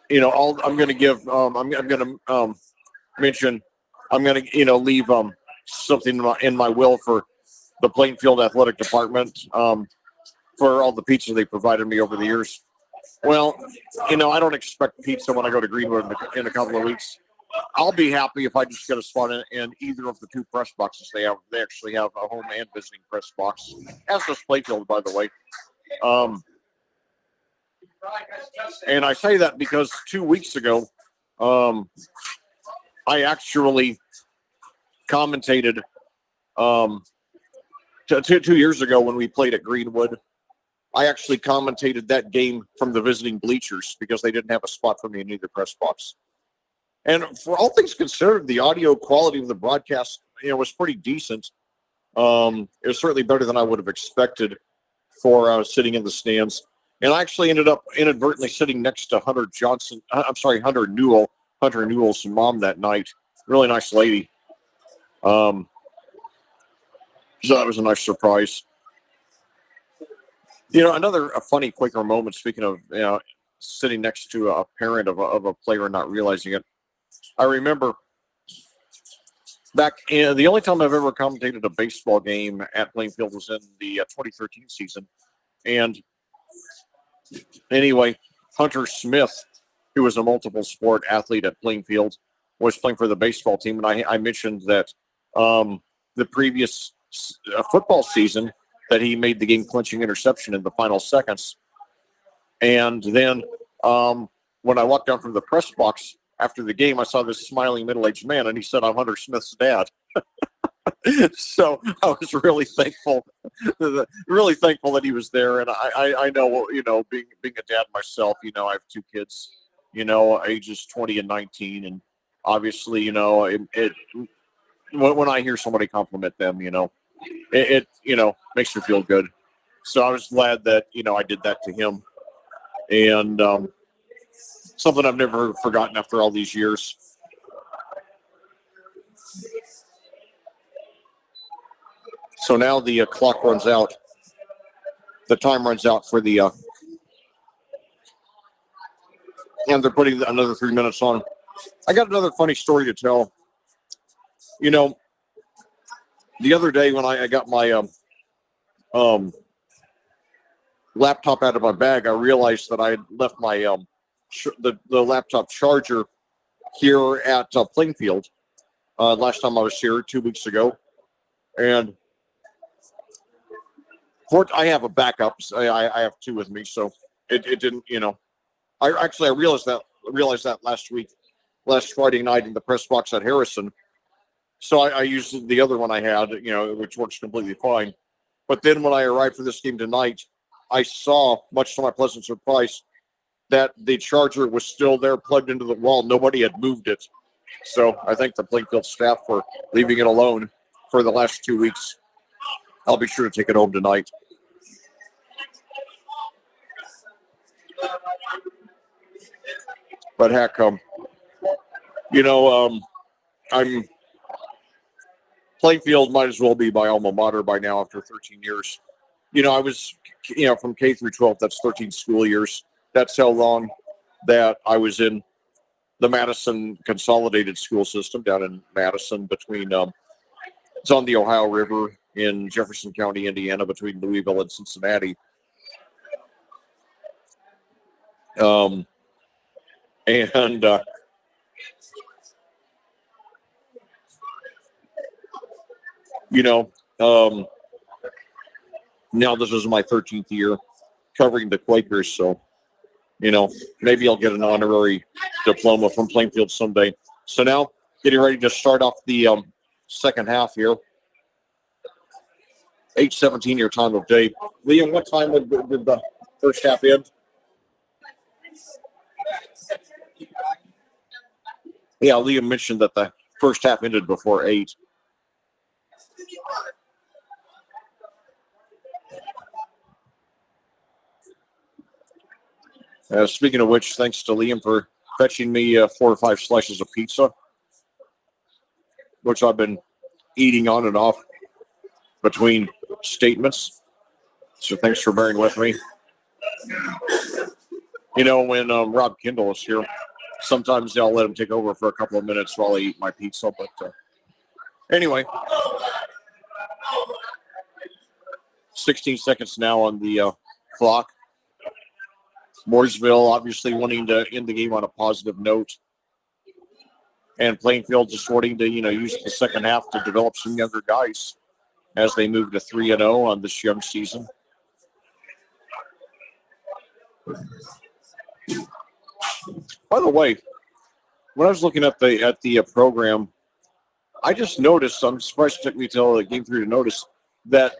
I'm going to give. I'm going to mention. I'm going to leave something in my will for the Plainfield Athletic Department for all the pizza they provided me over the years. Well, I don't expect pizza when I go to Greenwood in a couple of weeks. I'll be happy if I just get a spot in either of the 2 press boxes they have. They actually have a home and visiting press box, as does Plainfield, by the way. And I say that because 2 weeks ago, I actually commentated 2 years ago when we played at Greenwood. I actually commentated that game from the visiting bleachers because they didn't have a spot for me in either press box. And for all things considered, the audio quality of the broadcast, was pretty decent. It was certainly better than I would have expected for sitting in the stands. And I actually ended up inadvertently sitting next to Hunter Newell, Hunter Newell's mom that night. Really nice lady. So that was a nice surprise. Another funny Quaker moment, speaking of, sitting next to a parent of a player and not realizing it. I remember back in the only time I've ever commentated a baseball game at Plainfield was in the 2013 season. And anyway, Hunter Smith, who was a multiple sport athlete at Plainfield, was playing for the baseball team, and I mentioned that the previous football season that he made the game-clinching interception in the final seconds. And then when I walked down from the press box after the game, I saw this smiling middle-aged man, and he said, "I'm Hunter Smith's dad." So I was really thankful that he was there. And I know, being a dad myself, I have two kids, ages 20 and 19. And obviously, when I hear somebody compliment them, it makes me feel good. So I was glad that, I did that to him. And something I've never forgotten after all these years. So now the clock runs out. The time runs out for the, and they're putting another 3 minutes on. I got another funny story to tell. The other day when I got my laptop out of my bag, I realized that I had left my the laptop charger here at Plainfield last time I was here 2 weeks ago, and I have a backup. I have two with me, so it didn't. I realized that last Friday night in the press box at Harrison. So I used the other one I had, which works completely fine. But then when I arrived for this game tonight, I saw, much to my pleasant surprise, that the charger was still there plugged into the wall. Nobody had moved it. So I thank the Plainfield staff for leaving it alone for the last 2 weeks. I'll be sure to take it home tonight. But heck, I'm Plainfield might as well be my alma mater by now after 13 years. I was, from K through 12, that's 13 school years. That's how long that I was in the Madison Consolidated School System down in Madison between, it's on the Ohio River in Jefferson County, Indiana, between Louisville and Cincinnati. Now this is my 13th year covering the Quakers, so maybe I'll get an honorary diploma from Plainfield someday. So now getting ready to start off the second half here. 8:17 your time of day. Liam, what time did the first half end? Yeah, Liam mentioned that the first half ended before 8. Speaking of which, thanks to Liam for fetching me 4 or 5 slices of pizza, which I've been eating on and off between statements. So thanks for bearing with me. When Rob Kindle is here, sometimes I'll let him take over for a couple of minutes while I eat my pizza. But anyway, 16 seconds now on the clock. Mooresville obviously wanting to end the game on a positive note. And Plainfield just wanting to, use the second half to develop some younger guys as they move to 3-0 on this young season. By the way, when I was looking at the program, I just noticed, I'm surprised it took me till the game 3 to notice, that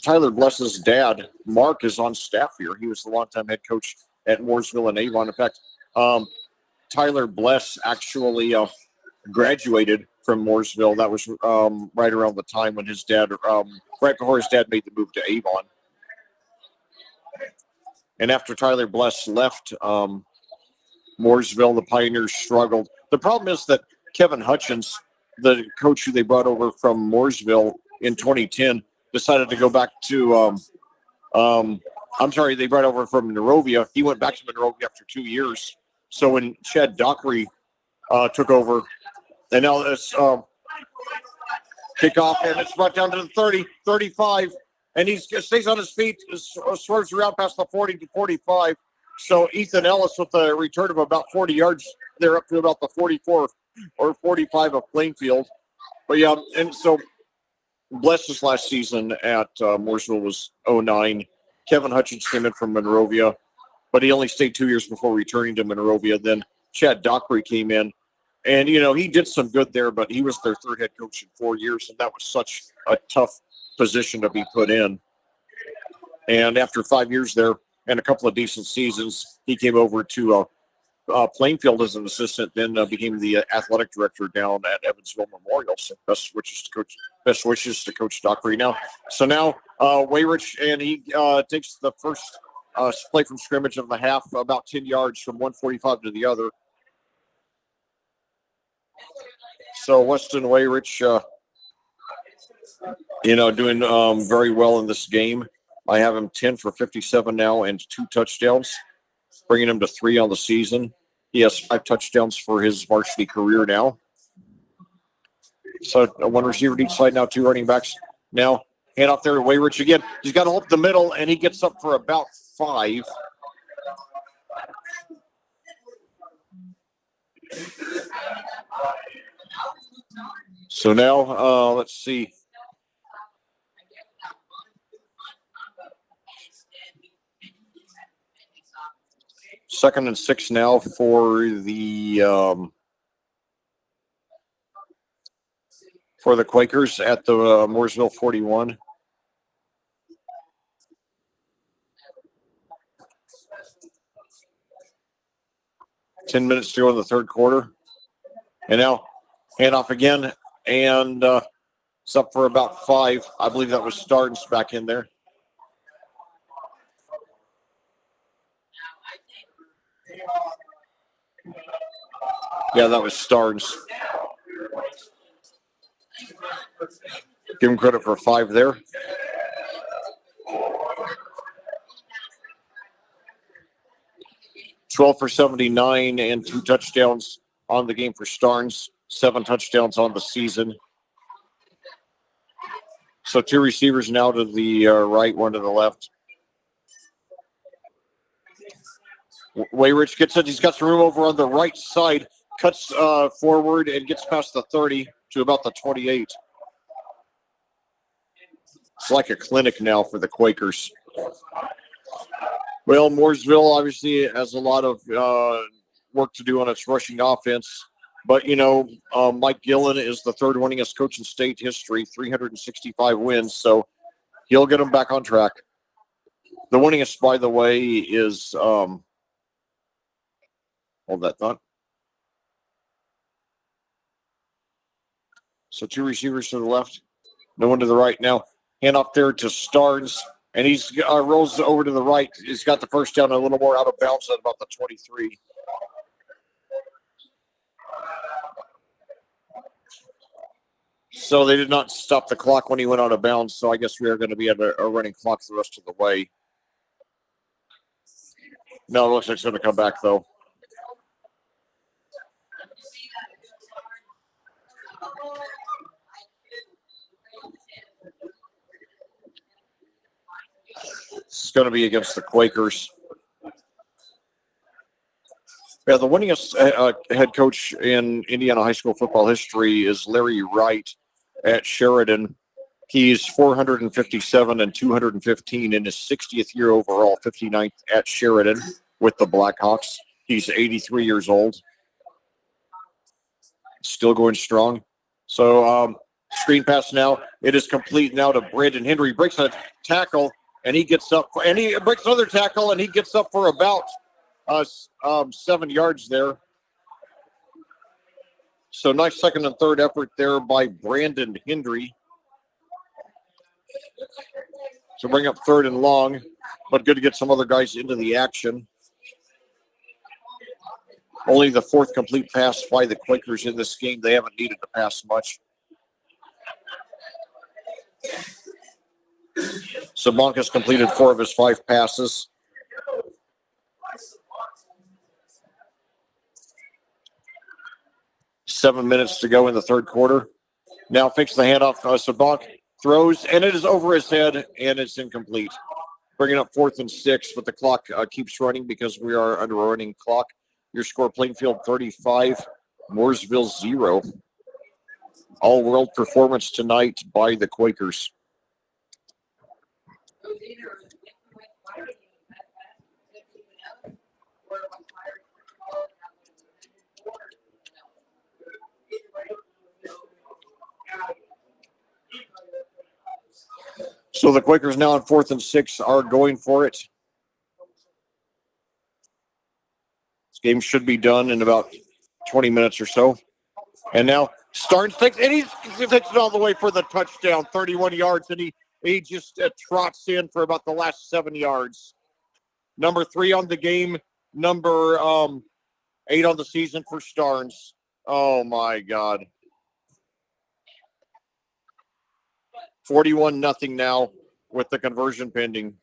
Tyler Bless's dad, Mark, is on staff here. He was the longtime head coach at Mooresville and Avon. In fact, Tyler Bless actually graduated from Mooresville. That was right around the time when his dad, right before his dad made the move to Avon. And after Tyler Bless left Mooresville, the Pioneers struggled. The problem is that Kevin Hutchins, the coach who they brought over from Mooresville in 2010, decided to go back to they brought over from Monrovia. He went back to Monrovia after 2 years. So when Chad Dockery took over, and now it's kickoff, and it's brought down to the 30, 35, and he stays on his feet, swerves around past the 40 to 45. So Ethan Ellis with a return of about 40 yards, they're up to about the 44, or 45 of Plainfield. But yeah, and so Bless's last season at Mooresville was 09. Kevin Hutchins came in from Monrovia, but he only stayed 2 years before returning to Monrovia. Then Chad Dockery came in, and he did some good there, but he was their third head coach in 4 years, and that was such a tough position to be put in. And after 5 years there and a couple of decent seasons, he came over to Plainfield as an assistant, then became the athletic director down at Evansville Memorial. So best wishes to Coach Dockery now. So now Wayrich, and he takes the first play from scrimmage of the half, about 10 yards from 145 to the other. So Weston Wayrich, doing very well in this game. I have him 10 for 57 now and 2 touchdowns, bringing him to 3 on the season. He has 5 touchdowns for his varsity career now. So 1 receiver to each side now, 2 running backs. Now hand off there to Wayrich again. He's got to hold the middle, and he gets up for about 5. So now let's see. Second and 6 now for the Quakers at the Mooresville 41. Ten minutes to go in the third quarter. And now handoff again, and it's up for about 5. I believe that was Starnes back in there. Yeah, that was Starnes. Give him credit for 5 there. $12 for 79 and 2 touchdowns on the game for Starnes. 7 touchdowns on the season. So 2 receivers now to the right, 1 to the left. Wayrich gets it. He's got some room over on the right side. Cuts forward and gets past the 30 to about the 28. It's like a clinic now for the Quakers. Well, Mooresville obviously has a lot of work to do on its rushing offense. But, Mike Gillen is the 3rd winningest coach in state history, 365 wins. So he'll get them back on track. The winningest, by the way, is hold that thought. So 2 receivers to the left, no one to the right. Now hand off there to Starnes, and he's rolls over to the right. He's got the first down a little more out of bounds at about the 23. So they did not stop the clock when he went out of bounds. So I guess we are going to be at a running clock the rest of the way. No, it looks like it's going to come back though. It's going to be against the Quakers. Yeah, the winningest head coach in Indiana high school football history is Larry Wright at Sheridan. He's 457 and 215 in his 60th year overall, 59th at Sheridan with the Blackhawks. He's 83 years old. Still going strong. So screen pass now. It is complete now to Brandon Henry. Breaks a tackle, and he gets up. And he breaks another tackle, and he gets up for about 7 yards there. So nice second and third effort there by Brandon Henry. So bring up 3rd and long, but good to get some other guys into the action. Only the 4th complete pass by the Quakers in this game. They haven't needed to pass much. So Monk has completed 4 of his 5 passes. Seven minutes to go in the third quarter. Now fakes the handoff. Sabank throws, and it is over his head, and it's incomplete. Bringing up 4th and 6, but the clock keeps running because we are under a running clock. Your score, Plainfield 35, Mooresville 0. All-world performance tonight by the Quakers. So the Quakers now on 4th and 6 are going for it. This game should be done in about 20 minutes or so. And now Starnes takes it all the way for the touchdown, 31 yards, and he just trots in for about the last 7 yards. Number 3 on the game, number 8 on the season for Starnes. Oh, my God. 41-0 now with the conversion pending.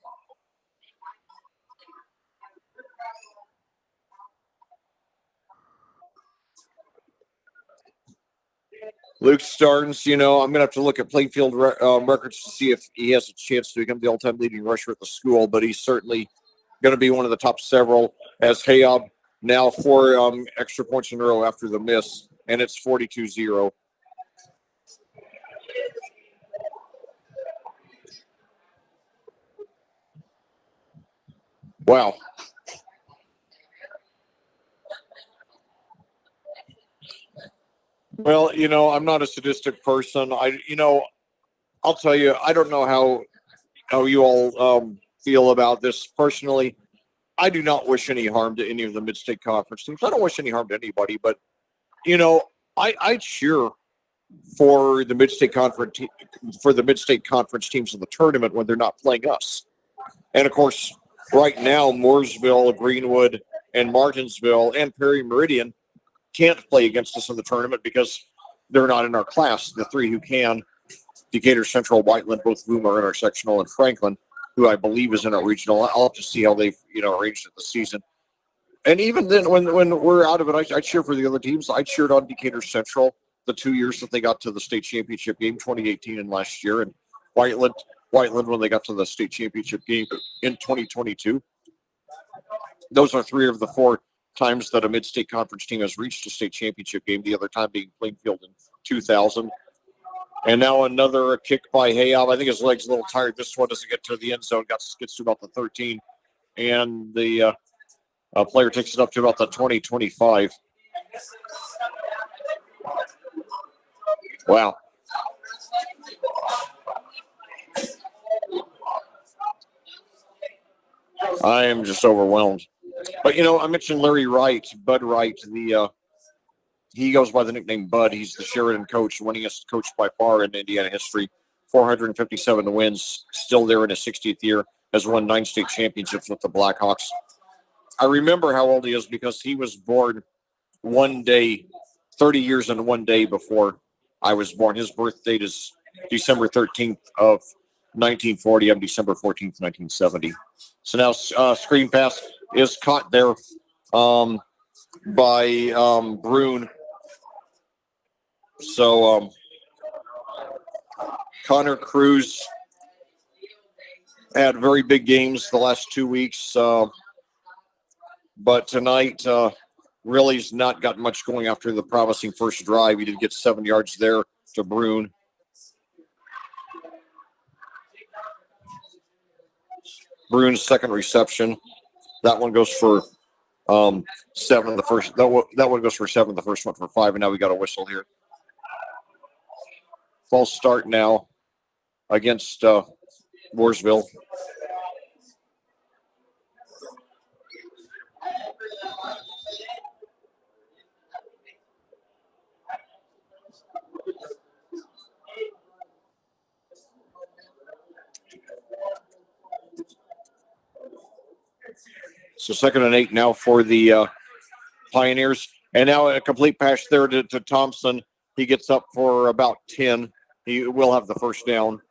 Luke Starnes, I'm going to have to look at Plainfield records to see if he has a chance to become the all-time leading rusher at the school, but he's certainly going to be one of the top several, as Hayab now 4 extra points in a row after the miss, and it's 42-0. Wow. Well, I'm not a sadistic person. I'll tell you, I don't know how you all feel about this. Personally, I do not wish any harm to any of the Mid-State Conference teams. I don't wish any harm to anybody, but, I cheer for the Mid-State Conference teams in the tournament when they're not playing us. And, of course, right now, Mooresville, Greenwood, and Martinsville, and Perry Meridian can't play against us in the tournament because they're not in our class. The 3 who can, Decatur Central, Whiteland, both of whom are in our sectional, and Franklin, who I believe is in our regional. I'll have to see how they've arranged it this season. And even then, when we're out of it, I cheer for the other teams. I cheered on Decatur Central the 2 years that they got to the state championship game, 2018 and last year, and Whiteland when they got to the state championship game in 2022. Those are 3 of the 4 times that a Mid-State Conference team has reached a state championship game, the other time being Plainfield in 2000. And now another kick by Hayab. I think his leg's a little tired. This one doesn't get to the end zone, gets to about the 13. And the player takes it up to about the 20-25. Wow. I am just overwhelmed. But, I mentioned Larry Wright, Bud Wright. He goes by the nickname Bud. He's the Sheridan coach, winningest coach by far in Indiana history. 457 wins, still there in his 60th year, has won 9 state championships with the Blackhawks. I remember how old he is because he was born one day, 30 years and one day before I was born. His birth date is December 13th of 1940. I'm December 14th, 1970. So now screen pass is caught there by Brune. So Connor Cruz had very big games the last 2 weeks, but tonight really has not got much going after the promising first drive. He did get 7 yards there to Brune. Brune's second reception. That one goes for 7. The first that one goes for 7. The first one for 5, and now we got a whistle here. False start now against Mooresville. So 2nd and 8 now for the Pioneers. And now a complete pass there to Thompson. He gets up for about 10. He will have the first down.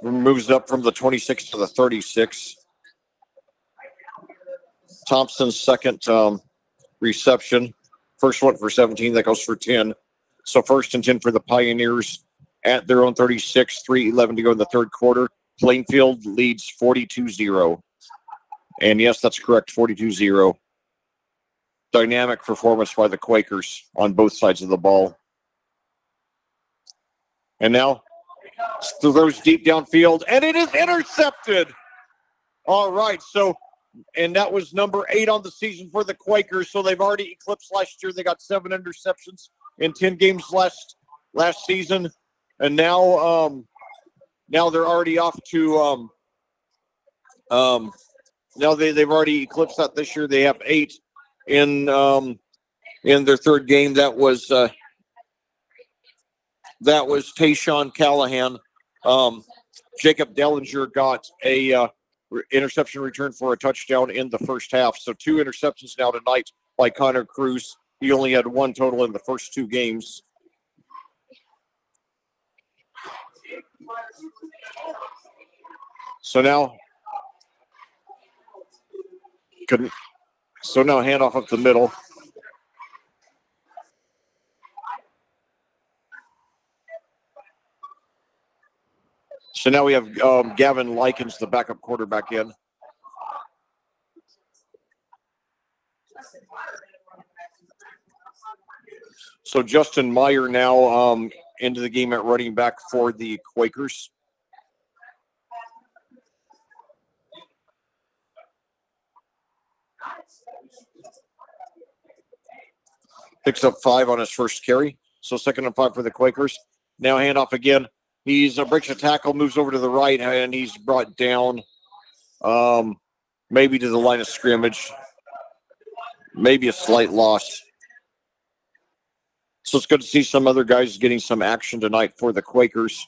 Moves up from the 26 to the 36. Thompson's second reception. First one for 17. That goes for 10. So 1st and 10 for the Pioneers at their own 36. 3:11 to go in the third quarter. Plainfield leads 42-0. And yes, that's correct, 42-0. Dynamic performance by the Quakers on both sides of the ball. And now throws deep downfield, and it is intercepted. All right, so, and that was number 8 on the season for the Quakers. So they've already eclipsed last year. They got 7 interceptions in 10 games last season, and now they're already off to now they've already eclipsed that this year. They have 8 in their third game. That was Tayshawn Callahan. Jacob Dellinger got a interception return for a touchdown in the first half. So 2 interceptions now tonight by Connor Cruz. He only had 1 total in the first 2 games. So now handoff up the middle. So now we have Gavin Likens, the backup quarterback, in. So Justin Meyer now into the game at running back for the Quakers. Picks up 5 on his first carry. So 2nd and 5 for the Quakers. Now handoff again. He's breaks a tackle, moves over to the right, and he's brought down maybe to the line of scrimmage. Maybe a slight loss. So it's good to see some other guys getting some action tonight for the Quakers.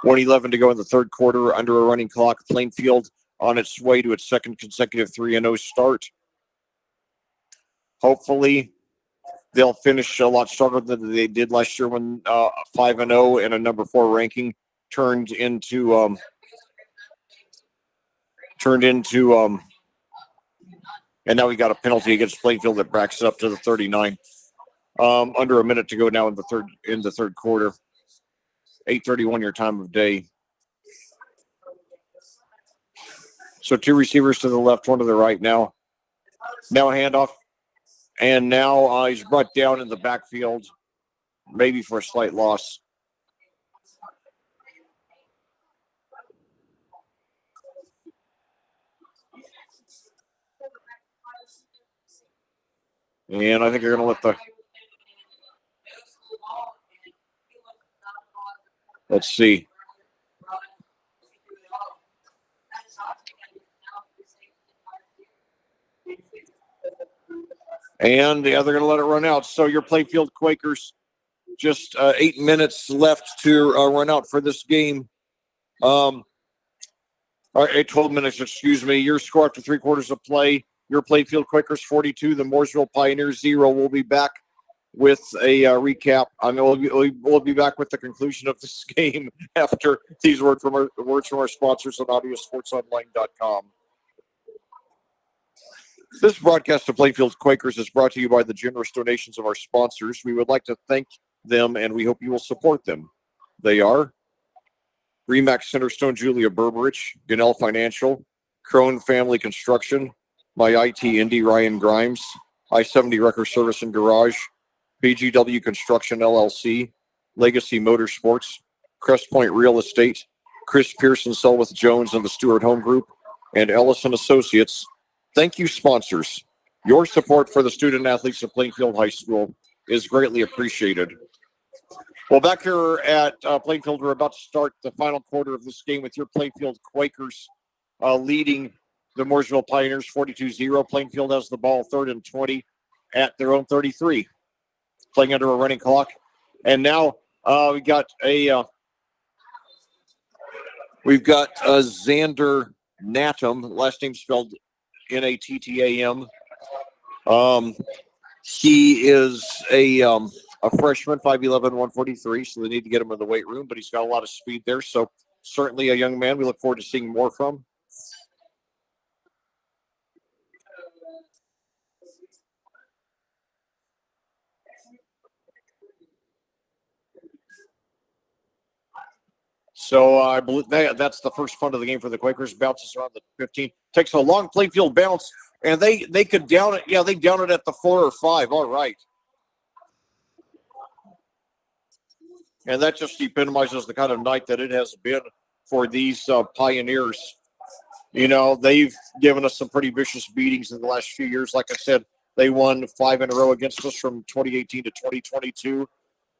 1:11 to go in the third quarter, under a running clock. Plainfield on its way to its 2nd consecutive 3-0 start. Hopefully, they'll finish a lot stronger than they did last year when 5-0 and a number 4 ranking turned into and now we got a penalty against Plainfield that backs it up to the 39. Under a minute to go now in the third quarter. 8:31 your time of day. So 2 receivers to the left, 1 to the right now. Now a handoff. And now he's brought down in the backfield, maybe for a slight loss. And I think they're going to let's see. And they're going to let it run out. So your Plainfield Quakers, just 8 minutes left to run out for this game. All right, 12 minutes, excuse me. Your score after 3 quarters of play. Your Plainfield Quakers 42, the Mooresville Pioneers 0. We'll be back with a recap. We'll be back with the conclusion of this game after these words from our sponsors on audiosportsonline.com. This broadcast of Plainfield Quakers is brought to you by the generous donations of our sponsors. We would like to thank them, and we hope you will support them. They are Remax Centerstone Julia Berberich, Gunnell Financial, Crone Family Construction, My IT Indy Ryan Grimes, I-70 Wrecker Service and Garage, PGW Construction LLC, Legacy Motorsports, Crest Point Real Estate, Chris Pearson Selwith Jones and the Stewart Home Group, and Ellison Associates. Thank you, sponsors. Your support for the student athletes of Plainfield High School is greatly appreciated. Well, back here at Plainfield, we're about to start the final quarter of this game with your Plainfield Quakers leading the Mooresville Pioneers 42-0. Plainfield has the ball 3rd and 20 at their own 33, playing under a running clock. And now we've got Xander Natum, last name spelled Nattam. He is a freshman, 5'11", 143, so they need to get him in the weight room, but he's got a lot of speed there, so certainly a young man we look forward to seeing more from. So I believe that's the first punt of the game for the Quakers. Bounces around the 15. Takes a long Plainfield bounce, and they could down it. Yeah, they down it at the 4 or 5. All right. And that just epitomizes the kind of night that it has been for these Pioneers. You know, they've given us some pretty vicious beatings in the last few years. Like I said, they won 5 in a row against us from 2018 to 2022.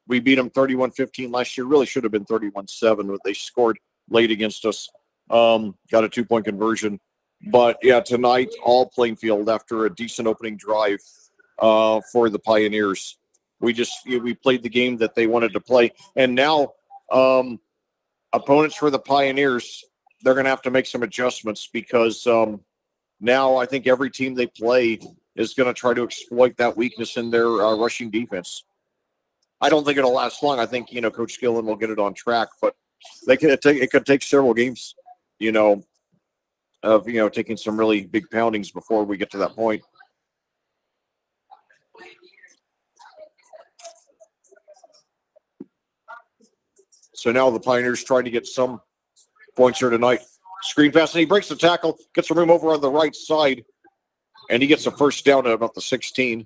We beat them 31-15 last year. Really should have been 31-7, but they scored late against us. Got a 2-point conversion. But, yeah, tonight, all Plainfield after a decent opening drive for the Pioneers. We played the game that they wanted to play. And now opponents for the Pioneers, they're going to have to make some adjustments because now I think every team they play is going to try to exploit that weakness in their rushing defense. I don't think it'll last long. I think, Coach Skillen will get it on track, but it could take several games, of, taking some really big poundings before we get to that point. So now the Pioneers trying to get some points here tonight. Screen pass, and he breaks the tackle, gets some room over on the right side, and he gets a first down at about the 16.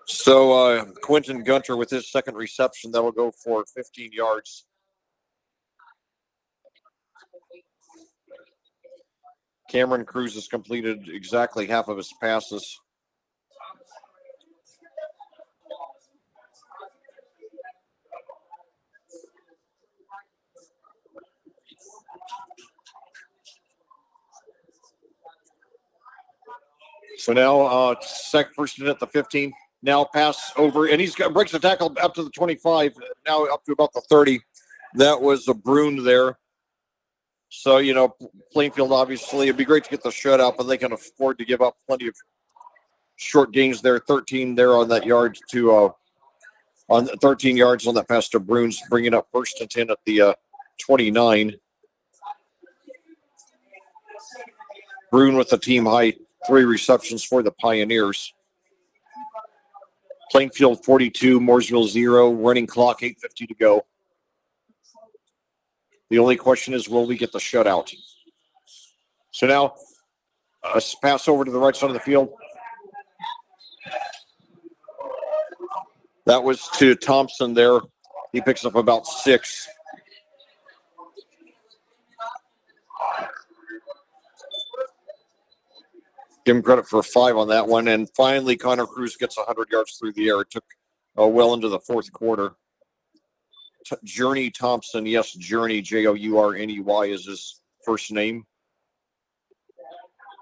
So Quentin Gunter with his second reception, that will go for 15 yards. Cameron Cruz has completed exactly half of his passes. So now first in at the 15. Now pass over, and breaks the tackle up to the 25. Now up to about the 30. That was a Bruin there. So, Plainfield, obviously, it'd be great to get the shutout, but they can afford to give up plenty of short gains there. 13 there on that yard on 13 yards on that pass to Bruins, bringing up first and 10 at the 29. Bruin with the team high 3 receptions for the Pioneers. Plainfield 42, Mooresville 0, running clock 8:50 to go. The only question is, will we get the shutout? So now a pass over to the right side of the field. That was to Thompson there. He picks up about 6. Give him credit for 5 on that one. And finally, Connor Cruz gets 100 yards through the air. It took well into the fourth quarter. Journey Thompson, yes, Journey, Journey is his first name.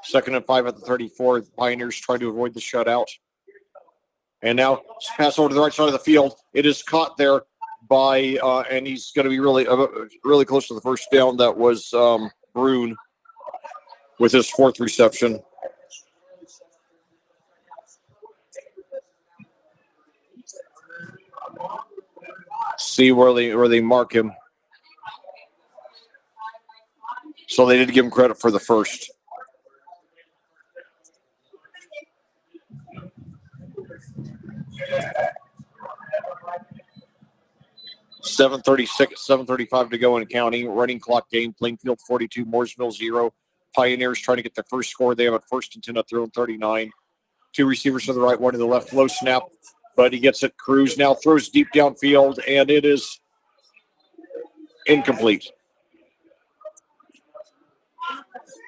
2nd and 5 at the 34. The Pioneers try to avoid the shutout. And now pass over to the right side of the field. It is caught there by, and he's going to be really close to the first down. That was Bruin with his 4th reception. See where they mark him. So they did give him credit for the first. $7:35 to go and counting. Running clock game. Plainfield 42, Mooresville 0. Pioneers trying to get their first score. They have a 1st and 10 at their own 39. 2 receivers to the right, 1 to the left. Low snap, but he gets it. Cruz now throws deep downfield, and it is incomplete.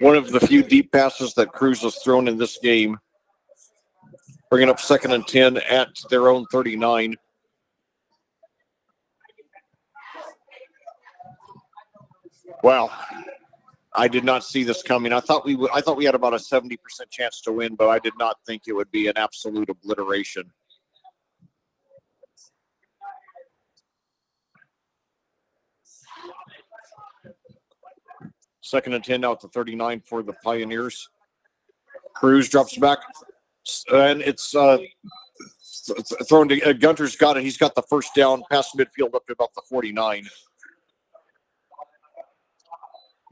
One of the few deep passes that Cruz has thrown in this game. Bringing up 2nd and 10 at their own 39. Wow. I did not see this coming. I thought we had about a 70% chance to win, but I did not think it would be an absolute obliteration. Second and 10 now at the 39 for the Pioneers. Cruz drops back, and it's thrown to Gunter's got it. He's got the first down past midfield up to about the 49.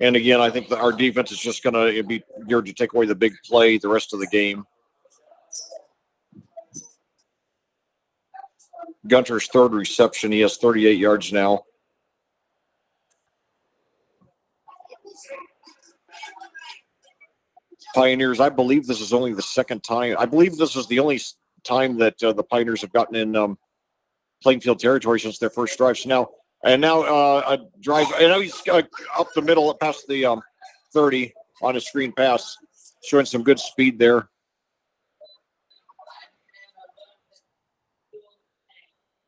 And again, I think that our defense is just going to be geared to take away the big play the rest of the game. Gunter's third reception. He has 38 yards now. Pioneers, I believe this is only the second time. I believe this is the only time that the Pioneers have gotten in Plainfield territory since their first drive. So now a drive. And now he's up the middle past the 30 on a screen pass, showing some good speed there.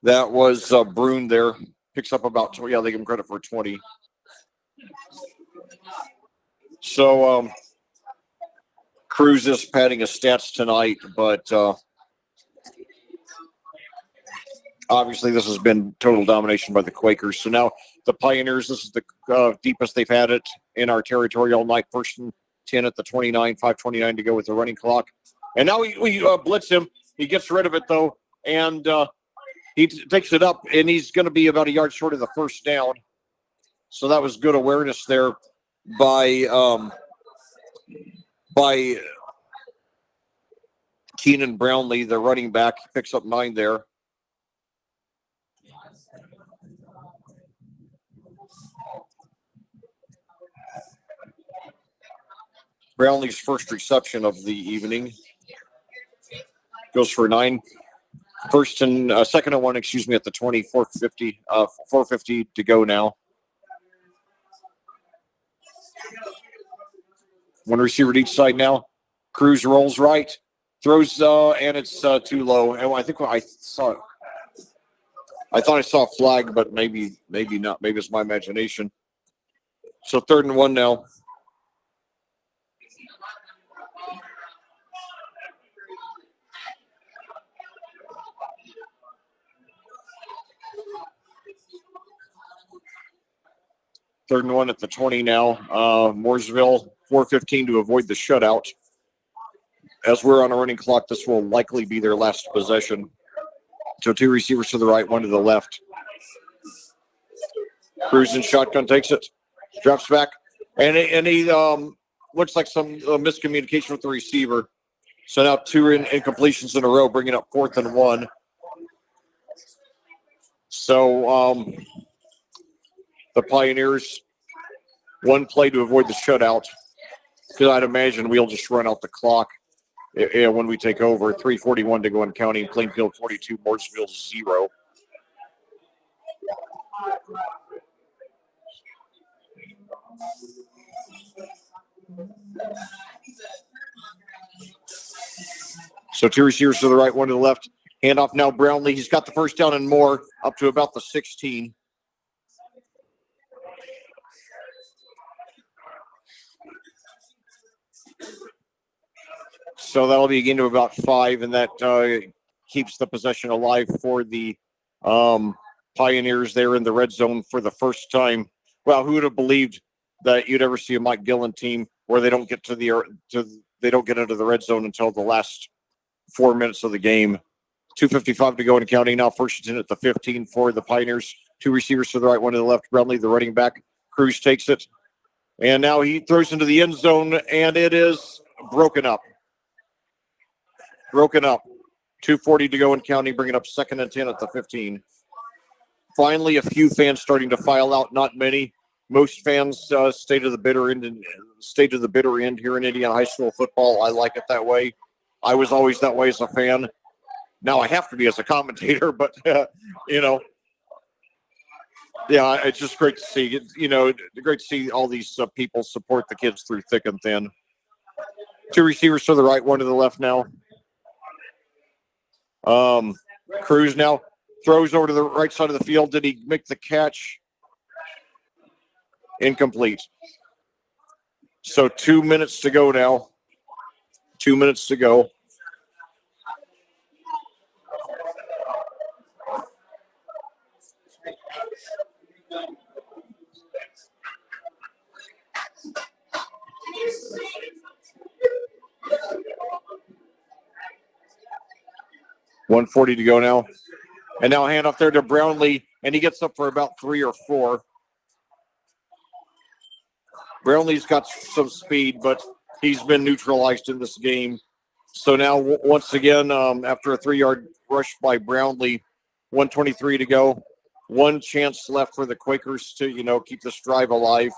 That was Brune there. Picks up about 20. Yeah, they give him credit for 20. So Cruz is padding his stats tonight, but obviously this has been total domination by the Quakers. So now the Pioneers, this is the deepest they've had it in our territory all night. First and 10 at the 29, 5:29 to go with the running clock. And now we blitz him. He gets rid of it, though, and he takes it up, and he's going to be about a yard short of the first down. So that was good awareness there by Keenan Brownlee, the running back. Picks up 9 there. Brownlee's first reception of the evening goes for 9. Second and 1, at the 20, 4:50 to go now. One receiver to each side now. Cruz rolls right, throws, and it's too low. And I think I thought I saw a flag, but maybe not. Maybe it's my imagination. So 3rd and 1 now. Third and 1 at the 20 now. Mooresville, 4:15 to avoid the shutout. As we're on a running clock, this will likely be their last possession. So 2 receivers to the right, 1 to the left. Cruz in shotgun takes it, drops back, and he looks like some miscommunication with the receiver. So now 2 incompletions in a row, bringing up 4th and 1. So the Pioneers, 1 play to avoid the shutout, because I'd imagine we'll just run out the clock when we take over. 3:41 to go in counting. Plainfield 42, Mooresville 0. So 2 receivers to the right, 1 to the left. Handoff now Brownlee. He's got the first down and more, up to about the 16. So that'll be a gain of about 5, and that keeps the possession alive for the Pioneers there in the red zone for the first time. Well, who would have believed that you'd ever see a Mike Gillen team where they don't get into the red zone until the last 4 minutes of the game. 2:55 to go in counting now. First and 10 at the 15 for the Pioneers. 2 receivers to the right, 1 to the left. Brownlee, the running back. Cruz takes it, and now he throws into the end zone, and it is broken up. 2:40 to go in counting, bringing up 2nd and 10 at the 15. Finally, a few fans starting to file out. Not many. Most fans stay to the bitter end here in Indiana high school football. I like it that way. I was always that way as a fan. Now I have to be as a commentator, but yeah, it's just great to see. Great to see all these people support the kids through thick and thin. 2 receivers to the right, 1 to the left now. Cruz now throws over to the right side of the field. Did he make the catch? Incomplete. So 2 minutes to go now. 2 minutes to go. $140 to go now. And now hand off there to Brownlee, and he gets up for about 3 or 4. Brownlee's got some speed, but he's been neutralized in this game. So now, once again, after a 3-yard rush by Brownlee, 1:23 to go. One chance left for the Quakers to, keep this drive alive.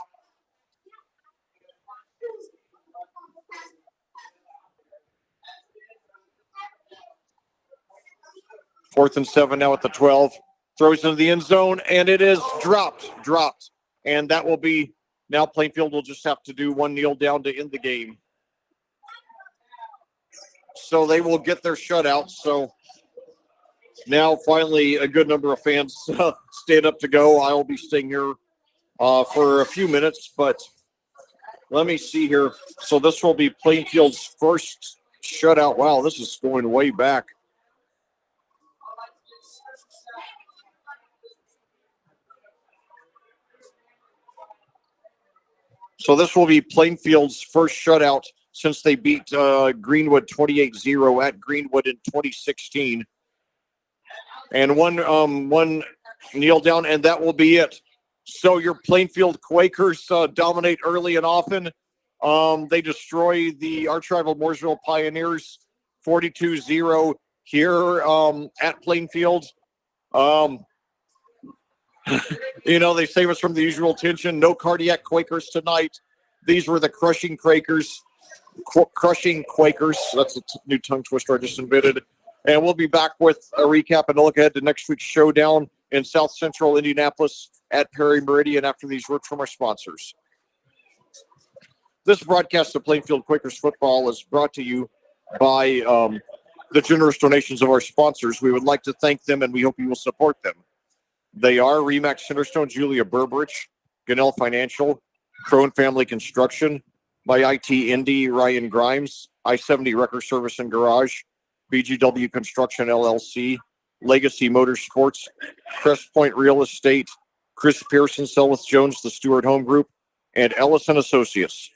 Fourth and 7 now at the 12. Throws into the end zone, and it is dropped. And that will be, now Plainfield will just have to do one kneel down to end the game. So they will get their shutout. So now finally a good number of fans stand up to go. I will be staying here for a few minutes, but let me see here. So this will be Plainfield's first shutout. Wow, this is going way back. So this will be Plainfield's first shutout since they beat Greenwood 28-0 at Greenwood in 2016. And one kneel down, and that will be it. So your Plainfield Quakers dominate early and often. They destroy the arch-rival Mooresville Pioneers 42-0 here at Plainfield. They save us from the usual tension. No cardiac Quakers tonight. These were the crushing Quakers. Crushing Quakers. That's a new tongue twister I just invented. And we'll be back with a recap and a look ahead to next week's showdown in South Central Indianapolis at Perry Meridian after these words from our sponsors. This broadcast of Plainfield Quakers football is brought to you by the generous donations of our sponsors. We would like to thank them, and we hope you will support them. They are Remax Centerstone, Julia Burbrich, Gunnell Financial, Crone Family Construction, by IT Indy, Ryan Grimes, I-70 Record Service and Garage, BGW Construction LLC, Legacy Motorsports, Crest Point Real Estate, Chris Pearson, Selwith Jones, the Stewart Home Group, and Ellison Associates.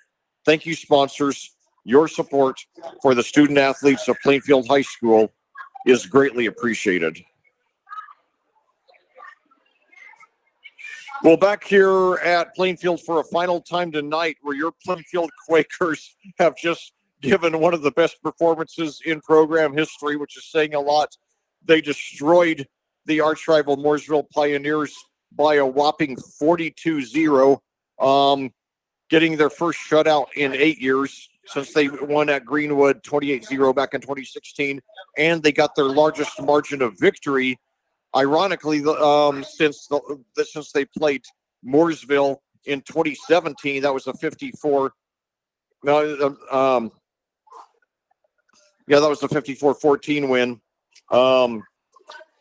Thank you, sponsors. Your support for the student athletes of Plainfield High School is greatly appreciated. Well, back here at Plainfield for a final time tonight, where your Plainfield Quakers have just given one of the best performances in program history, which is saying a lot. They destroyed the arch-rival Mooresville Pioneers by a whopping 42-0, getting their first shutout in 8 years since they won at Greenwood 28-0 back in 2016, and they got their largest margin of victory, ironically, since they played Mooresville in 2017. That was a 54. That was a 54-14 win.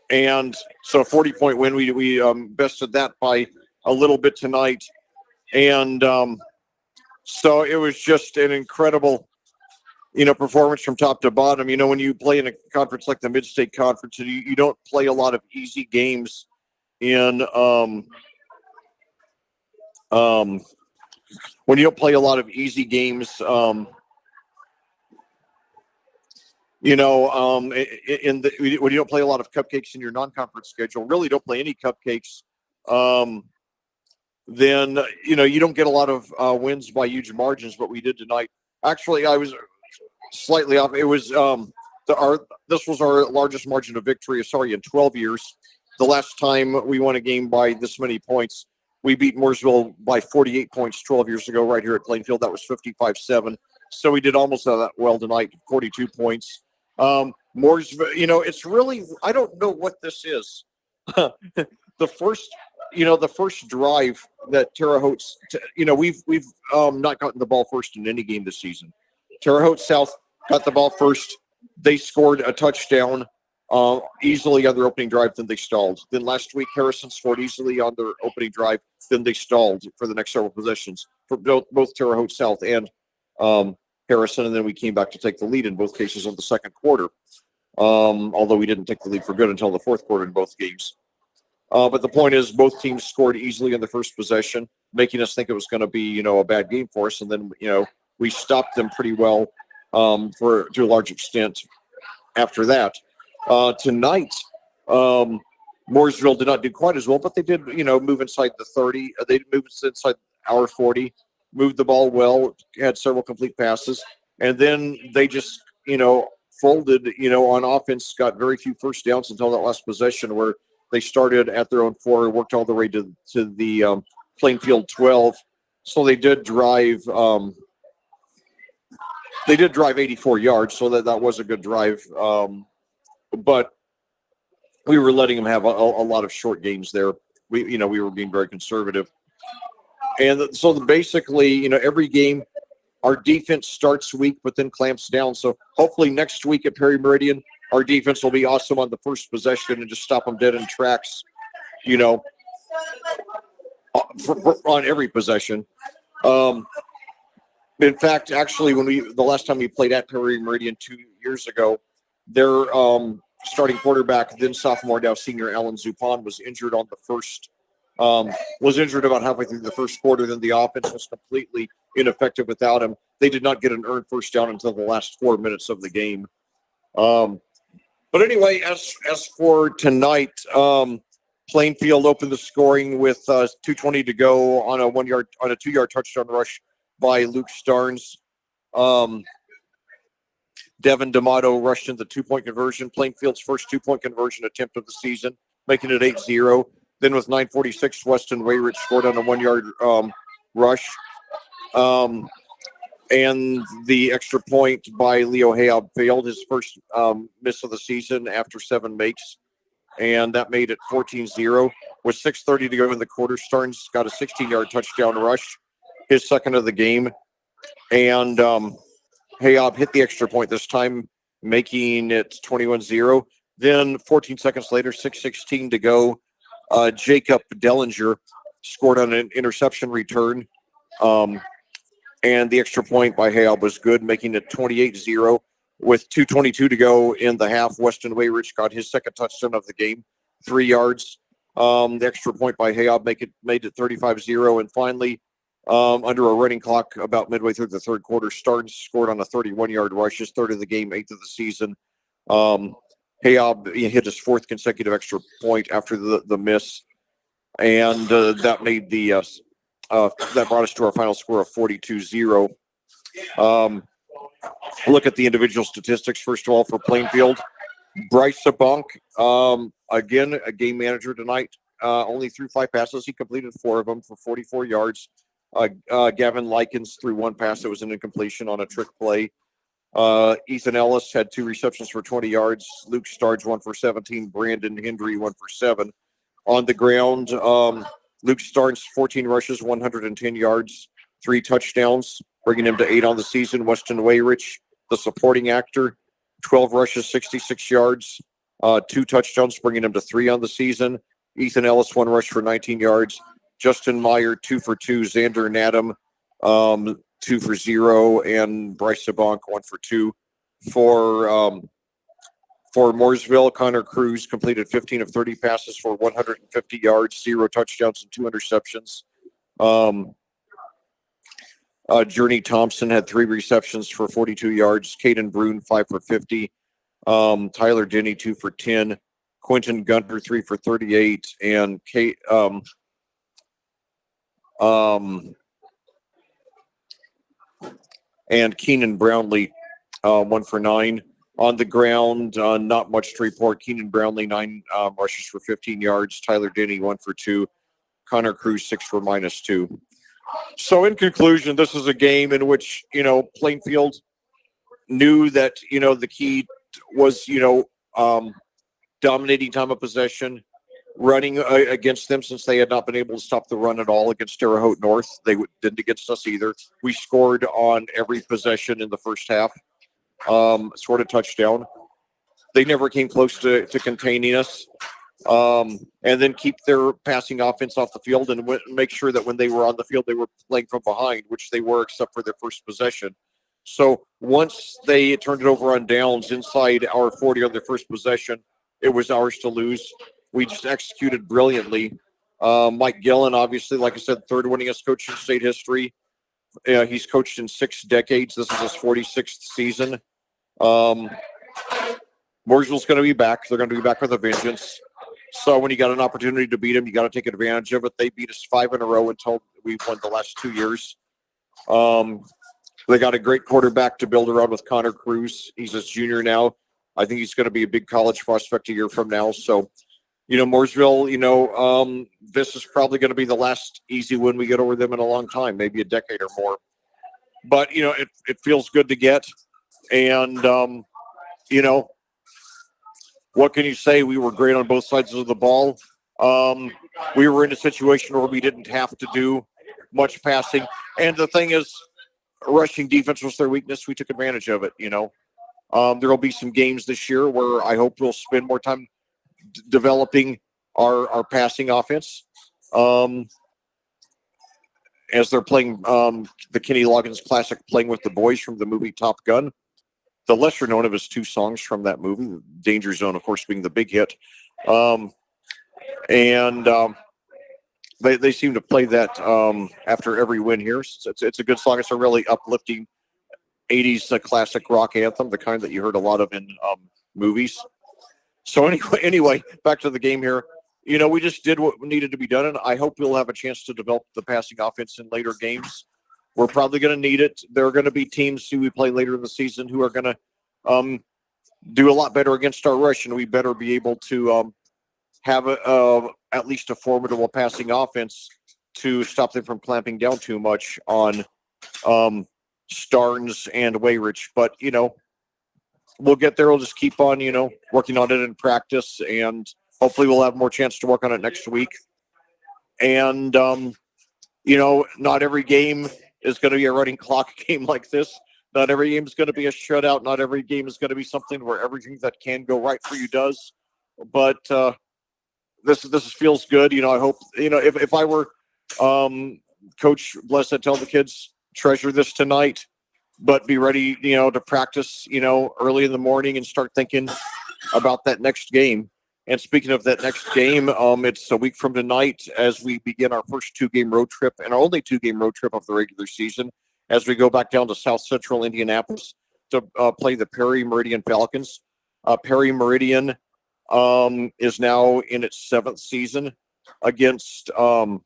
And so a 40-point win. We bested that by a little bit tonight. And so it was just an incredible, performance from top to bottom. When you play in a conference like the Mid-State Conference, you don't play a lot of easy games when you don't play a lot of easy games, when you don't play a lot of cupcakes in your non-conference schedule, really don't play any cupcakes, then, you don't get a lot of wins by huge margins, but we did tonight. Actually, I was slightly off. It was this was our largest margin of victory, in 12 years. The last time we won a game by this many points, we beat Mooresville by 48 points 12 years ago right here at Plainfield. That was 55-7. So we did almost that well tonight, 42 points. Mooresville, it's really, I don't know what this is. The first drive that Terre Haute, we've not gotten the ball first in any game this season. Terre Haute South got the ball first. They scored a touchdown easily on their opening drive, then they stalled. Then last week, Harrison scored easily on their opening drive, then they stalled for the next several possessions for both Terre Haute South and Harrison, and then we came back to take the lead in both cases of the second quarter, although we didn't take the lead for good until the fourth quarter in both games. But the point is, both teams scored easily in the first possession, making us think it was going to be, a bad game for us. And then, we stopped them pretty well to a large extent after that. Tonight, Mooresville did not do quite as well, but they did, move inside the 30. They moved inside our 40, moved the ball well, had several complete passes. And then they just, folded, on offense, got very few first downs until that last possession where they started at their own 4 and worked all the way to the Plainfield 12. So they did drive 84 yards, so that was a good drive. But we were letting them have a lot of short games there. We were being very conservative. And so basically, every game, our defense starts weak, but then clamps down. So hopefully next week at Perry Meridian, our defense will be awesome on the first possession and just stop them dead in tracks, on every possession. In fact, actually, the last time we played at Perry Meridian 2 years ago, their starting quarterback, then sophomore, now senior, Alan Zupan, was injured on the first. Was injured about halfway through the first quarter. Then the offense was completely ineffective without him. They did not get an earned first down until the last 4 minutes of the game. But anyway, as for tonight, Plainfield opened the scoring with 2:20 to go on a 2-yard touchdown rush by Luke Starnes. Devin D'Amato rushed in the 2-point conversion, Plainfield's first 2-point conversion attempt of the season, making it 8-0. Then with 9:46, Weston Wayrich scored on a 1-yard rush. And the extra point by Leo Hayab failed, his first miss of the season after 7 makes. And that made it 14-0. With 6:30 to go in the quarter, Starnes got a 16-yard touchdown rush, his second of the game. And Hayab hit the extra point this time, making it 21-0. Then 14 seconds later, 6:16 to go, Jacob Dellinger scored on an interception return. And the extra point by Hayab was good, making it 28-0. With 2:22 to go in the half, Weston Wayrich got his second touchdown of the game, 3 yards. The extra point by Hayab made it 35-0. And finally, under a running clock about midway through the third quarter, Starnes scored on a 31-yard rush, his third of the game, 8th of the season. Hayab hit his 4th consecutive extra point after the miss. And that made that brought us to our final score of 42-0. Look at the individual statistics, first of all, for Plainfield. Bryce Sabunk, again, a game manager tonight, only threw 5 passes. He completed 4 of them for 44 yards. Gavin Likens threw 1 pass that was an incompletion on a trick play. Ethan Ellis had 2 receptions for 20 yards. Luke Starge, 1 for 17. Brandon Hendry, 1 for 7. On the ground, Luke Starnes, 14 rushes, 110 yards, 3 touchdowns, bringing him to 8 on the season. Weston Wayrich, the supporting actor, 12 rushes, 66 yards, 2 touchdowns, bringing him to 3 on the season. Ethan Ellis, 1 rush for 19 yards. Justin Meyer, 2 for 2. Xander Nadam, 2 for 0. And Bryce Sabonk, 1 for 2. For Mooresville, Connor Cruz completed 15 of 30 passes for 150 yards, 0 touchdowns, and 2 interceptions. Journey Thompson had 3 receptions for 42 yards. Caden Brune, 5 for 50. Tyler Denny, 2 for 10. Quentin Gunter, 3 for 38. And Keenan Brownlee, 1 for 9. On the ground, not much to report. Keenan Brownlee, 9 rushes for 15 yards. Tyler Denny, 1 for 2. Connor Cruz, 6 for -2. So in conclusion, this is a game in which, Plainfield knew that, the key was, dominating time of possession, running against them since they had not been able to stop the run at all against Terre Haute North. They didn't against us either. We scored on every possession in the first half. Scored a touchdown. They never came close to containing us. And then keep their passing offense off the field and make sure that when they were on the field, they were playing from behind, which they were except for their first possession. So once they turned it over on downs inside our 40 on their first possession, it was ours to lose. We just executed brilliantly. Mike Gillen, obviously, like I said, third winningest coach in state history. He's coached in 6 decades. This is his 46th season. Mooresville's going to be back. They're going to be back with a vengeance. So when you got an opportunity to beat them, you got to take advantage of it. They beat us 5 in a row until we won the last 2 years. They got a great quarterback to build around with Connor Cruz. He's a junior now. I think he's going to be a big college prospect a year from now. So, Mooresville, this is probably going to be the last easy win we get over them in a long time, maybe a decade or more. But, it feels good to get. And, what can you say? We were great on both sides of the ball. We were in a situation where we didn't have to do much passing. And the thing is, rushing defense was their weakness. We took advantage of it, There will be some games this year where I hope we'll spend more time developing our passing offense. As they're playing the Kenny Loggins Classic, Playing with the Boys from the movie Top Gun. The lesser known of his two songs from that movie, Danger Zone, of course, being the big hit. They seem to play that after every win here. So it's a good song. It's a really uplifting 80s classic rock anthem, the kind that you heard a lot of in movies. So anyway, back to the game here. We just did what needed to be done, and I hope we'll have a chance to develop the passing offense in later games. We're probably going to need it. There are going to be teams who we play later in the season who are going to do a lot better against our rush, and we better be able to have at least a formidable passing offense to stop them from clamping down too much on Starnes and Wayrich. But, we'll get there. We'll just keep on, working on it in practice, and hopefully we'll have more chance to work on it next week. And, not every game is going to be a running clock game like this. Not every game is going to be a shutout. Not every game is going to be something where everything that can go right for you does. But this feels good. I hope, if I were Coach Bless, I'd tell the kids, treasure this tonight, but be ready, to practice, early in the morning and start thinking about that next game. And speaking of that next game, it's a week from tonight as we begin our first 2-game road trip and our only 2-game road trip of the regular season as we go back down to South Central Indianapolis to play the Perry Meridian Falcons. Perry Meridian is now in its 7th season against 7th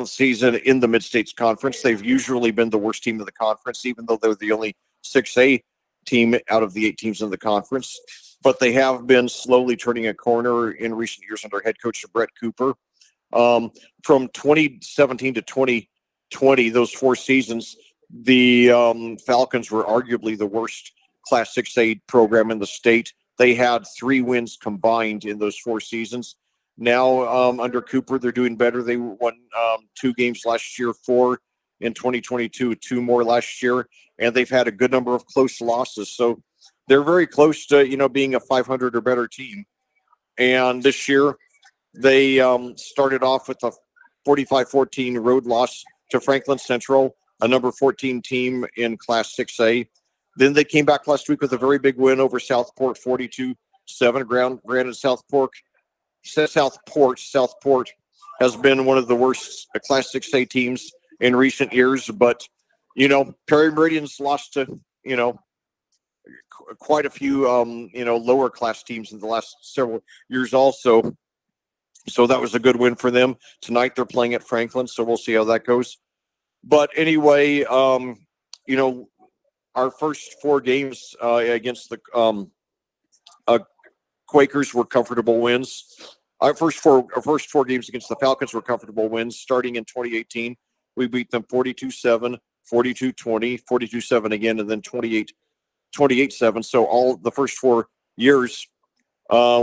season in the Mid-States Conference. They've usually been the worst team of the conference, even though they're the only 6A team out of the 8 teams in the conference. But they have been slowly turning a corner in recent years under head coach Brett Cooper. From 2017 to 2020, those 4 seasons, the Falcons were arguably the worst Class 6A program in the state. They had 3 wins combined in those 4 seasons. Now, under Cooper, they're doing better. They won 2 games last year, 4 in 2022, 2 more last year, and they've had a good number of close losses. So they're very close to, being a 500 or better team. And this year, they started off with a 45-14 road loss to Franklin Central, a number 14 team in Class 6A. Then they came back last week with a very big win over Southport, 42-7. Granted, Southport has been one of the worst Class 6A teams in recent years. But, Perry Meridian's lost to, quite a few, lower class teams in the last several years also. So that was a good win for them. Tonight they're playing at Franklin, so we'll see how that goes. But anyway, our first 4 games against the Quakers were comfortable wins. Our first four games against the Falcons were comfortable wins. Starting in 2018, we beat them 42-7, 42-20, 42-7 again, and then 28-7. So all the first 4 years,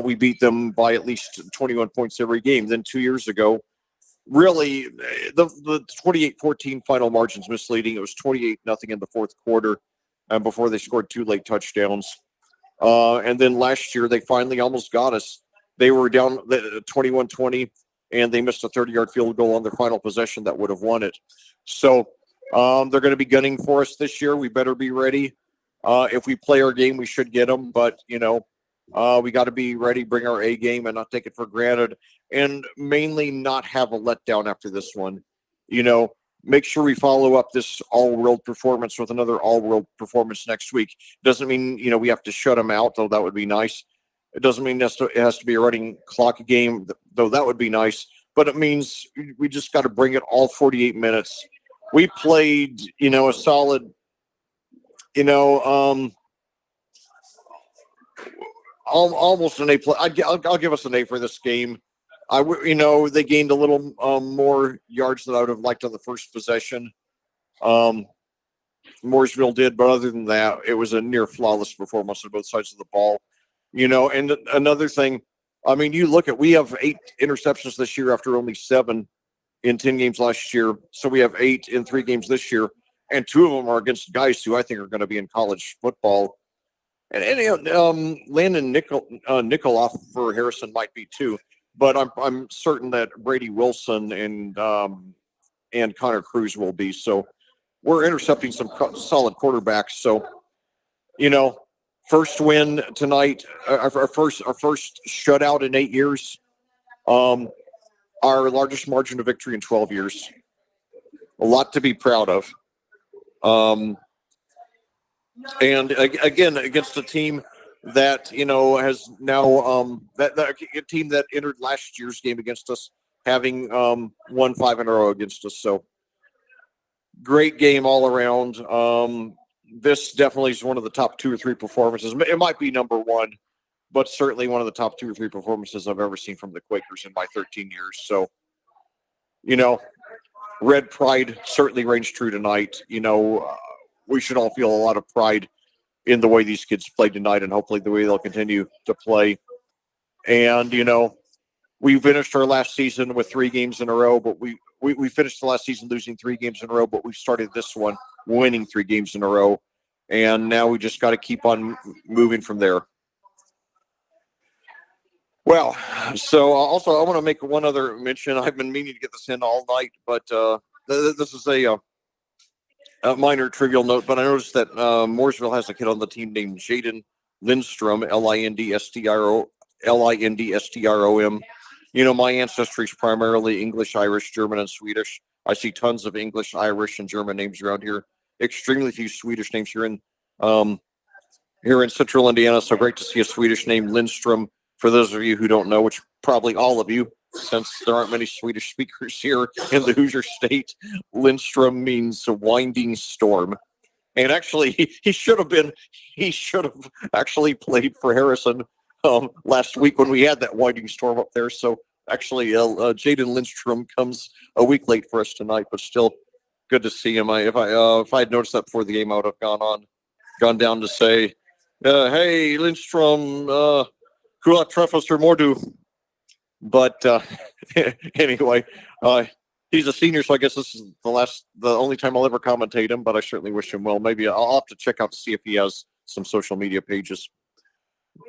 we beat them by at least 21 points every game. Then 2 years ago, really, the 28-14 final margin's misleading. It was 28-0 in the fourth quarter before they scored 2 late touchdowns. And then last year, they finally almost got us. They were down 21-20, and they missed a 30-yard field goal on their final possession that would have won it. So they're going to be gunning for us this year. We better be ready. If we play our game, we should get them. But, we got to be ready, bring our A game, and not take it for granted. And mainly not have a letdown after this one. Make sure we follow up this all-world performance with another all-world performance next week. Doesn't mean, we have to shut them out, though that would be nice. It doesn't mean it has to be a running clock game, though that would be nice. But it means we just got to bring it all 48 minutes we played, a solid, you know, almost an A play. I'll give us an A for this game. They gained a little more yards than I would have liked on the first possession. Um, Mooresville did, but other than that, it was a near flawless performance on both sides of the ball. And another thing, I mean, we have 8 interceptions this year after only 7 in 10 games last year. So we have 8 in 3 games this year, and 2 of them are against guys who I think are going to be in college football. And Landon Nicoloff for Harrison might be too, but I'm certain that Brady Wilson and Connor Cruz will be. So we're intercepting some solid quarterbacks. So, first win tonight, our first shutout in 8 years, our largest margin of victory in 12 years. A lot to be proud of. And again, against a team that has now that a team that entered last year's game against us, having won 5 in a row against us. So great game all around. This definitely is one of the top 2 or 3 performances. It might be number 1, but certainly one of the top 2 or 3 performances I've ever seen from the Quakers in my 13 years. So, Red Pride certainly reigns true tonight. We should all feel a lot of pride in the way these kids played tonight, and hopefully the way they'll continue to play. And, we finished our last season with 3 games in a row, but we finished the last season losing 3 games in a row, but we started this one winning 3 games in a row. And now we just got to keep on moving from there. Well, so also I want to make one other mention. I've been meaning to get this in all night, but this is a minor trivial note, but I noticed that Mooresville has a kid on the team named Jaden Lindstrom, Lindstrom. My ancestry is primarily English, Irish, German, and Swedish. I see tons of English, Irish, and German names around here. Extremely few Swedish names here in Central Indiana. So great to see a Swedish name, Lindstrom. For those of you who don't know, which probably all of you, since there aren't many Swedish speakers here in the Hoosier State, Lindstrom means a winding storm. And actually, he should have actually played for Harrison last week when we had that winding storm up there. So actually, Jaden Lindstrom comes a week late for us tonight, but still good to see him. If I had noticed that before the game, I would have gone down to say, "Hey, Lindstrom, Kula Treffer Mordu." But anyway, he's a senior, so I guess this is the only time I'll ever commentate him. But I certainly wish him well. Maybe I'll have to check out to see if he has some social media pages.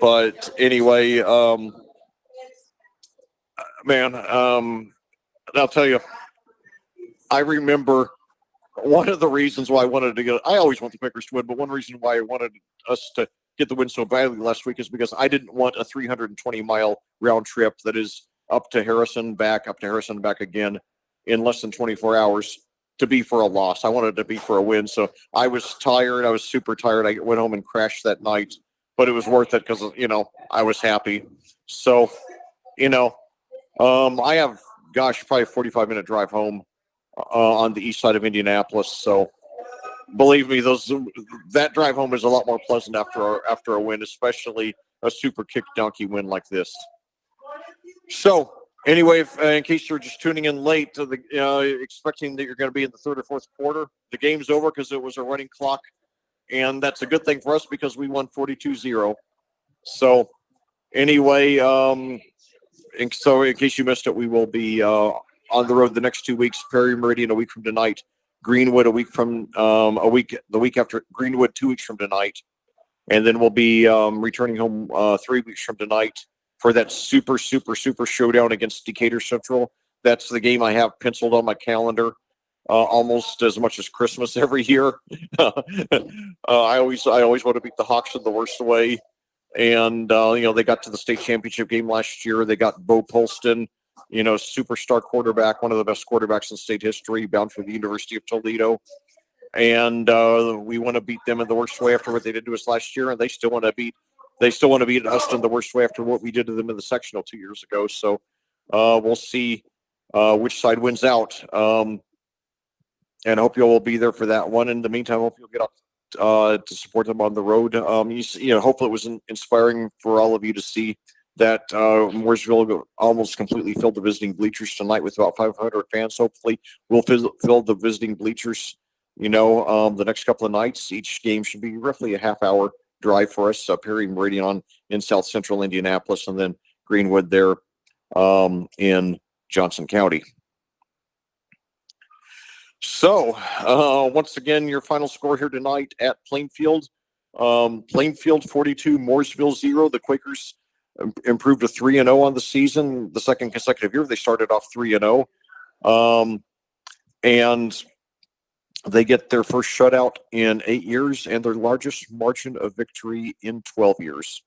But anyway, man, I'll tell you, I remember one of the reasons why I wanted to get. I always want the Quakers to win, but one reason why I wanted us to get the win so badly last week is because I didn't want a 320-mile round trip that is up to Harrison, back again in less than 24 hours to be for a loss. I wanted it to be for a win. So I was tired. I was super tired. I went home and crashed that night, but it was worth it because, I was happy. So, I have, probably a 45-minute drive home on the east side of Indianapolis. So believe me, that drive home is a lot more pleasant after a win, especially a super kick donkey win like this. So anyway, in case you're just tuning in late, expecting that you're going to be in the 3rd or 4th quarter, the game's over because it was a running clock, and that's a good thing for us because we won 42-0. So anyway, in case you missed it, we will be on the road the next 2 weeks. Perry Meridian a week from tonight. Greenwood the week after Greenwood 2 weeks from tonight, and then we'll be returning home 3 weeks from tonight for that super showdown against Decatur Central. That's the game I have penciled on my calendar almost as much as Christmas every year. I always want to beat the Hawks in the worst way, and they got to the state championship game last year. They got Bo Polston, superstar quarterback, one of the best quarterbacks in state history, bound for the University of Toledo. And we want to beat them in the worst way after what they did to us last year, and they still want to beat us in the worst way after what we did to them in the sectional 2 years ago. So we'll see which side wins out. and I hope you all will be there for that one. In the meantime, I hope you'll get out to support them on the road. Hopefully it was inspiring for all of you to see that Mooresville almost completely filled the visiting bleachers tonight with about 500 fans. Hopefully, we'll fill the visiting bleachers. The next couple of nights, each game should be roughly a half-hour drive for us. Perry Meridian in South Central Indianapolis, and then Greenwood there in Johnson County. So, once again, your final score here tonight at Plainfield. Plainfield 42, Mooresville 0. The Quakers improved to 3-0 on the season. The second consecutive year, they started off 3-0. And they get their first shutout in 8 years and their largest margin of victory in 12 years.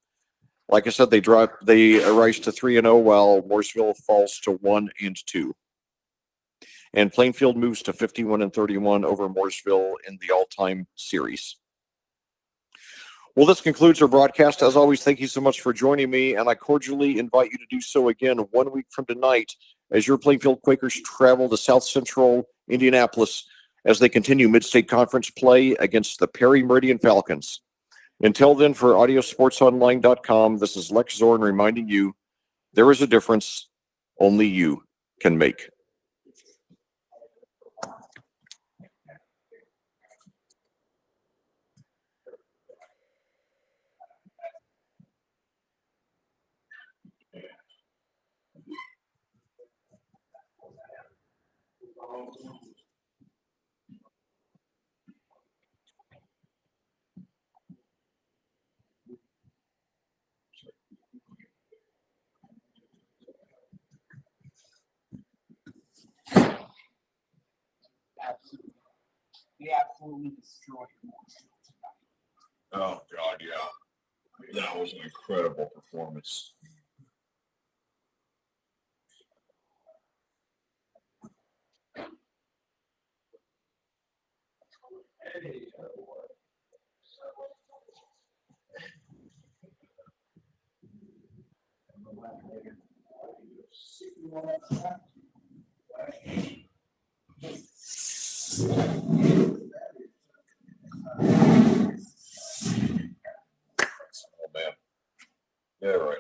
Like I said, they rise to 3-0 while Mooresville falls to 1-2. And Plainfield moves to 51-31 over Mooresville in the all-time series. Well, this concludes our broadcast. As always, thank you so much for joining me, and I cordially invite you to do so again 1 week from tonight as your Plainfield Quakers travel to South Central Indianapolis as they continue Mid-State Conference play against the Perry Meridian Falcons. Until then, for AudioSportsOnline.com, this is Lex Zorn reminding you, there is a difference only you can make. They absolutely destroyed Mooresville tonight. Oh, God, yeah. That was an incredible performance. Oh, man. Yeah, right.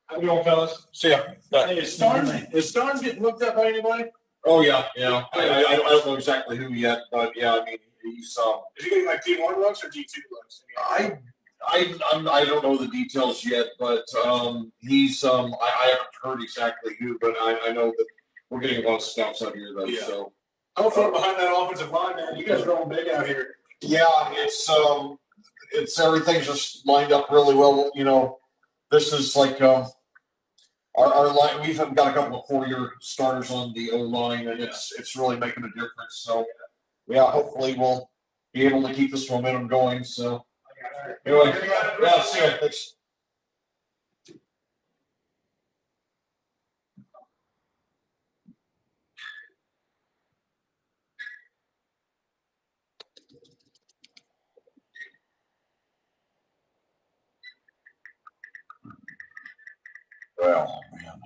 How you doing, fellas? See ya. Hey, is Starnes getting looked at by anybody? Oh, yeah. I don't know exactly who yet, but yeah, I mean, he's Is he getting like D1 looks or D2 looks? I don't know the details yet, but he's I haven't heard exactly who, but I know that we're getting a lot of scouts out here though. Yeah. So How far behind that offensive line, man? You guys are all big out here. yeah, it's everything's just lined up really well. This is like our line. We've got a couple of 4-year starters on the O line, and it's really making a difference. So yeah, hopefully we'll be able to keep this momentum going. So anyway, yeah, see ya. Thanks. Well, man.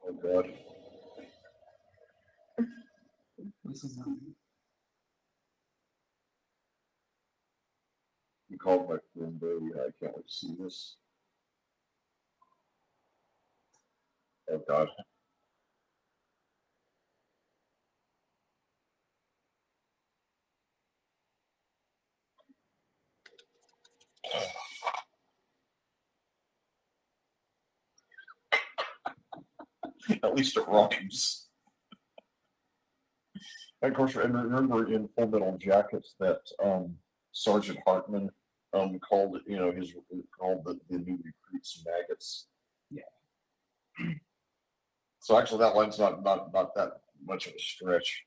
Oh, God. this is You called my friend, baby. I can't wait to see this. Oh, God. At least it rhymes. And of course, I remember in Full Metal Jackets that Sergeant Hartman called called the new recruits maggots. Yeah. So actually, that line's not that much of a stretch.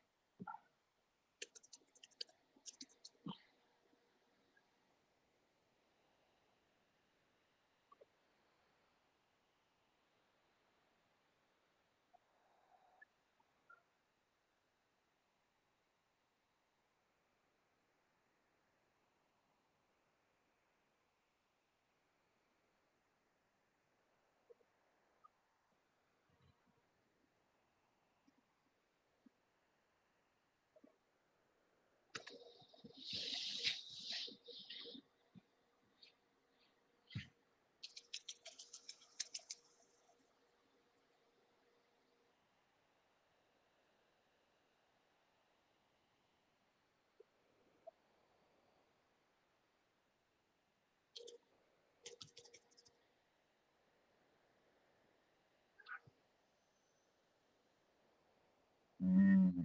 Mm.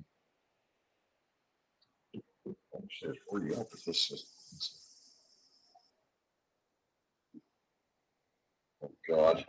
I'm sure where you at with this is. Oh God.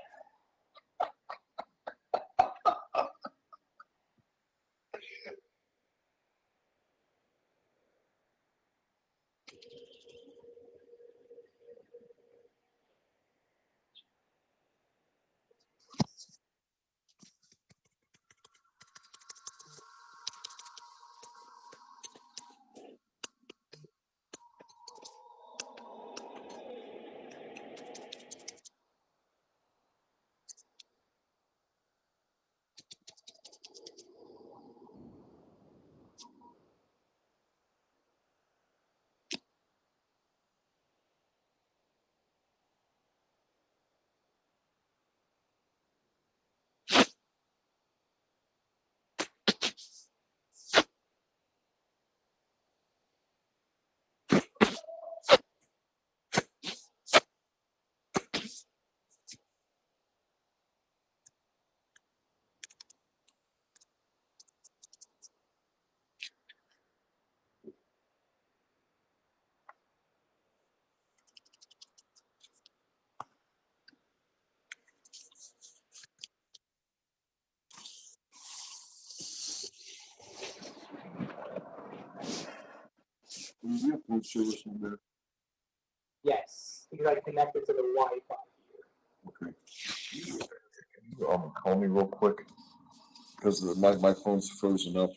You have food service in there. yes, because I connected to the Wi-Fi here. Okay. Call me real quick because my phone's frozen up.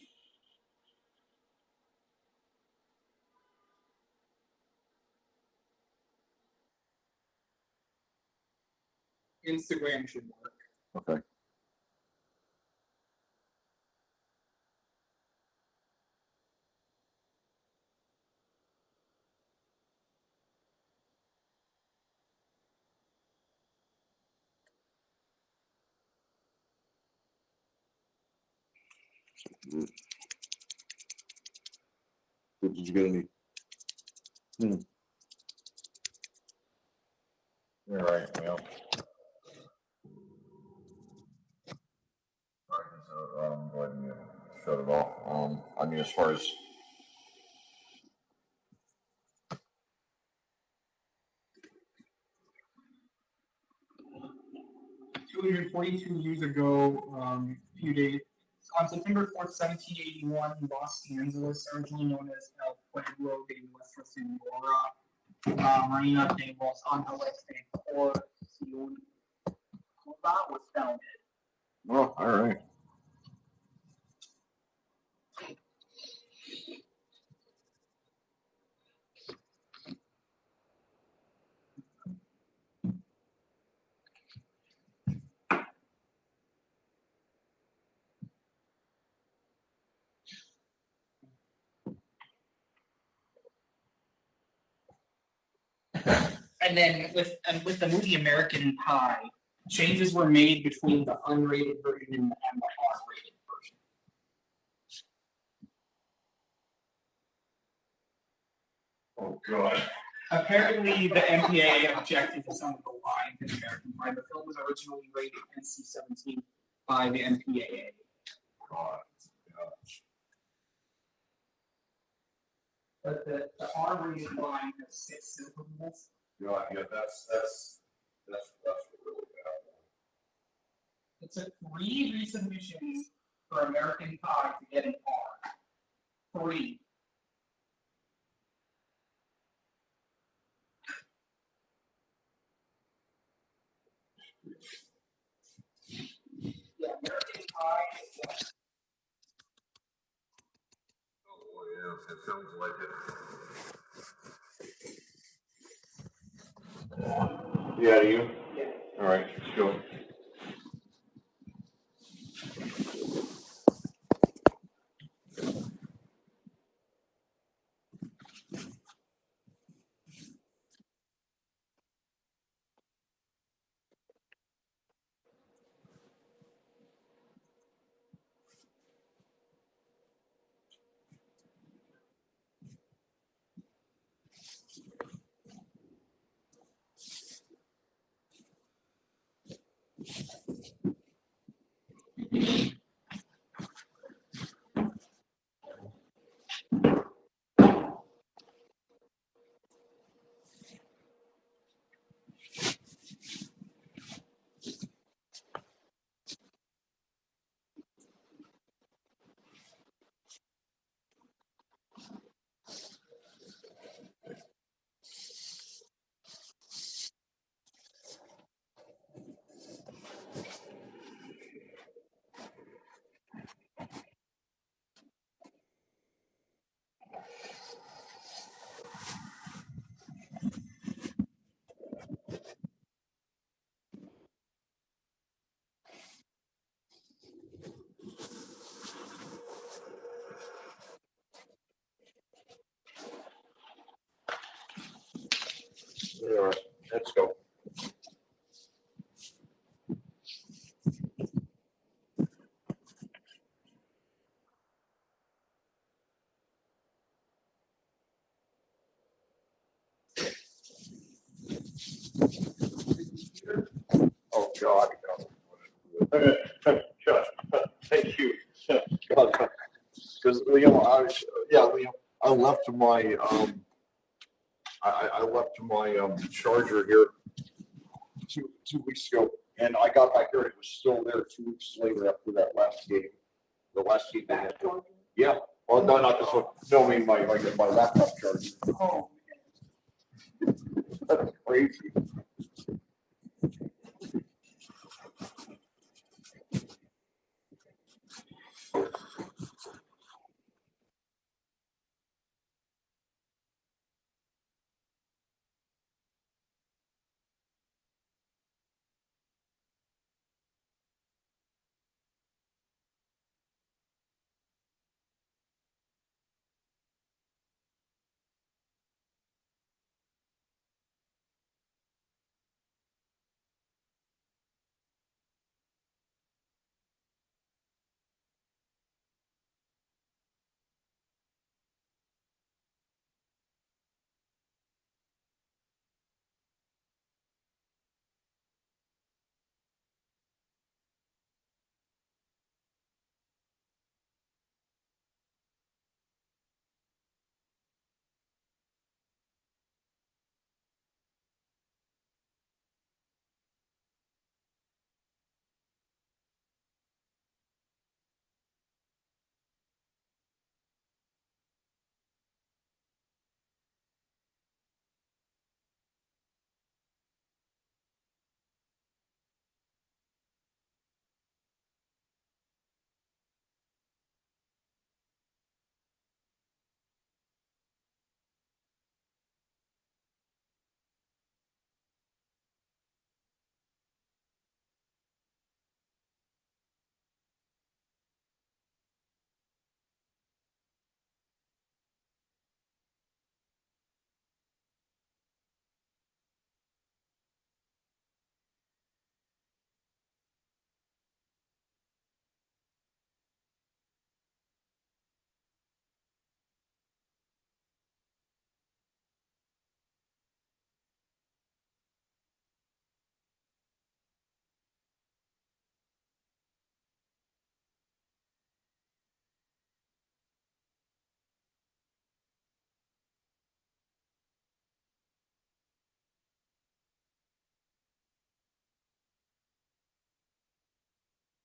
Instagram should work. Okay. Did you get any? All right. Well. All right, so, go ahead and shut it off. I mean, as far as 242 years ago, few days, on September 4th, 1781, in Los Angeles, originally known as El Pueblo de Nuestra Señora, Marina de Los Angeles de Porciúncula was founded. well, all right. and then with the movie American Pie, changes were made between the unrated version and the R-rated version. Oh, God. Apparently, the MPAA objected to some of the lines in American Pie. The film was originally rated NC-17 by the MPAA. God. Gosh. But the R-rated line has 6 syllables. Yeah, that's really bad. It took 3 resubmissions for American Pie to get an R. 3. Yeah, American Pie is Oh, yeah, it sounds like it. Yeah, you? Yeah. All right, let's go. All right, let's go. Oh, God. No. God, thank you. God, because I left my I left my charger here two weeks ago, and I got back here and it was still there 2 weeks later after that last game. The last game they had. Yeah. Well, no, not this one. No, I mean my laptop charger. Oh, That's crazy.